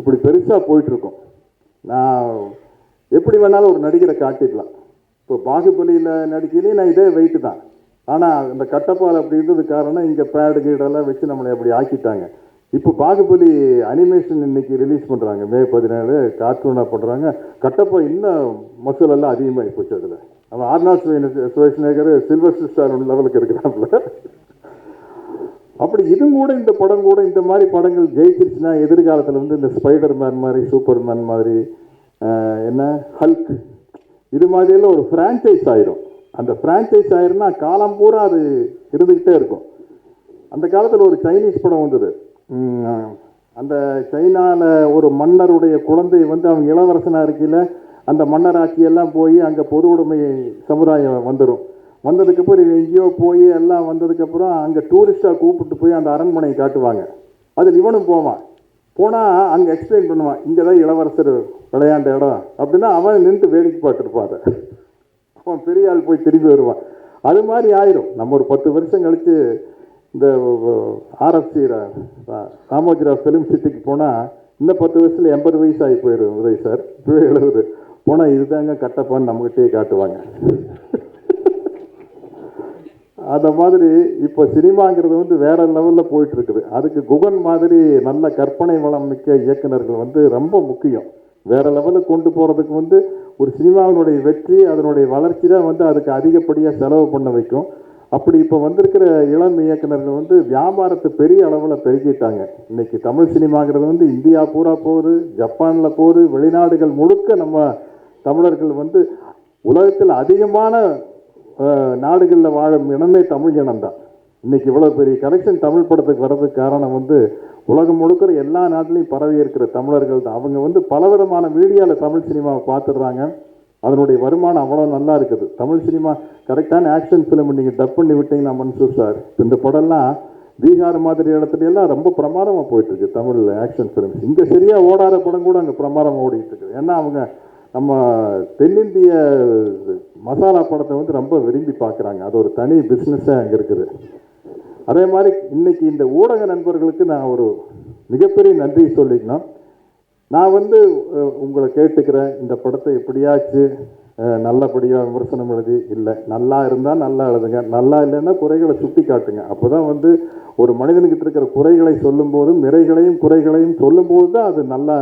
இப்படி பெருசாக போயிட்டுருக்கும். நான் எப்படி வேணாலும் ஒரு நடிகரை காட்டிடலாம். இப்போ பாகுபலியில் நடிக்கையிலே நான் இதே வெயிட்டு தான். ஆனால் இந்த கட்டப்பால் அப்படி இருந்தது காரணம் இங்கே பேடு கீடெல்லாம் வச்சு நம்மளை அப்படி ஆக்கிட்டாங்க. இப்போ பாகுபலி அனிமேஷன் இன்னைக்கு ரிலீஸ் பண்ணுறாங்க, May 17 கார்ட்டூனாக பண்ணுறாங்க. கட்டப்பா இன்னும் மசூலெல்லாம் அதிகமாகி போச்சு. அதில் அவன் ஆர்னால்ட் ஷ்வார்ஸ்நெகர் சில்வஸ்டர் ஸ்டார் லெவலுக்கு இருக்கிறாப்புல. அப்படி இதுவும் கூட இந்த படம் கூட இந்த மாதிரி படங்கள் ஜெயிச்சிருச்சுன்னா எதிர்காலத்தில் வந்து இந்த ஸ்பைடர் மேன் மாதிரி, சூப்பர் மேன் மாதிரி, என்ன ஹல்க் இது மாதிரியெல்லாம் ஒரு ஃப்ரான்ச்சைஸ் ஆயிரும். அந்த ஃப்ரான்ச்சைஸ் ஆயிருன்னா காலம் பூரா அது இருந்துக்கிட்டே இருக்கும். அந்த காலத்தில் ஒரு சைனீஸ் படம் வந்தது. அந்த சைனாவில் ஒரு மன்னருடைய குழந்தை வந்து அவங்க இளவரசனாக இருக்கையில் அந்த மன்னர் ஆட்சியெல்லாம் போய் அங்கே பொது உடைமை சமுதாயம் வந்துடும். வந்ததுக்கப்புறம் எங்கேயோ போய் எல்லாம் வந்ததுக்கப்புறம் அங்கே டூரிஸ்டாக கூப்பிட்டு போய் அந்த அரண்மனையை காட்டுவாங்க. அதில் இவனும் போனால் அங்கே எக்ஸ்பிளைன் பண்ணுவான், இங்கே தான் இளவரசர் விளையாண்ட இடம் அப்படின்னா அவன் நின்று வேடிக்கை பார்த்துருப்பான். அவன் பெரிய ஆள் போய் திரும்பி வருவான். அது மாதிரி ஆயிரும். நம்ம ஒரு 10 வருஷம் கழித்து இந்த RFC ராமோஜிராவ் ஃபிலிம் சிட்டிக்கு போனால் இன்னும் 10 வருஷத்தில் 80 வயசு ஆகி போயிடும் உதய் சார். இப்போவே 70 போனால் இதுதாங்க கட்டப்பான்னு நம்மகிட்டே காட்டுவாங்க. அந்த மாதிரி இப்போ சினிமாங்கிறது வந்து வேற லெவலில் போயிட்டு இருக்குது. அதுக்கு குகன் மாதிரி நல்ல கற்பனை வளம் மிக்க இயக்குனர்கள் வந்து ரொம்ப முக்கியம். வேற லெவலுக்கு கொண்டு போகிறதுக்கு வந்து ஒரு சினிமாவினுடைய வெற்றி, அதனுடைய வளர்ச்சி தான் வந்து அதுக்கு அதிகப்படியாக செலவு பண்ண வைக்கும். அப்படி இப்போ வந்திருக்கிற இளம் இயக்குனர்கள் வந்து வியாபாரத்தை பெரிய அளவில் பெருக்கிட்டாங்க. இன்னைக்கு தமிழ் சினிமாங்கிறது வந்து இந்தியா பூரா போகுது, ஜப்பானில் போகுது, வெளிநாடுகள் முழுக்க நம்ம தமிழர்கள் வந்து உலகத்தில் அதிகமான நாடுகளில் வாழும் இனமே தமிழ் இனம்தான். இன்னைக்கு இவ்வளோ பெரிய கலெக்ஷன் தமிழ் படத்துக்கு வர்றதுக்கு காரணம் வந்து உலகம் முழுக்கிற எல்லா நாட்டிலையும் பரவி இருக்கிற தமிழர்கள் தான். அவங்க வந்து பலவிதமான மீடியாவில் தமிழ் சினிமாவை பார்த்துடுறாங்க. அதனுடைய வருமானம் அவ்வளோ நல்லா இருக்குது. தமிழ் சினிமா கரெக்டான ஆக்ஷன் ஃபிலிம் நீங்கள் டப் பண்ணி விட்டீங்கன்னா மன்சூர் சார், இந்த படம்லாம் பீகார் மாதிரி இடத்துலையெல்லாம் ரொம்ப பிரமாதமாக போயிட்டுருக்கு தமிழ் ஆக்ஷன் ஃபிலிம்ஸ். இங்கே சரியாக ஓடாத படம் கூட அங்கே பிரமாதமாக ஓடிட்டு இருக்குது. ஏன்னா அவங்க நம்ம தென்னிந்திய மசாலா படத்தை வந்து ரொம்ப விரும்பி பார்க்குறாங்க. அது ஒரு தனி பிஸ்னஸாக அங்கே இருக்குது. அதே மாதிரி இன்னைக்கு இந்த ஊடக நண்பர்களுக்கு நான் ஒரு மிகப்பெரிய நன்றி சொல்லிக்கணும். நான் வந்து உங்களை கேட்டுக்கிறேன், இந்த படத்தை எப்படியாச்சு நல்லபடியாக விமர்சனம் எழுதி, இல்லை நல்லா இருந்தால் நல்லா எழுதுங்க, நல்லா இல்லைன்னா குறைகளை சுட்டி காட்டுங்க. அப்போ தான் வந்து ஒரு மனிதனுக்கிட்ட இருக்கிற குறைகளை சொல்லும்போதும் நிறைகளையும் குறைகளையும் சொல்லும்போது தான் அது நல்லா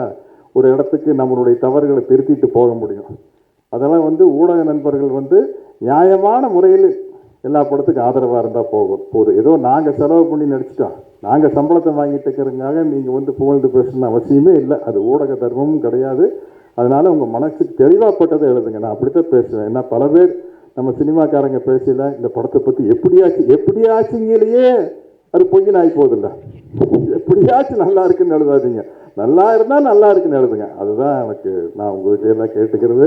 ஒரு இடத்துக்கு நம்மளுடைய தவறுகளை திருத்திட்டு போக முடியும். அதெல்லாம் வந்து ஊடக நண்பர்கள் வந்து நியாயமான முறையில் எல்லா படத்துக்கும் ஆதரவாக இருந்தால் போதும். ஏதோ நாங்கள் செலவு பண்ணி நடிச்சிட்டோம், நாங்கள் சம்பளத்தை வாங்கிட்டு இருக்கிறதுக்காக நீங்கள் வந்து புகழ்ந்து பேசணும்னு அவசியமே இல்லை. அது ஊடக தர்மமும் கிடையாது. அதனால் உங்கள் மனசுக்கு தெளிவாகப்பட்டதை எழுதுங்க. நான் அப்படித்தான் பேசுவேன். ஏன்னா பல பேர் நம்ம சினிமாக்காரங்க பேசல இந்த படத்தை பற்றி எப்படியாச்சுங்களையே அது பொய்யின் ஆகி போகுதில்ல. எப்படியாச்சும் நல்லா இருக்குன்னு எழுதாதீங்க, நல்லா இருந்தால் நல்லா இருக்குன்னு எழுதுங்க. அதுதான் எனக்கு நான் உங்கள்கிட்ட எல்லாம் கேட்டுக்கிறது.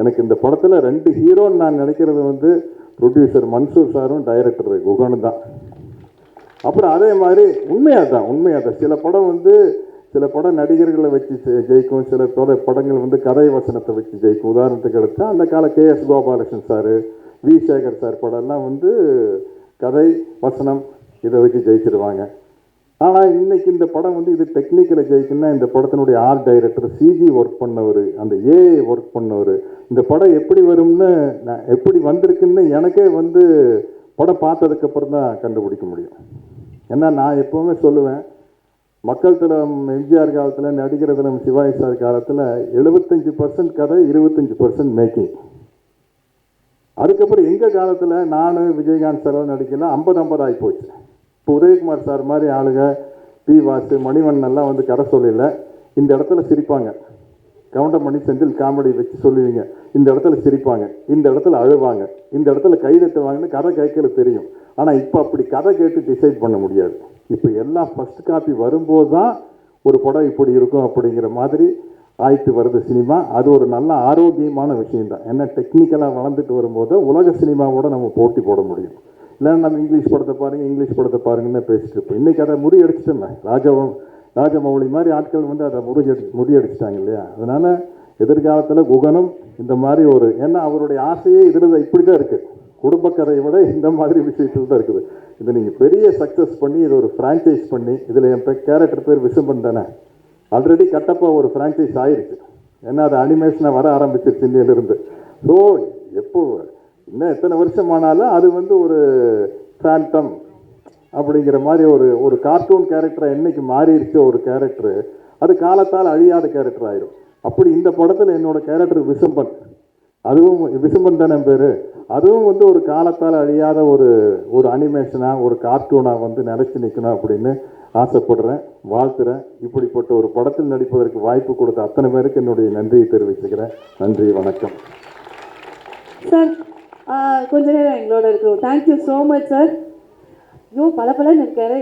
எனக்கு இந்த படத்தில் 2 ஹீரோன்னு நான் நினைக்கிறது வந்து ப்ரொடியூசர் மன்சூர் சாரும் டைரக்டர் குகனும் தான். அப்புறம் அதே மாதிரி உண்மையாக தான் சில படம் நடிகர்களை வச்சு ஜெயிக்கும், சில படங்கள் வந்து கதை வசனத்தை வச்சு ஜெயிக்கும். உதாரணத்துக்கு எடுத்தால் அந்த கால KS Gopalakrishnan sir, V Sekhar sir படம்லாம் வந்து கதை வசனம் இதை வச்சு ஜெயிச்சிருவாங்க. ஆனால் இன்னைக்கு இந்த படம் வந்து இது டெக்னிக்கலை ஜெயிக்குன்னா இந்த படத்தினுடைய ஆர்ட் டைரக்டர், CG ஒர்க் பண்ணவர், அந்த AI ஒர்க் பண்ணவர், இந்த படம் எப்படி வரும்னு எப்படி வந்திருக்குன்னு எனக்கே வந்து படம் பார்த்ததுக்கப்புறம் தான் கண்டுபிடிக்க முடியும். ஏன்னா நான் எப்போவுமே சொல்லுவேன், மக்கள் திலம் எம்ஜிஆர் காலத்தில், நடிகர் திலம் சிவாஜி சார் காலத்தில் 75% கதை, 25% மேக்கிங். அதுக்கப்புறம் எங்கள் காலத்தில் நான் விஜயகாந்த் சார் நடிக்கல 50-50 ஆகி போச்சு. இப்போ உதயகுமார் சார் மாதிரி ஆளுங்க, பி வாசு, மணிவண்ணன் எல்லாம் வந்து கதை சொல்லல, இந்த இடத்துல சிரிப்பாங்க. கவுண்டமணி செந்தில் காமெடி வச்சு சொல்லுவீங்க, இந்த இடத்துல சிரிப்பாங்க, இந்த இடத்துல அழுவாங்க, இந்த இடத்துல கைதட்டுவாங்கன்னு கதை கேட்கல தெரியும். ஆனால் இப்போ அப்படி கதை கேட்டு டிசைட் பண்ண முடியாது. இப்போ எல்லாம் ஃபர்ஸ்ட் காப்பி வரும்போது தான் ஒரு படம் இப்படி இருக்கும் அப்படிங்கிற மாதிரி ஆயிட்டு வருது சினிமா. அது ஒரு நல்ல ஆரோக்கியமான விஷயம்தான். ஏன்னா டெக்னிக்கலாக வளர்ந்துட்டு வரும்போது உலக சினிமாவோட நம்ம போட்டி போட முடியும். இல்லைன்னா நம்ம இங்கிலீஷ் படத்தை பாருங்கள், இங்கிலீஷ் படத்தை பாருங்கன்னு பேசிட்டு இருப்போம். இன்றைக்கி அதை முறியடிச்சிட்டோமே, ராஜமௌழி மாதிரி ஆட்கள் வந்து அதை முறியடிச்சிட்டாங்க இல்லையா. அதனால் எதிர்காலத்தில் குகனும் இந்த மாதிரி ஒரு, ஏன்னா அவருடைய ஆசையே இதில் இப்படி தான் இருக்குது, குடும்பக்கதையை விட இந்த மாதிரி விஷயத்தில் தான் இருக்குது. இதை நீங்கள் பெரிய சக்ஸஸ் பண்ணி இதை ஒரு ஃப்ரான்ச்சைஸ் பண்ணி, இதில் என் கேரக்டர் பேர் விசும்பன் தானே, ஆல்ரெடி கட்டப்பா ஒரு ஃப்ரான்ச்சைஸ் ஆயிடுச்சு. ஏன்னா அது அனிமேஷனாக வர ஆரம்பிச்சிருச்சு இன்னிலிருந்து. ஸோ எப்போ இன்னும் எத்தனை வருஷம் ஆனாலும் அது வந்து ஒரு ஃபேண்டம் அப்படிங்கிற மாதிரி ஒரு கார்ட்டூன் கேரக்டராக என்னைக்கு மாறிடுச்சு ஒரு கேரக்டரு, அது காலத்தால் அழியாத கேரக்டர் ஆயிடும். அப்படி இந்த படத்தில் என்னோட கேரக்டர் விசும்பன், அதுவும் விசும்பன் தானே பேர், அதுவும் வந்து ஒரு காலத்தால் அழியாத ஒரு அனிமேஷனாக ஒரு கார்ட்டூனாக வந்து நிலைச்சி நிற்கணும் அப்படின்னு ஆசைப்படுறேன், வாழ்த்துறேன். இப்படிப்பட்ட ஒரு படத்தில் நடிப்பதற்கு வாய்ப்பு கொடுத்த அத்தனை பேருக்கு என்னுடைய நன்றியை தெரிவிச்சுக்கிறேன். நன்றி, வணக்கம் சார். கொஞ்ச நேரம் எங்களோட இருக்கிறோம். Thank you so much sir. ஐயோ பலன்னு இருக்காரு,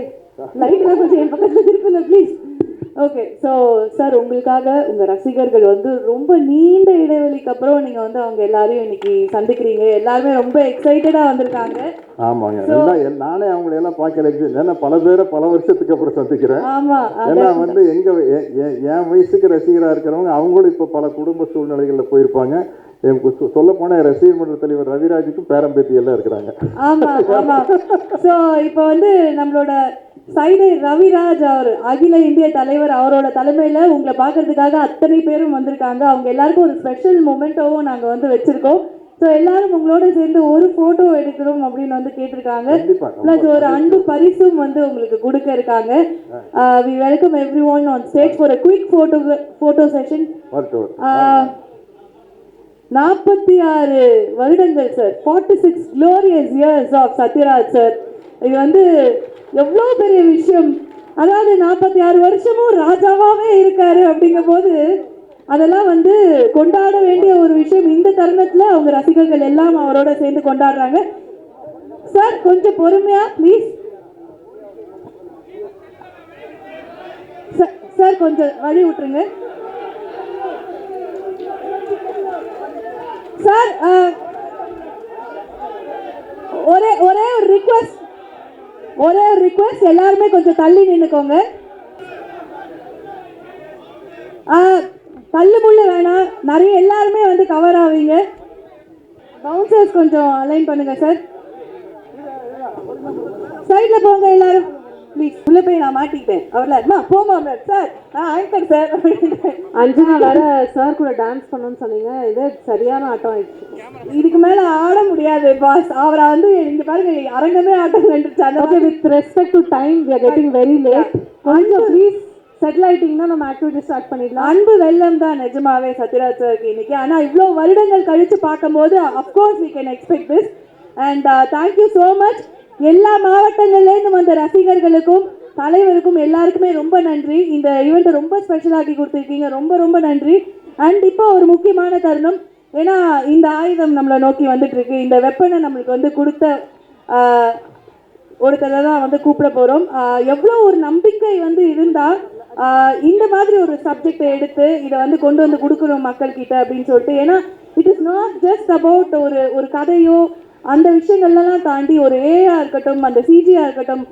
லைட்டில் கொஞ்சம் என் பக்கத்தில் இருக்குங்க ப்ளீஸ். ஓகே, ஸோ சார் உங்களுக்காக உங்கள் ரசிகர்கள் வந்து ரொம்ப நீண்ட இடைவெளிக்கு அப்புறம் நீங்கள் வந்து அவங்க எல்லாரையும் இன்னைக்கு சந்திக்கிறீங்க. எல்லாருமே ரொம்ப எக்ஸைட்டடாக வந்திருக்காங்க. ஆமாங்க, நானே அவங்களையெல்லாம் பார்க்கல, ஏன்னா பல பேரை பல வருஷத்துக்கு அப்புறம் சந்திக்கிறேன். ஆமாம், ஏன்னா வந்து என் வயசுக்கு ரசிகராக இருக்கிறவங்க அவங்களும் இப்போ பல குடும்ப சூழ்நிலைகளில் போயிருப்பாங்க. சொல்ல போன ரசிகர் மன்ற தலைவர் ரவிராஜுக்கும் பேரம்பேத்தி எல்லாம் இருக்கிறாங்க. ஆமாம் ஆமாம். ஸோ இப்போ வந்து நம்மளோட சைதை ரவிராஜ் அவர் அகில இந்திய தலைவர், அவரோட தலைமையில் உங்களை பார்க்கறதுக்காக அத்தனை பேரும் வந்திருக்காங்க. அவங்க எல்லாருக்கும் ஒரு ஸ்பெஷல் மொமெண்டோவும் நாங்கள் வந்து வச்சுருக்கோம். ஸோ எல்லாரும் உங்களோட சேர்ந்து ஒரு ஃபோட்டோ எடுக்கணும் அப்படின்னு வந்து கேட்டிருக்காங்க. ப்ளஸ் ஒரு அன்பு பரிசும் வந்து உங்களுக்கு கொடுக்க இருக்காங்க. We welcome everyone on stage for a quick photo session. 46 வருடங்கள் sir, 46 glorious years of Sathyaraj sir. இது வந்து எவ்வளோ பெரிய விஷயம். அதாவது 46 வருஷமும் ராஜாவாகவே இருக்காரு அப்படிங்கும் போது அதெல்லாம் வந்து கொண்டாட வேண்டிய ஒரு விஷயம். இந்த தருணத்தில் அவங்க ரசிகர்கள் எல்லாம் அவரோட சேர்ந்து கொண்டாடுறாங்க. சார் கொஞ்சம் பொறுமையா ப்ளீஸ். சார் கொஞ்சம் வழி விட்டுருங்க சார். ஒரே ஒரு ரிக்வெஸ்ட், எல்லாருமே கொஞ்சம் தள்ளி நின்னுக்கோங்க. தள்ளு முள்ளு வேணாம், நிறைய எல்லாருமே வந்து கவர் ஆவீங்க. பவுன்சர்ஸ் கொஞ்சம் அலைன் பண்ணுங்க சார். சைட்ல போங்க எல்லாரும் ப்ளீஸ். உள்ள போய் நான் மாட்டிக்கிட்டேன் அவர்ல போமா சார், ஆங்கர் சார். 5 நாள் வர சார் கூட டான்ஸ் பண்ணணும்னு சொன்னீங்க, இது சரியான ஆட்டம் ஆயிடுச்சு. இதுக்கு மேல ஆட முடியாது பாஸ். அவரை வந்து இங்க பாருங்க அரங்கமே ஆட்டம் கண்டுச்சாங்க. Okay, with respect to time we are getting very late. கொஞ்சம் ப்ளீஸ் செட்டில் ஆயிட்டீங்கன்னா நம்ம ஆக்டிவிட்டி ஸ்டார்ட் பண்ணிடலாம். அன்பு வெள்ளம் தான் நிஜமாவே சத்யராஜ் சாருக்கு இன்னைக்கு. ஆனா இவ்வளோ வருடங்கள் கழிச்சு பார்க்கும்போது of course we can expect this and thank you so much. எல்லா மாவட்டங்கள்லேருந்து வந்த ரசிகர்களுக்கும் தலைவருக்கும் எல்லாருக்குமே ரொம்ப நன்றி. இந்த ஈவெண்ட்டை ரொம்ப ஸ்பெஷலாக்கி கொடுத்துருக்கீங்க, ரொம்ப ரொம்ப நன்றி. அண்ட் இப்போ ஒரு முக்கியமான தருணம், ஏன்னா இந்த ஆயுதம் நம்மளை நோக்கி வந்துட்டு இருக்கு. இந்த வெப்பனை நம்மளுக்கு வந்து ஒருத்தரை தான் வந்து கூப்பிட போகிறோம். எவ்வளோ ஒரு நம்பிக்கை வந்து இருந்தால் இந்த மாதிரி ஒரு சப்ஜெக்டை எடுத்து இதை வந்து கொண்டு வந்து கொடுக்கணும் மக்கள்கிட்ட அப்படின்னு சொல்லிட்டு. ஏன்னா it is not just about ஒரு கதையோ அந்த விஷயங்கள்லாம் தாண்டி ஒரு ஏஆ இருக்கட்டும், அந்த சிஜிஆ இருக்கட்டும்,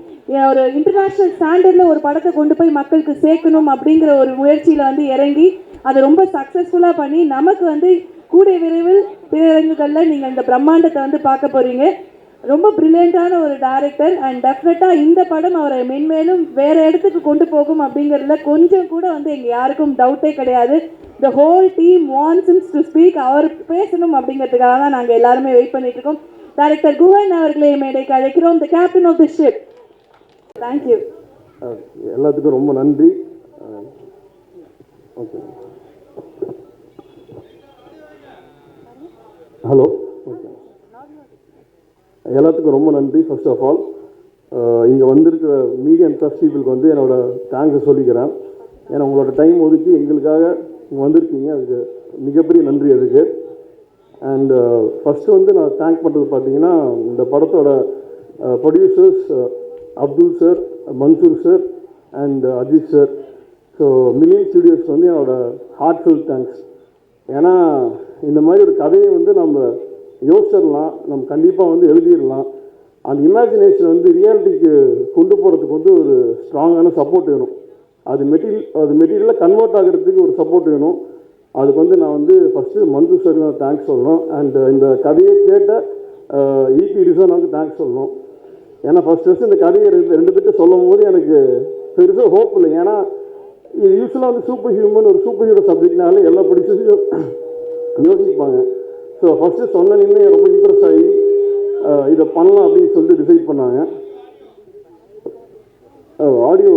ஒரு இன்டர்நேஷ்னல் ஸ்டாண்டர்டில் ஒரு படத்தை கொண்டு போய் மக்களுக்கு சேர்க்கணும் அப்படிங்கிற ஒரு முயற்சியில் வந்து இறங்கி அதை ரொம்ப சக்ஸஸ்ஃபுல்லாக பண்ணி நமக்கு வந்து கூடிய விரைவில் திரையரங்குகளில் நீங்கள் இந்த பிரம்மாண்டத்தை வந்து பார்க்க போகிறீங்க. ரொம்ப பிரில்லியண்ட்டான ஒரு டைரக்டர் அண்ட் டெஃபினட்டாக இந்த படம் அவரை மென்மேலும் வேறு இடத்துக்கு கொண்டு போகும் அப்படிங்கிறதுல கொஞ்சம் கூட வந்து எங்கள் யாருக்கும் டவுட்டே கிடையாது. The whole team wants him to speak. அவர் பேசணும் அப்படிங்கிறதுக்காக தான் நாங்கள் எல்லாருமே வெயிட் பண்ணிட்டு இருக்கோம். டைரக்டர் குஹன் அவர்களை மேடைக்கு அழைக்கிறோம், the captain of the ship. Thank you. எல்லாத்துக்கும் ரொம்ப நன்றி. Okay, hello. ஓகே, எல்லாத்துக்கும் ரொம்ப நன்றி. ஃபர்ஸ்ட் ஆஃப் ஆல் இங்கே வந்திருக்கிற மீடியா அண்ட் ப்ரெஸ் பீப்புளுக்கு வந்து என்னோட தேங்க்ஸை சொல்லிக்கிறேன். ஏன்னா உங்களோட டைம் ஒதுக்கி எங்களுக்காக இங்கே வந்திருக்கீங்க, அதுக்கு மிகப்பெரிய நன்றி அதுக்கு. அண்ட் ஃபஸ்ட்டு வந்து நான் தேங்க் பண்ணுறது பார்த்தீங்கன்னா இந்த படத்தோட producers Abdul sir, Mansoor sir and Ajith sir. So million ஸ்டுடியோஸ்க்கு வந்து என்னோட ஹார்ட்ஃபுல் தேங்க்ஸ். ஏன்னா இந்த மாதிரி ஒரு கதையை வந்து நம்ம யோசிச்சிடலாம், நம்ம கண்டிப்பாக வந்து எழுதிடலாம். அந்த இமேஜினேஷன் வந்து ரியாலிட்டிக்கு கொண்டு போகிறதுக்கு வந்து ஒரு ஸ்ட்ராங்கான சப்போர்ட் வேணும். அது மெட்டீரியலாக கன்வெர்ட் ஆகிறதுக்கு ஒரு சப்போர்ட் வேணும். அதுக்கு வந்து நான் வந்து ஃபஸ்ட்டு மந்து சாருக்கு நான் தேங்க்ஸ் சொல்லணும். அண்ட் இந்த கதையை கேட்ட ஈபி ரிசோனாவுக்கு தேங்க்ஸ் சொல்லணும். ஏன்னா ஃபஸ்ட்டு இந்த கதையை ரெண்டு பேர்ட்ட சொல்லும் போது எனக்கு பெருசாக ஹோப் இல்லை. ஏன்னா இது யூஸ்வலாக வந்து சூப்பர் ஹியூமன், ஒரு சூப்பர் ஹீரோ சப்ஜெக்ட்னாலே எல்லா ப்ரொடியூசர்ஸையும் யோசிப்பாங்க. ஸோ ஃபஸ்ட்டு சொன்னீங்கன்னா ரொம்ப இம்ப்ரெஸ் ஆகி இதை பண்ணலாம் அப்படின்னு சொல்லிட்டு டிசைட் பண்ணாங்க. Audio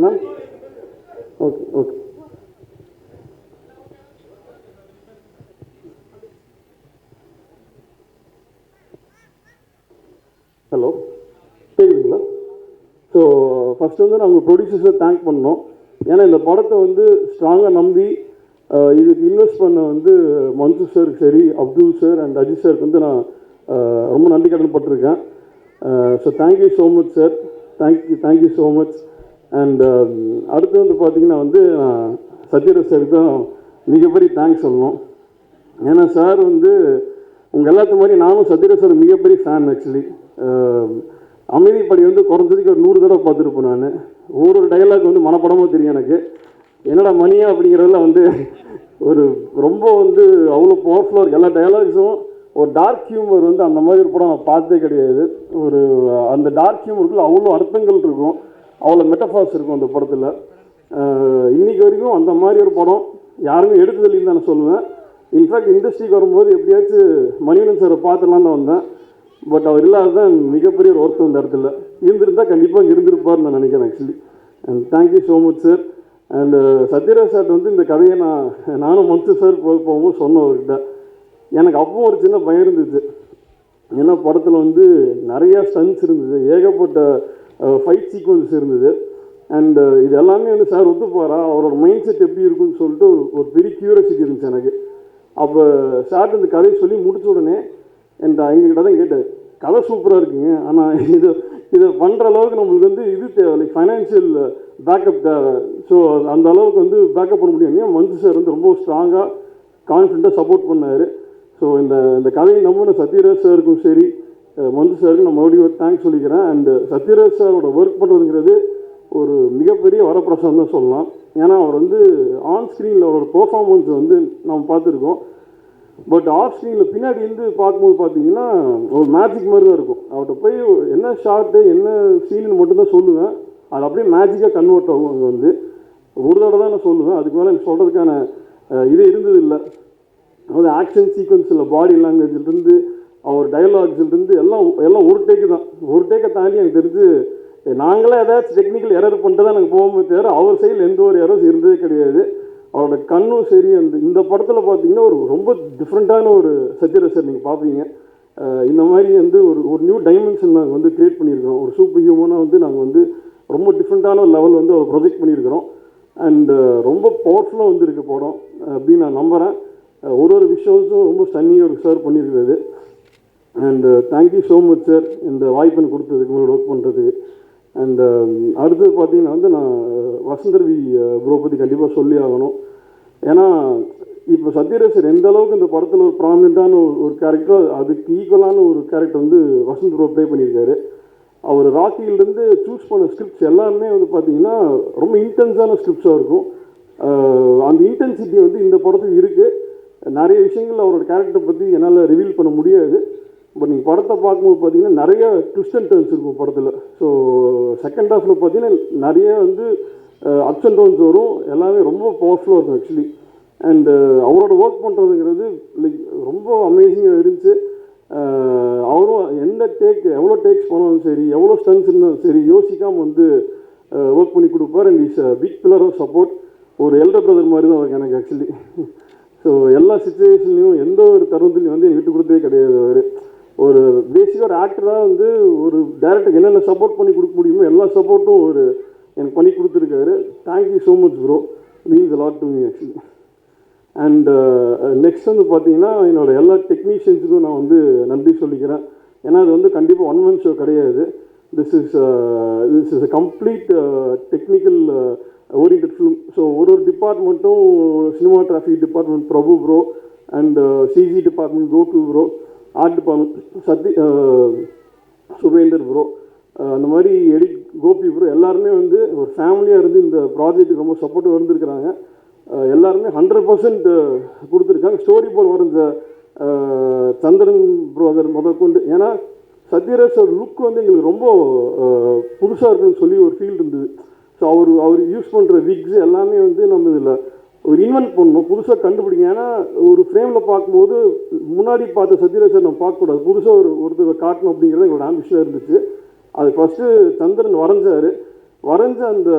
ma'am okay okay. Hello கேட்குதுங்களா? ஸோ ஃபஸ்ட்டு வந்து நாங்கள் ப்ரொடியூசர்ஸை தேங்க் பண்ணோம். ஏன்னா இந்த படத்தை வந்து ஸ்ட்ராங்காக நம்பி இதுக்கு இன்வெஸ்ட் பண்ண வந்து மன்சூர் சாருக்கு சரி, அப்துல் சார் அண்ட் அஜித் சாருக்கு வந்து நான் ரொம்ப நன்றி கடன் பட்டிருக்கேன். So thank you so much sir, thank you so much. And அடுத்து வந்து பார்த்திங்கன்னா வந்து நான் சத்யராஜ் சாருக்கு தான் மிகப்பெரிய தேங்க்ஸ் சொல்லணும். ஏன்னா சார் வந்து உங்கள் எல்லாத்து மாதிரி நானும் சத்யராஜ் சார் மிகப்பெரிய ஃபேன். ஆக்சுவலி அமைதிப்படி வந்து குறைஞ்சதுக்கு ஒரு 100 தடவை பார்த்துருப்பேன் நான். ஒரு டைலாக் வந்து மனப்படமாக தெரியும் எனக்கு. என்னடா மணியா அப்படிங்கிறதுல வந்து ஒரு ரொம்ப வந்து அவ்வளோ பவர்ஃபுல்லாக இருக்குது எல்லா டைலாக்ஸும். ஒரு டார்க் ஹியூமர் வந்து அந்த மாதிரி ஒரு படம் நான் பார்த்தே கிடையாது. ஒரு அந்த டார்க் ஹியூமருக்குள்ள அவ்வளோ அர்த்தங்கள் இருக்கும், அவ்வளோ மெட்டஃபார்ஸ் இருக்கும் அந்த படத்தில். இன்றைக்கி வரைக்கும் அந்த மாதிரி ஒரு படம் யாருமே எடுத்ததில்லைன்னு தான் நான் சொல்லுவேன். இன்ஃபேக்ட் இண்டஸ்ட்ரிக்கு வரும்போது எப்படியாச்சும் மணிவண்ணன் சாரை பார்த்துலான்னு தான் வந்தேன். பட் அவர் இல்லாததான் மிகப்பெரிய ஒரு ஒர்க் இந்த இடத்துல. இருந்திருந்தால் கண்டிப்பாக இருந்திருப்பார்னு நான் நினைக்கிறேன் actually. And thank you so much sir. And Sathyaraj sir வந்து இந்த கதையை நானும் மன்சூர் சார் போகும்போது சொன்னவர்கிட்ட எனக்கு அப்பவும் ஒரு சின்ன பயம் இருந்துச்சு. ஏன்னா படத்தில் வந்து நிறையா ஸ்டன்ஸ் இருந்தது, ஏகப்பட்ட ஃபைட் சீக்வன்ஸ் இருந்தது. அண்டு இது எல்லாமே வந்து சார் ஒத்து போகிறா, அவரோட மைண்ட் செட் எப்படி இருக்குன்னு சொல்லிட்டு ஒரு பெரிய க்யூரியாசிட்டி இருந்துச்சு எனக்கு. அப்போ சார் இந்த கதையை சொல்லி முடிச்ச உடனே எங்ககிட்ட தான் கேட்டார், கதை சூப்பராக இருக்குங்க, ஆனால் இதை பண்ணுற அளவுக்கு நம்மளுக்கு வந்து இது தேவை, லைக் ஃபைனான்ஷியல் பேக்கப் தேவை. ஸோ அந்த அளவுக்கு வந்து பேக்கப் பண்ண முடியும். மன்சூர் சார் வந்து ரொம்ப ஸ்ட்ராங்காக கான்ஃபிடண்ட்டாக சப்போர்ட் பண்ணார். ஸோ இந்த கதையை நம்பின சத்யராஜ் சாருக்கும் சரி, மன்சூர் சாருக்கும் நான் மறுபடியும் தேங்க்ஸ் சொல்லிக்கிறேன். அண்டு சத்யராஜ் சாரோட ஒர்க் பண்ணுறதுங்கிறது ஒரு மிகப்பெரிய வரப்பிரசாதம் தான் சொல்லலாம். ஏன்னா அவர் வந்து ஆன் ஸ்க்ரீனில் அவரோட பெர்ஃபார்மன்ஸ் வந்து நம்ம பார்த்துருக்கோம். பட் ஆஃப் ஸ்க்ரீனில் பின்னாடி இருந்து பார்க்கும்போது பார்த்தீங்கன்னா ஒரு மேஜிக் மாதிரி தான் இருக்கும். அவர்கிட்ட போய் என்ன ஷார்ட்டு என்ன சீன்னு மட்டும்தான் சொல்லுவேன், அது அப்படியே மேஜிக்காக கன்வெர்ட் ஆகும். அங்கே வந்து ஒரு தடவை தான் நான் சொல்லுவேன், அதுக்கு மேலே எனக்கு சொல்கிறதுக்கான இது இருந்தது இல்லை. அதாவது ஆக்ஷன் சீக்வன்ஸில் பாடி லாங்குவேஜ்லேருந்து அவர் டைலாக்ஸ்லேருந்து எல்லாம் ஒரு டேக்கு தான். ஒரு டேக்கை தாண்டி எனக்கு தெரிஞ்சு நாங்களே ஏதாச்சும் டெக்னிக்கல் எரர் பண்ணிட்டு தான் எனக்கு போகும்போது தவிர அவர் சைடில் எந்த ஒரு எரர்ஸ் இருந்ததே கிடையாது. அவரோட கண்ணும் சரி. இந்த படத்தில் பார்த்தீங்கன்னா ஒரு ரொம்ப டிஃப்ரெண்ட்டான ஒரு சத்யராஜ் சார் நீங்கள் பார்ப்பீங்க. இந்த மாதிரி வந்து ஒரு நியூ டைமென்ஷன் நாங்கள் வந்து க்ரியேட் பண்ணியிருக்கிறோம். ஒரு சூப்பர் ஹியூமனாக வந்து நாங்கள் வந்து ரொம்ப டிஃப்ரெண்ட்டான லெவல் வந்து அவர் ப்ரொஜெக்ட் பண்ணியிருக்கிறோம். அண்டு ரொம்ப பவர்ஃபுல்லாக வந்துருக்கு படம் அப்படின்னு நான் நம்புகிறேன். ஒரு விஷயம்ஸும் ரொம்ப ஸ்டன்னியாக ஒரு சார் பண்ணியிருக்கிறது. And thank you so much sir இந்த வாய்ப்புன்னு கொடுத்ததுக்கு உங்களோட ஒர்க் பண்ணுறதுக்கு. அண்ட் அடுத்தது பார்த்தீங்கன்னா வந்து நான் வசந்தர்வி ப்ரோ பற்றி கண்டிப்பாக சொல்லி ஆகணும். ஏன்னா இப்போ சத்யராஜ் சார் எந்த அளவுக்கு இந்த படத்தில் ஒரு ப்ராமினெண்ட்டான ஒரு கேரக்டர், அதுக்கு ஈக்குவலான ஒரு கேரக்டர் வந்து வசந்த் ப்ரோ ப்ளே பண்ணியிருக்காரு. அவர் ராக்கியிலேருந்து சூஸ் பண்ண ஸ்கிரிப்ட்ஸ் எல்லாமே வந்து பார்த்திங்கன்னா ரொம்ப இன்டென்ஸான ஸ்கிரிப்ட்ஸாக இருக்கும். அந்த இன்டென்சிட்டி வந்து இந்த படத்துக்கு இருக்குது. நிறைய விஷயங்கள் அவரோட கேரக்டர் பற்றி என்னால் ரிவீல் பண்ண முடியாது. பட் நீங்கள் படத்தை பார்க்கும்போது பார்த்தீங்கன்னா நிறைய ட்விஸ்ட் அண்ட் டர்ன்ஸ் இருக்கும் படத்தில். ஸோ செகண்ட் ஹாஃபில் பார்த்தீங்கன்னா நிறைய வந்து அப்ஸ் அண்ட் டவுன்ஸ் வரும், எல்லாமே ரொம்ப பவர்ஃபுல்லாக இருக்கும் ஆக்சுவலி. அண்டு அவரோட ஒர்க் பண்ணுறதுங்கிறது லைக் ரொம்ப அமேசிங்காக இருந்துச்சு. அவரும் எவ்வளோ டேக்ஸ் பண்ணாலும் சரி, எவ்வளோ ஸ்டன்ஸ் இருந்தாலும் சரி யோசிக்காமல் வந்து ஒர்க் பண்ணி கொடுப்பார். And is big pillar of support. ஒரு எல்டர் பிரதர் மாதிரி தான் அவருக்கு எனக்கு ஆக்சுவலி. ஸோ எல்லா சுச்சுவேஷன்லையும் எந்த ஒரு தருணத்துலையும் வந்து விட்டு கொடுத்ததே கிடையாது. அவர் ஒரு பேசிக்காக ஒரு ஆக்டராக வந்து ஒரு டேரக்டருக்கு என்னென்ன சப்போர்ட் பண்ணி கொடுக்க முடியுமோ எல்லா சப்போர்ட்டும் ஒரு எனக்கு பண்ணி கொடுத்துருக்காரு. Thank you so much bro, means lot to me actually. And next வந்து பார்த்தீங்கன்னா என்னோடய எல்லா டெக்னீஷியன்ஸுக்கும் நான் வந்து நன்றி சொல்லிக்கிறேன். ஏன்னா அது வந்து கண்டிப்பாக ஒன் மந்த் ஷோ கிடையாது. This is a complete technical orient film. So ஒரு டிபார்ட்மெண்ட்டும் cinematography department Prabhu bro, and CG department Goku bro, art department Subendar bro, அந்த மாதிரி எடிட் கோபி ப்ரோ, எல்லாருமே வந்து ஒரு ஃபேமிலியாக இருந்து இந்த ப்ராஜெக்ட்டுக்கு ரொம்ப சப்போர்ட்டிவ் இருந்திருக்கிறாங்க. எல்லாருமே 100% கொடுத்துருக்காங்க. ஸ்டோரி போர்டு வரைஞ்ச சந்திரன் ப்ரோதர் முதற்கொண்டு, ஏன்னா சத்யராஜோட லுக் வந்து எங்களுக்கு ரொம்ப புதுசாக இருக்குன்னு சொல்லி ஒரு ஃபீல் இருந்தது. ஸோ அவர் யூஸ் பண்ணுற விக்ஸ் எல்லாமே வந்து நம்ம இதில் ஒரு இன்வென்ட் பண்ணணும், புதுசாக கண்டுபிடிங்க. ஏன்னா ஒரு ஃப்ரேமில் பார்க்கும்போது முன்னாடி பார்த்த சத்யராஜ் நம்ம பார்க்கக்கூடாது, புதுசாக ஒருத்தர் காட்டணும் அப்படிங்கிறது எங்களோட ஆம்பிஷனாக இருந்துச்சு. அது ஃபஸ்ட்டு சந்திரன் வரைஞ்ச அந்த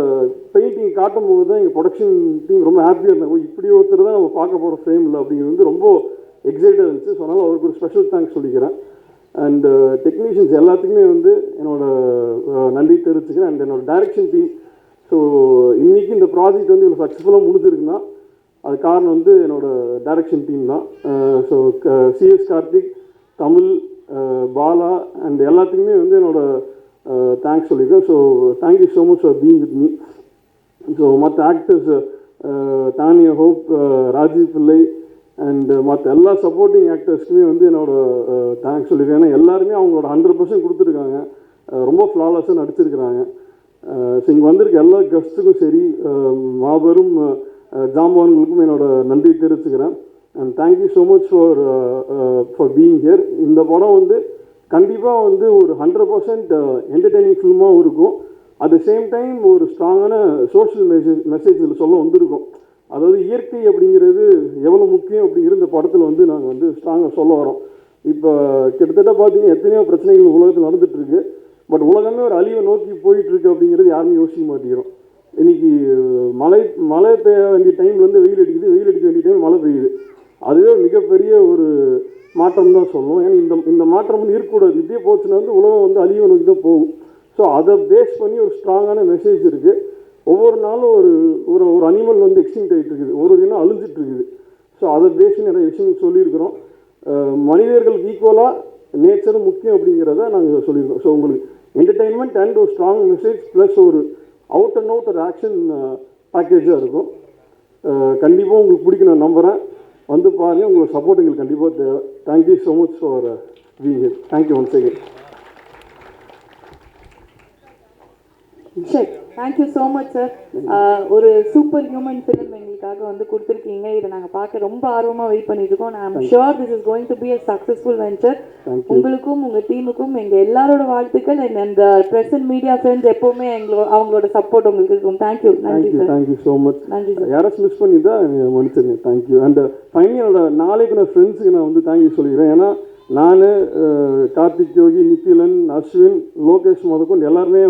பெயிண்டிங் காட்டும் போது தான் எங்கள் ப்ரொடக்ஷன் டீம் ரொம்ப ஹாப்பியாக இருந்தாங்க. இப்படி ஒருத்தர் தான் நம்ம பார்க்க போகிற ஃப்ரேமில் அப்படிங்கிறது வந்து ரொம்ப எக்ஸைட்டாக இருந்துச்சு. ஸோ அதனால் அவருக்கு ஒரு ஸ்பெஷல் தேங்க்ஸ் சொல்லிக்கிறேன். அண்டு டெக்னீஷியன்ஸ் எல்லாத்துக்குமே வந்து என்னோடய நன்றி தெரிவிச்சுக்கிறேன். அண்ட் என்னோடய டைரக்ஷன் டீம். ஸோ இன்றைக்கி இந்த ப்ராஜெக்ட் வந்து இவ்வளோ சக்ஸஸ்ஃபுல்லாக முடிஞ்சிருக்குன்னா அது காரணம் வந்து என்னோடய டைரக்ஷன் டீம் தான். So CS Karthik, Tamil, Bala and எல்லாத்துக்குமே வந்து என்னோடய தேங்க்ஸ் சொல்லியிருக்கேன். So thank you so much for being with me. So மற்ற ஆக்டர்ஸ் தானியா ஹோப், ராஜீவ் பிள்ளை அண்ட் மற்ற எல்லா சப்போர்ட்டிங் ஆக்டர்ஸ்க்குமே வந்து என்னோடய தேங்க்ஸ் சொல்லியிருக்கேன். ஏன்னா எல்லாருமே அவங்களோட 100% கொடுத்துருக்காங்க, ரொம்ப ஃப்ளாலஸாக நடிச்சிருக்கிறாங்க. ஸோ இங்கே வந்திருக்க எல்லா கெஸ்ட்டுக்கும் சரி, மாபெரும் ஜாம்பவான்களுக்கும் என்னோட நன்றி தெரிவிச்சுக்கிறேன். And thank you so much for being here. இந்த படம் வந்து கண்டிப்பாக வந்து ஒரு 100% என்டர்டெய்னிங் ஃபில்மாகவும் இருக்கும். அட் த சேம் டைம் ஒரு ஸ்ட்ராங்கான சோஷியல் மெசேஜ் இதில் சொல்ல வந்திருக்கும். அதாவது இயற்கை அப்படிங்கிறது எவ்வளோ முக்கியம் அப்படிங்கிற இந்த படத்தில் வந்து நாங்கள் வந்து ஸ்ட்ராங்காக சொல்ல வரோம். இப்போ கிட்டத்தட்ட பார்த்தீங்கன்னா எத்தனையோ பிரச்சனைகள் உலகத்தில் நடந்துகிட்ருக்கு. பட் உலகமே ஒரு அழிவை நோக்கி போயிட்டுருக்கு அப்படிங்கிறது யாருமே யோசிக்க மாட்டேங்கிறோம். இன்றைக்கி மழை பெய்ய வேண்டிய டைமில் வந்து வெயில் அடிக்குது, வெயில் அடிக்க வேண்டிய டைம் மழை பெய்யுது. அதுவே மிகப்பெரிய ஒரு மாற்றம் தான் சொல்லுவோம். ஏன்னா இந்த மாற்றம் வந்து இருக்கக்கூடாது. இப்படியே போச்சுன்னா வந்து உலகம் வந்து அழிவை நோக்கி தான் போகும். ஸோ அதை பேஸ் பண்ணி ஒரு ஸ்ட்ராங்கான மெசேஜ் இருக்குது. ஒவ்வொரு நாளும் ஒரு ஒரு அனிமல் வந்து எக்ஸ்டிங்க்ட் ஆகிட்டு இருக்குது, ஒரு இனம் அழிஞ்சிட்டு இருக்குது. ஸோ அதை பேஸ் பண்ணி நிறைய விஷயங்கள் சொல்லியிருக்கிறோம். மனிதர்களுக்கு ஈக்குவலாக நேச்சரும் முக்கியம் அப்படிங்கிறத நாங்கள் சொல்லியிருக்கோம். ஸோ உங்களுக்கு என்டர்டெயின்மெண்ட் அண்ட் ஒரு ஸ்ட்ராங் மெசேஜ் ப்ளஸ் ஒரு அவுட் அண்ட் அவுட் ஒரு ஆக்ஷன் பேக்கேஜாக இருக்கும். கண்டிப்பாக உங்களுக்கு பிடிக்கும் நான் நம்புகிறேன். வந்து பாருங்கள், உங்களோட சப்போர்ட் எங்களுக்கு கண்டிப்பாக தேவை. Thank you so much for being here. Thank you once again. சரி, தேங்க்யூ ஸோ மச் சார். ஒரு சூப்பர் ஹியூமன் ஃபிலிம் எங்களுக்காக வந்து கொடுத்துருக்கீங்க. இதை நாங்கள் பார்க்க ரொம்ப ஆர்வமாக வெயிட் பண்ணிட்டு இருக்கோம். I am sure this is going to be a successful venture. உங்களுக்கும் உங்கள் டீமுக்கும் எங்கள் எல்லாரோட வாழ்த்துக்கள். அந்த ப்ரெஸ் அண்ட் மீடியா ஃப்ரெண்ட்ஸ் எப்போவுமே அவங்களோட சப்போர்ட் உங்களுக்கு இருக்கும். தேங்க்யூ. நன்றி சார். Thank you so much. நன்றி சார். யாராச்சும் மிஸ் பண்ணி தான் மன்னிச்சிருங்க. தேங்க்யூ. அண்ட் ஃபைனலி என்னோட நாளைக்கு நான் ஃப்ரெண்ட்ஸுக்கு நான் வந்து தேங்க்யூ சொல்லிக்கிறேன். ஏன்னா நான், கார்த்திக், யோகி, நித்திலன், அஸ்வின், லோகேஷ் முதற்கொண்டு எல்லாருமே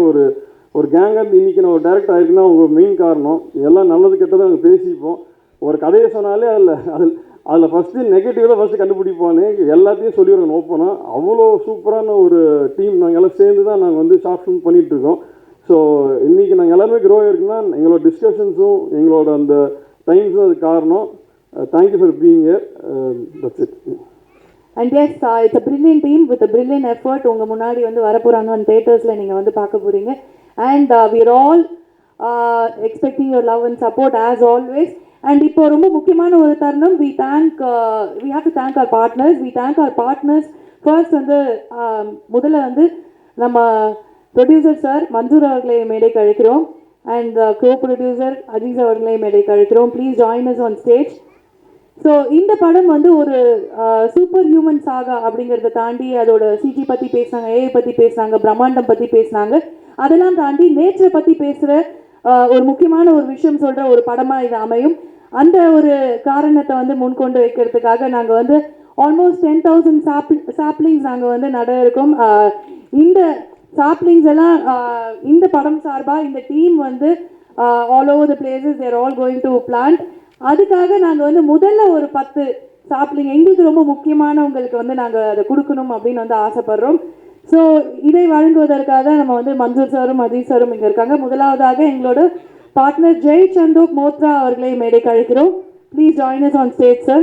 ஒரு கேங்காக இன்றைக்கி நான் ஒரு டேரக்டர் ஆகிருக்குன்னா அவங்க மெயின் காரணம். எல்லாம் நல்லது கெட்டதை நாங்கள் பேசிப்போம். ஒரு கதையை சொன்னாலே அதில் ஃபஸ்ட்டு நெகட்டிவ் தான் ஃபஸ்ட்டு கண்டுபிடிப்போன்னு எல்லாத்தையும் சொல்லிடுறோம் ஓப்பனாக. அவ்வளோ சூப்பரான ஒரு டீம் நாங்கள் எல்லாம் சேர்ந்து தான் நாங்கள் வந்து ஷார்ட் ஃபிலிம் பண்ணிகிட்ருக்கோம். ஸோ இன்றைக்கி நாங்கள் எல்லாருமே க்ரோ ஆகிருக்குன்னா எங்களோட டிஸ்கஷன்ஸும் எங்களோட அந்த டைம்ஸும் அது காரணம். Thank you for being here. That's it. And yes, it's a brilliant team with a brilliant effort. உங்கள் முன்னாடி வந்து வரப்போகிறாங்க தேட்டர்ஸில் நீங்கள் வந்து பார்க்க போகிறீங்க. And we are all expecting your love and support as always. And இப்போ ரொம்ப முக்கியமான ஒரு தருணம். we have to thank our partners. First வந்து முதல்ல வந்து நம்ம ப்ரொடியூசர் சார் மன்சூர் அவர்களை மேடைக்கு அழைக்கிறோம். அண்ட் கோ ப்ரொடியூசர் அஜீஸ் அவர்களை மேடைக்கு அழைக்கிறோம். Please join us on stage. So இந்த படம் வந்து ஒரு சூப்பர் ஹியூமன் சாகா அப்படிங்கிறத தாண்டி அதோட சிஜி பற்றி பேசினாங்க, ஏஐ பற்றி பேசினாங்க, பிரம்மாண்டம் பற்றி பேசினாங்க. அதெல்லாம் தாண்டி நேச்சரை பற்றி பேசுகிற ஒரு முக்கியமான ஒரு விஷயம் சொல்கிற ஒரு படமாக இது அமையும். அந்த ஒரு காரணத்தை வந்து முன்கொண்டு வைக்கிறதுக்காக நாங்கள் வந்து ஆல்மோஸ்ட் 10,000 சாப்ளிங்ஸ் நாங்கள் வந்து நட இருக்கோம். இந்த சாப்ளிங்ஸ் எல்லாம் இந்த படம் சார்பாக இந்த டீம் வந்து all over the places they're all going to plant. அதுக்காக நாங்கள் வந்து முதல்ல ஒரு 10 சாப்ளிங் எங்களுக்கு ரொம்ப முக்கியமானவங்களுக்கு வந்து நாங்கள் அதை கொடுக்கணும் அப்படின்னு வந்து ஆசைப்படுறோம். ஸோ இதை வழங்குவதற்காக நம்ம வந்து மன்சூர் சாரும் அஜீஸ் சாரும் இங்கே இருக்காங்க. முதலாவதாக எங்களோட பார்ட்னர் ஜெய் சந்தோக் மோத்ரா அவர்களை மேடைக்கு அழைக்கிறோம். Please join us on stage, sir.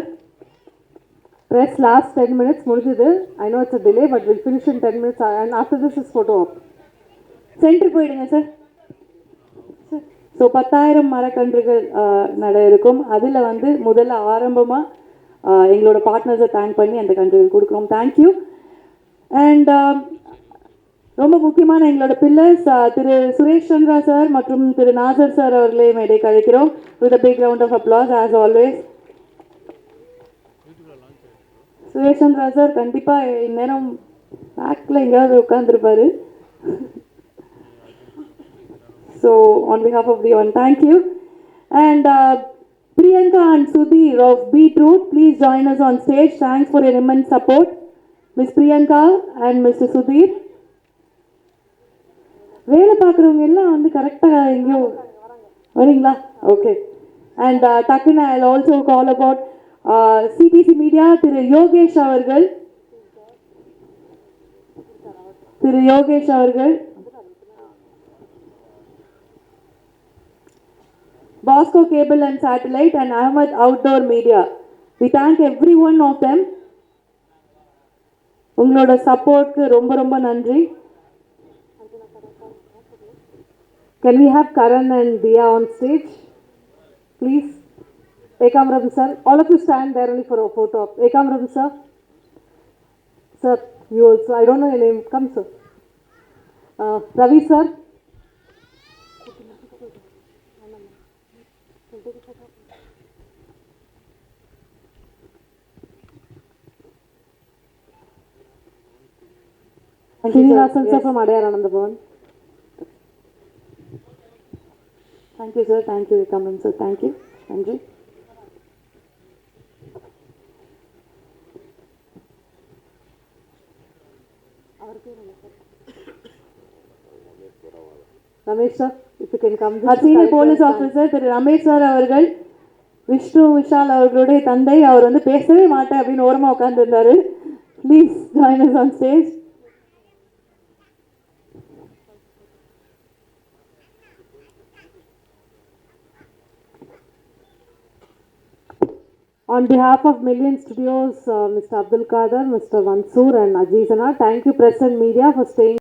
Press last 10 minutes முடிஞ்சது. I know it's a delay, but we'll finish in 10 minutes and after this is photo op. Centre போயிடுங்க சார். ஸோ 10,000 மரக்கன்றுகள் நட இருக்கும். அதில் வந்து முதல்ல ஆரம்பமாக எங்களோட பார்ட்னர்ஸை தேங்க் பண்ணி அந்த கன்றுகள் கொடுக்குறோம். தேங்க்யூ. அண்ட் ரொம்ப முக்கியமான எங்களோட பில்லர்ஸ் திரு சுரேஷ் சந்திரா சார் மற்றும் திரு நாசர் சார் அவர்களே மேடைக்கு அழைக்கிறோம். With a big round of applause as always. Suresh Chandra sir கண்டிப்பாக இந்நேரம் பேக்கில் எங்கேயாவது உட்காந்துருப்பாரு. So on behalf of the one, thank you. And Priyanka and Sudhir of Beetroot, please join us on stage. Thanks for your immense support. Miss Priyanka and Mr. Sudhir. வேலை பார்க்குறவங்க எல்லாம் வந்து கரெக்டாக எங்கேயோ வரீங்களா? ஓகே. அண்ட் டக்குன்னு I also call about CBC media திரு யோகேஷ் அவர்கள். Bosco Cable and Satellite and Ahmed Outdoor Media. We thank every one of them. உங்களோட சப்போர்ட்க்கு ரொம்ப ரொம்ப நன்றி. Can we have Karan and Dia on stage? Please. Ekam Ravi sir. All of you stand there only for a photo op. Ekam Ravi sir. Sir, you also. I don't know your name. Come sir. Ravi sir. Srinivasan sir from Adayar Anandabhavan. Thank you, sir. Thank you, Kaman sir. Thank you. Nandri. Ramesh sir, if you can come. Senior police officer Thiru Ramesh sir அவர்கள், விஷ்ணு விஷால் அவர்களுடைய தந்தை. அவர் வந்து பேசவே மாட்டேன் அப்படின்னு ஓரமாக உட்காந்துருந்தாரு. Please join us on stage. On behalf of Million Studios, Mr. Abdul Kader, Mr. Mansoor and Ajeezana, thank you press and media for staying.